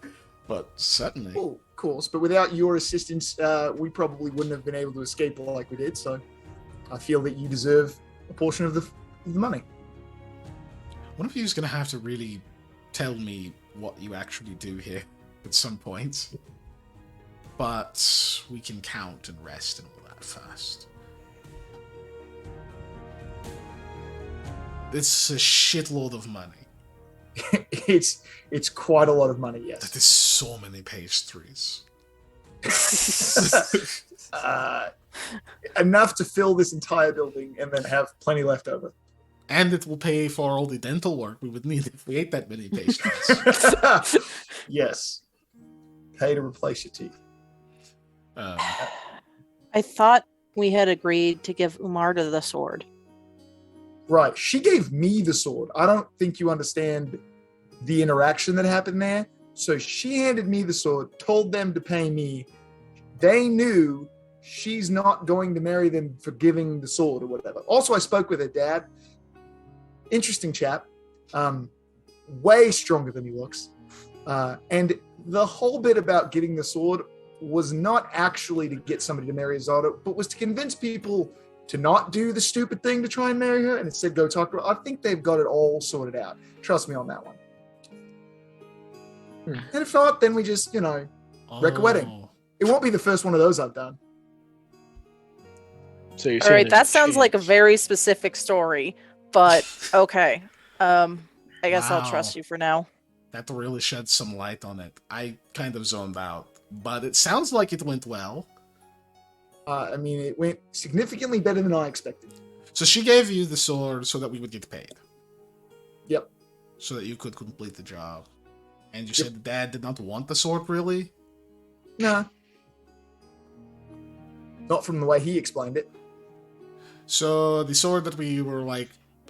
but certainly. Oh, of course, but without your assistance, we probably wouldn't have been able to escape like we did. So I feel that you deserve a portion of the money. One of you is gonna have to really tell me what you actually do here at some point. But we can count and rest and all that first. It's a shitload of money. It's quite a lot of money, yes. That is so many pastries. Enough to fill this entire building and then have plenty left over. And it will pay for all the dental work we would need if we ate that many pastries. Yes. Pay to replace your teeth. I thought we had agreed to give Umarda the sword. Right. She gave me the sword. I don't think you understand the interaction that happened there. So she handed me the sword, told them to pay me. They knew she's not going to marry them for giving the sword or whatever. Also, I spoke with her dad. Interesting chap. Way stronger than he looks. And the whole bit about getting the sword was not actually to get somebody to marry his daughter, but was to convince people to not do the stupid thing to try and marry her and instead go talk to her. I think they've got it all sorted out. Trust me on that one. And if not, then we just, wreck a wedding. It won't be the first one of those I've done. So you're All right, that sounds like a very specific story, but okay. I guess I'll trust you for now. That really sheds some light on it. I kind of zoned out, but it sounds like it went well. It went significantly better than I expected. So she gave you the sword so that we would get paid. Yep. So that you could complete the job. And you said the dad did not want the sword, really? Nah. Not from the way he explained it. So the sword that we were,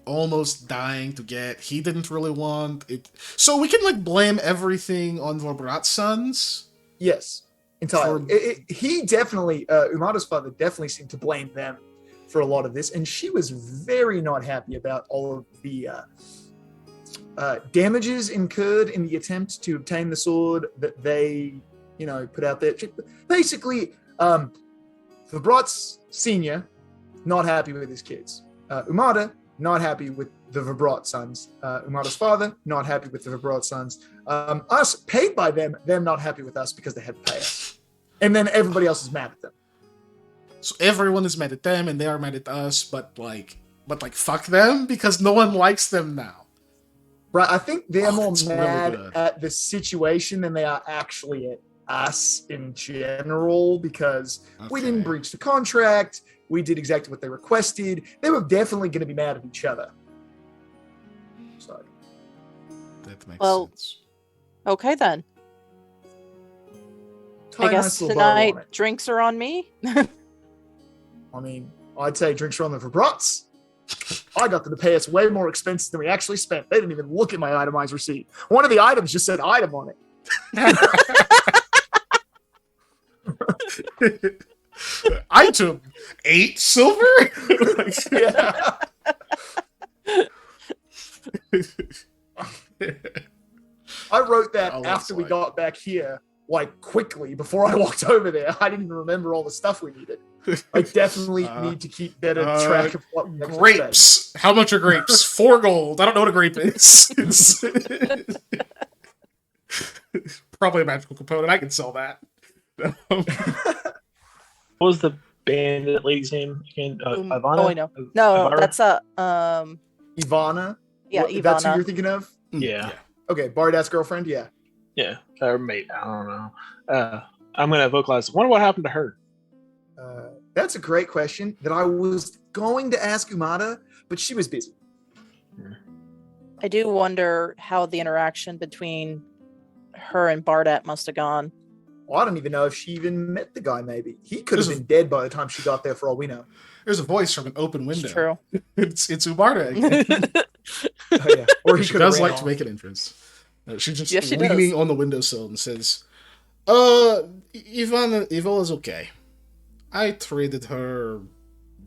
almost dying to get, he didn't really want it. So we can, blame everything on Vorbrat's sons? Yes. Entirely. He definitely, Umada's father definitely seemed to blame them for a lot of this, and she was very not happy about all of the damages incurred in the attempt to obtain the sword that they, put out there. Basically, Vibrat's senior, not happy with his kids. Umada, not happy with the Vibrat sons. Umada's father, not happy with the Vibrat sons. Us, paid by them not happy with us because they had to pay us. And then everybody else is mad at them. So everyone is mad at them, and they are mad at us, but fuck them, because no one likes them now. Right, I think they're more mad at the situation than they are actually at us in general, because we didn't breach the contract, we did exactly what they requested. They were definitely going to be mad at each other. So that makes sense. Okay then. I guess tonight drinks are on me. I'd say drinks are on the Vibrats. I got them to pay us way more expenses than we actually spent. They didn't even look at my itemized receipt. One of the items just said item on it. Item 8 silver? Yeah. I wrote that after we got back here, quickly before I walked over there. I didn't even remember all the stuff we needed. I definitely need to keep better track of what we grapes. How much are grapes? 4 gold. I don't know what a grape is. It's probably a magical component. I can sell that. What was the bandit lady's name again? Ivana? Oh, I know. No, that's Ivana. Yeah, Ivana. That's who you're thinking of? Yeah. Okay, Bardat's girlfriend. Yeah. Yeah, or mate. I don't know. I'm gonna vocalize. Wonder what happened to her. That's a great question that I was going to ask Umada, but she was busy. I do wonder how the interaction between her and Bardat must have gone. Well, I don't even know if she even met the guy, maybe. He could have been dead by the time she got there, for all we know. There's a voice from an open window. It's true. It's Ubarda again. Oh, yeah. Or she does like to make an entrance. She's just she leaning does. on the windowsill and says, Ivola's okay. I traded her a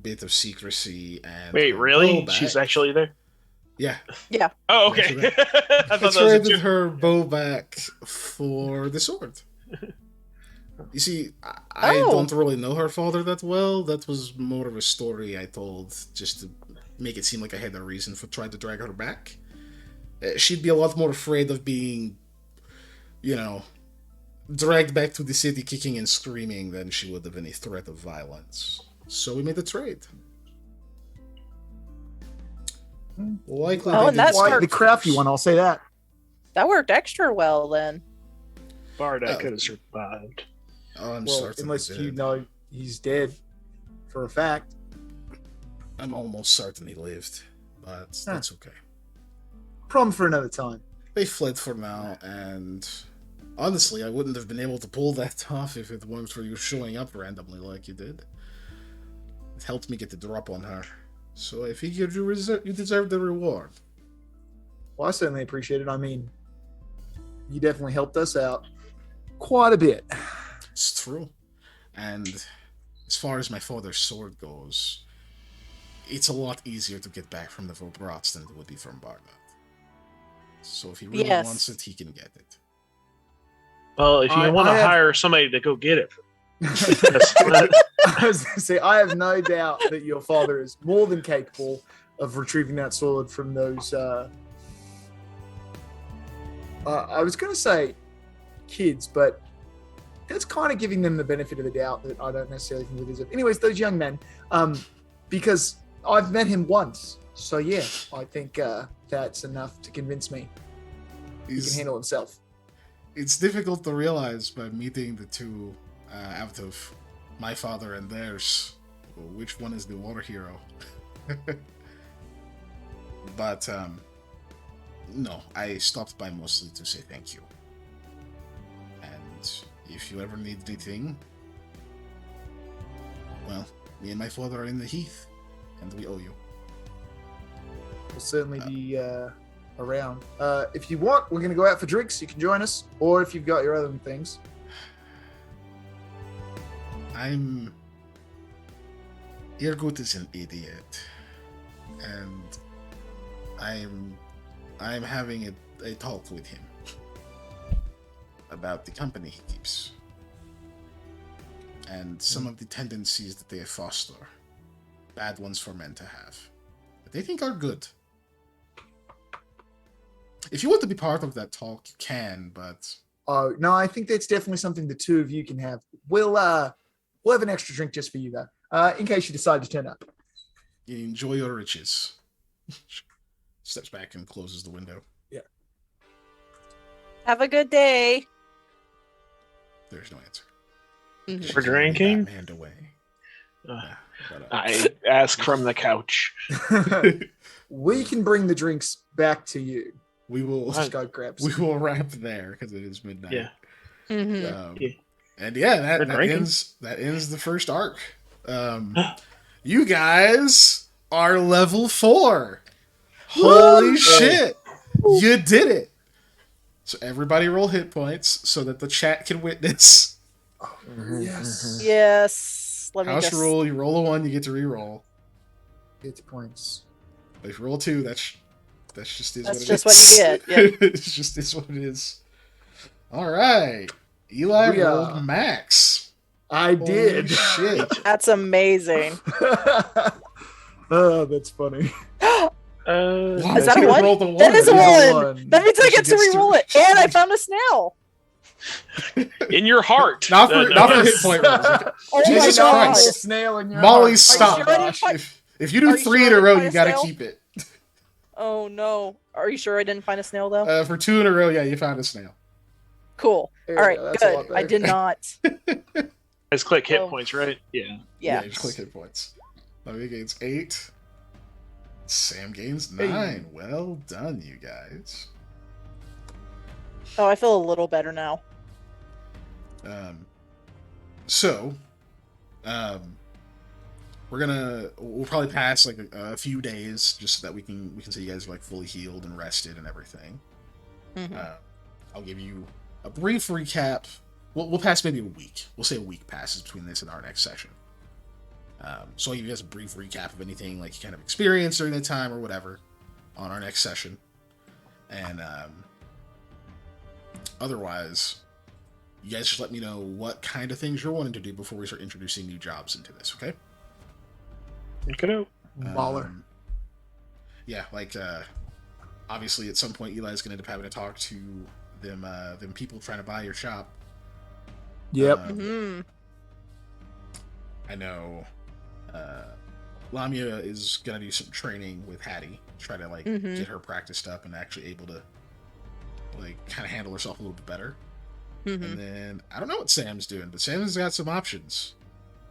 bit of secrecy and... Wait, really? She's actually there? Yeah. Yeah. Oh, okay. I traded her bow back for the sword. You see, I don't really know her father that well. That was more of a story I told just to make it seem like I had a reason for trying to drag her back. she'd be a lot more afraid of being, dragged back to the city kicking and screaming than she would of any threat of violence. So we made a trade. Likely. Oh, and that's the crafty one. I'll say that. That worked extra well then. Bardak could have survived. Oh, I'm well, sorry. unless you know he's dead for a fact. I'm almost certain he lived, but that's okay. Problem for another time. They fled for now, and honestly, I wouldn't have been able to pull that off if it weren't for you showing up randomly like you did. It helped me get the drop on her. So I figured you deserve the reward. Well, I certainly appreciate it. I mean, you definitely helped us out quite a bit. It's true. And as far as my father's sword goes, it's a lot easier to get back from the Vobrats than it would be from Bardat. So if he really wants it, he can get it. Well, if you want to hire somebody to go get it. I was going to say, I have no doubt that your father is more than capable of retrieving that sword from those. I was going to say kids, but that's kind of giving them the benefit of the doubt that I don't necessarily think they deserve. Anyways, those young men, because I've met him once. So, yeah, I think that's enough to convince me he can handle himself. It's difficult to realize by meeting the two out of my father and theirs which one is the water hero. But, no, I stopped by mostly to say thank you. And if you ever need anything, well, me and my father are in the Heath, and we owe you. We'll certainly be around. If you want, we're going to go out for drinks. You can join us, or if you've got your other things. Irgut is an idiot, and I'm having a talk with him about the company he keeps and some of the tendencies that they foster, bad ones for men to have, that they think are good. If you want to be part of that talk, you can, but... Oh, no, I think that's definitely something the two of you can have. We'll have an extra drink just for you, though, in case you decide to turn up. You enjoy your riches. Steps back and closes the window. Yeah. Have a good day. There's no answer. Mm-hmm. For drinking? Hand away. I ask from the couch. We can bring the drinks back to you. We will just go grab some. We will wrap there because it is midnight. Yeah. Mm-hmm. And yeah, that ends the first arc. You guys are level 4. Holy shit! You did it. So everybody roll hit points so that the chat can witness. Yes. Yes. Let me House rule: you roll a 1, you get to re-roll. Hit points. But if you roll 2, that's just is that's what just it is. what you get. Yep. It just is what it is. All right, Eli rolled max. I did. Shit. That's amazing. Oh, that's funny. Is that a 1? That is a 1. That means I get to re-roll it. And I found a snail. In your heart. Not for hit point rolls. Oh Jesus my God. Christ. Snail in your Molly, heart. stop. If you do 3 in a row, you gotta keep it. Oh no. Are you sure I didn't find a snail though? For 2 in a row, yeah, you found a snail. Cool. All right, good. I did not. Let's click hit points, right? Yeah. Yeah. Just click hit points. Levy gains 8. Sam gains 9. Well done, you guys. Oh, I feel a little better now. We'll probably pass like a few days just so that we can say you guys are like fully healed and rested and everything. Mm-hmm. I'll give you a brief recap. We'll pass maybe a week. We'll say a week passes between this and our next session. So I'll give you guys a brief recap of anything like you kind of experienced during the time or whatever on our next session. And otherwise, you guys just let me know what kind of things you're wanting to do before we start introducing new jobs into this, okay? Look it out. Baller. Yeah, like obviously, at some point, Eli's going to end up having to talk to them people trying to buy your shop. Yep. I know Lamia is going to do some training with Hattie, try to like get her practiced up and actually able to like kind of handle herself a little bit better. And then I don't know what Sam's doing, but Sam's got some options.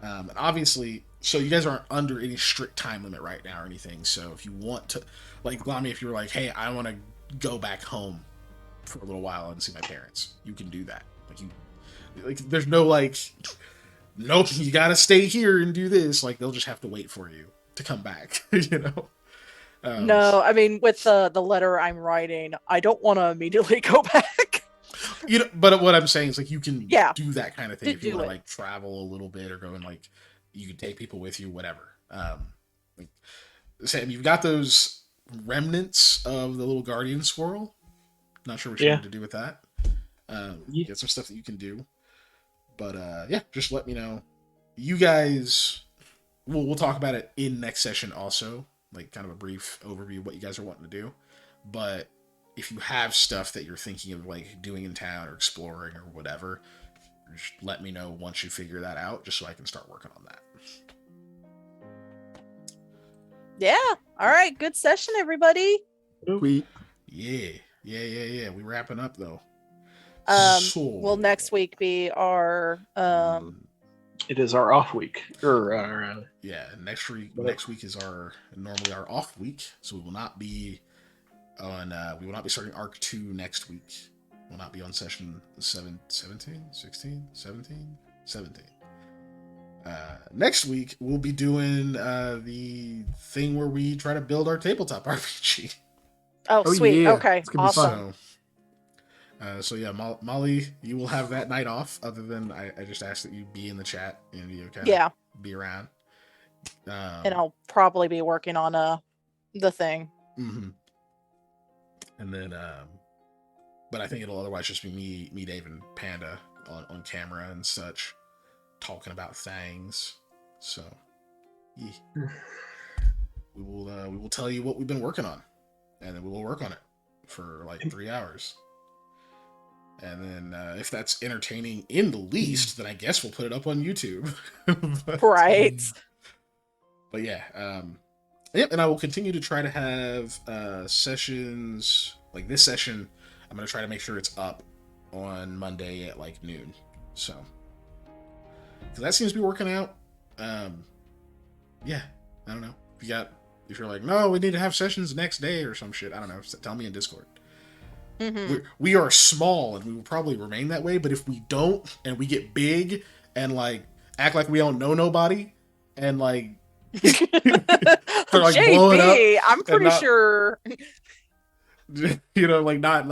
And obviously, so you guys aren't under any strict time limit right now or anything. So if you want to, like Lamia, if you were like, hey, I want to go back home for a little while and see my parents, you can do that. There's no like, nope, you gotta stay here and do this. Like they'll just have to wait for you to come back, you know. No, I mean with the letter I'm writing, I don't want to immediately go back. You know, but what I'm saying is like you can do that kind of thing if you want to like travel a little bit or go and like you can take people with you, whatever. Like, Sam, you've got those remnants of the little guardian squirrel. Not sure what you want to do with that. Get some stuff that you can do. But just let me know. You guys, we'll talk about it in next session also, like kind of a brief overview of what you guys are wanting to do. But if you have stuff that you're thinking of like doing in town or exploring or whatever, just let me know once you figure that out, just so I can start working on that. Yeah. All right. Good session, everybody. Sweet. Yeah. We wrapping up though. Will next week be our It is our off week. Or next week is normally our off week, so we will not be starting arc 2 next week. We'll not be on session 17. Next week we'll be doing the thing where we try to build our tabletop RPG. Oh sweet. Yeah. Okay. Awesome. So Molly, you will have that night off. Other than I just ask that you be in the chat and you be around. And I'll probably be working on the thing. Mm-hmm. And then, but I think it'll otherwise just be me, Dave, and Panda on camera and such, talking about things. So, we will tell you what we've been working on, and then we will work on it for like 3 hours. And then if that's entertaining in the least, then I guess we'll put it up on YouTube. Right. But and I will continue to try to have sessions like this session. I'm going to try to make sure it's up on Monday at like noon. So that seems to be working out. I don't know. If you're like, no, we need to have sessions next day or some shit, I don't know. Tell me in Discord. We are small and we will probably remain that way, but if we don't and we get big and like act like we don't know nobody and like start like blowing up, I'm pretty sure like not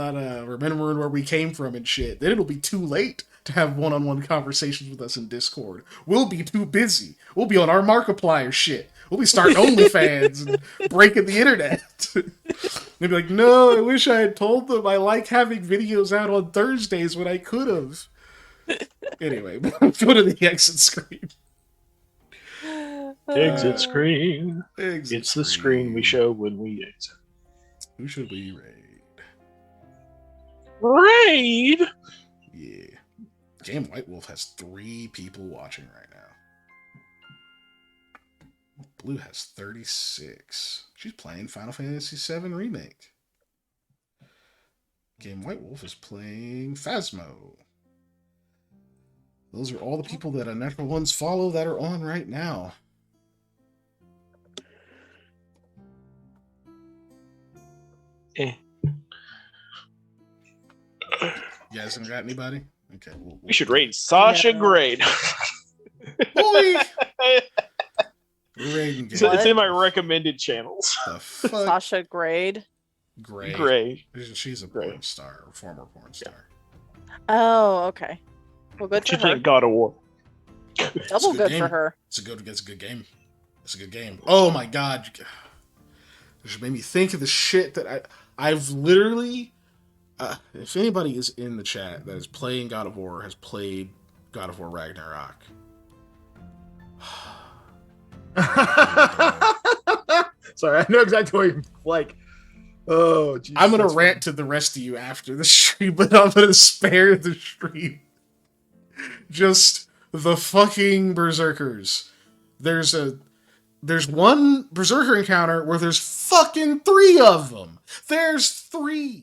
remembering where we came from and shit, then it'll be too late to have one-on-one conversations with us in Discord. We'll be too busy. We'll be on our Markiplier shit. We'll be starting OnlyFans and breaking the internet. They'd be like, no, I wish I had told them I like having videos out on Thursdays when I could have. Anyway, go to the exit screen. Exit screen. It's the screen we show when we exit. Who should we raid? Raid? Yeah. Game White Wolf has 3 people watching right now. Blue has 36. She's playing Final Fantasy VII Remake. Game White Wolf is playing Phasmo. Those are all the people that Unnatural Ones follow that are on right now. You guys haven't got anybody? Okay. We should raid Sasha Grade. Boy! It's in my recommended channels. The fuck? Sasha Grade. Gray. She's a porn star, or former porn star. Oh, okay. Well, good for her. God of War. Double good for her. It's a good game. It's a good game. Oh my god. It just made me think of the shit that I've literally... if anybody is in the chat that is playing God of War, has played God of War Ragnarok... Sorry, I know exactly what you're like. Oh, Jesus, I'm gonna rant to the rest of you after the stream, but I'm gonna spare the stream. Just the fucking berserkers. There's one berserker encounter where there's fucking 3 of them. There's 3.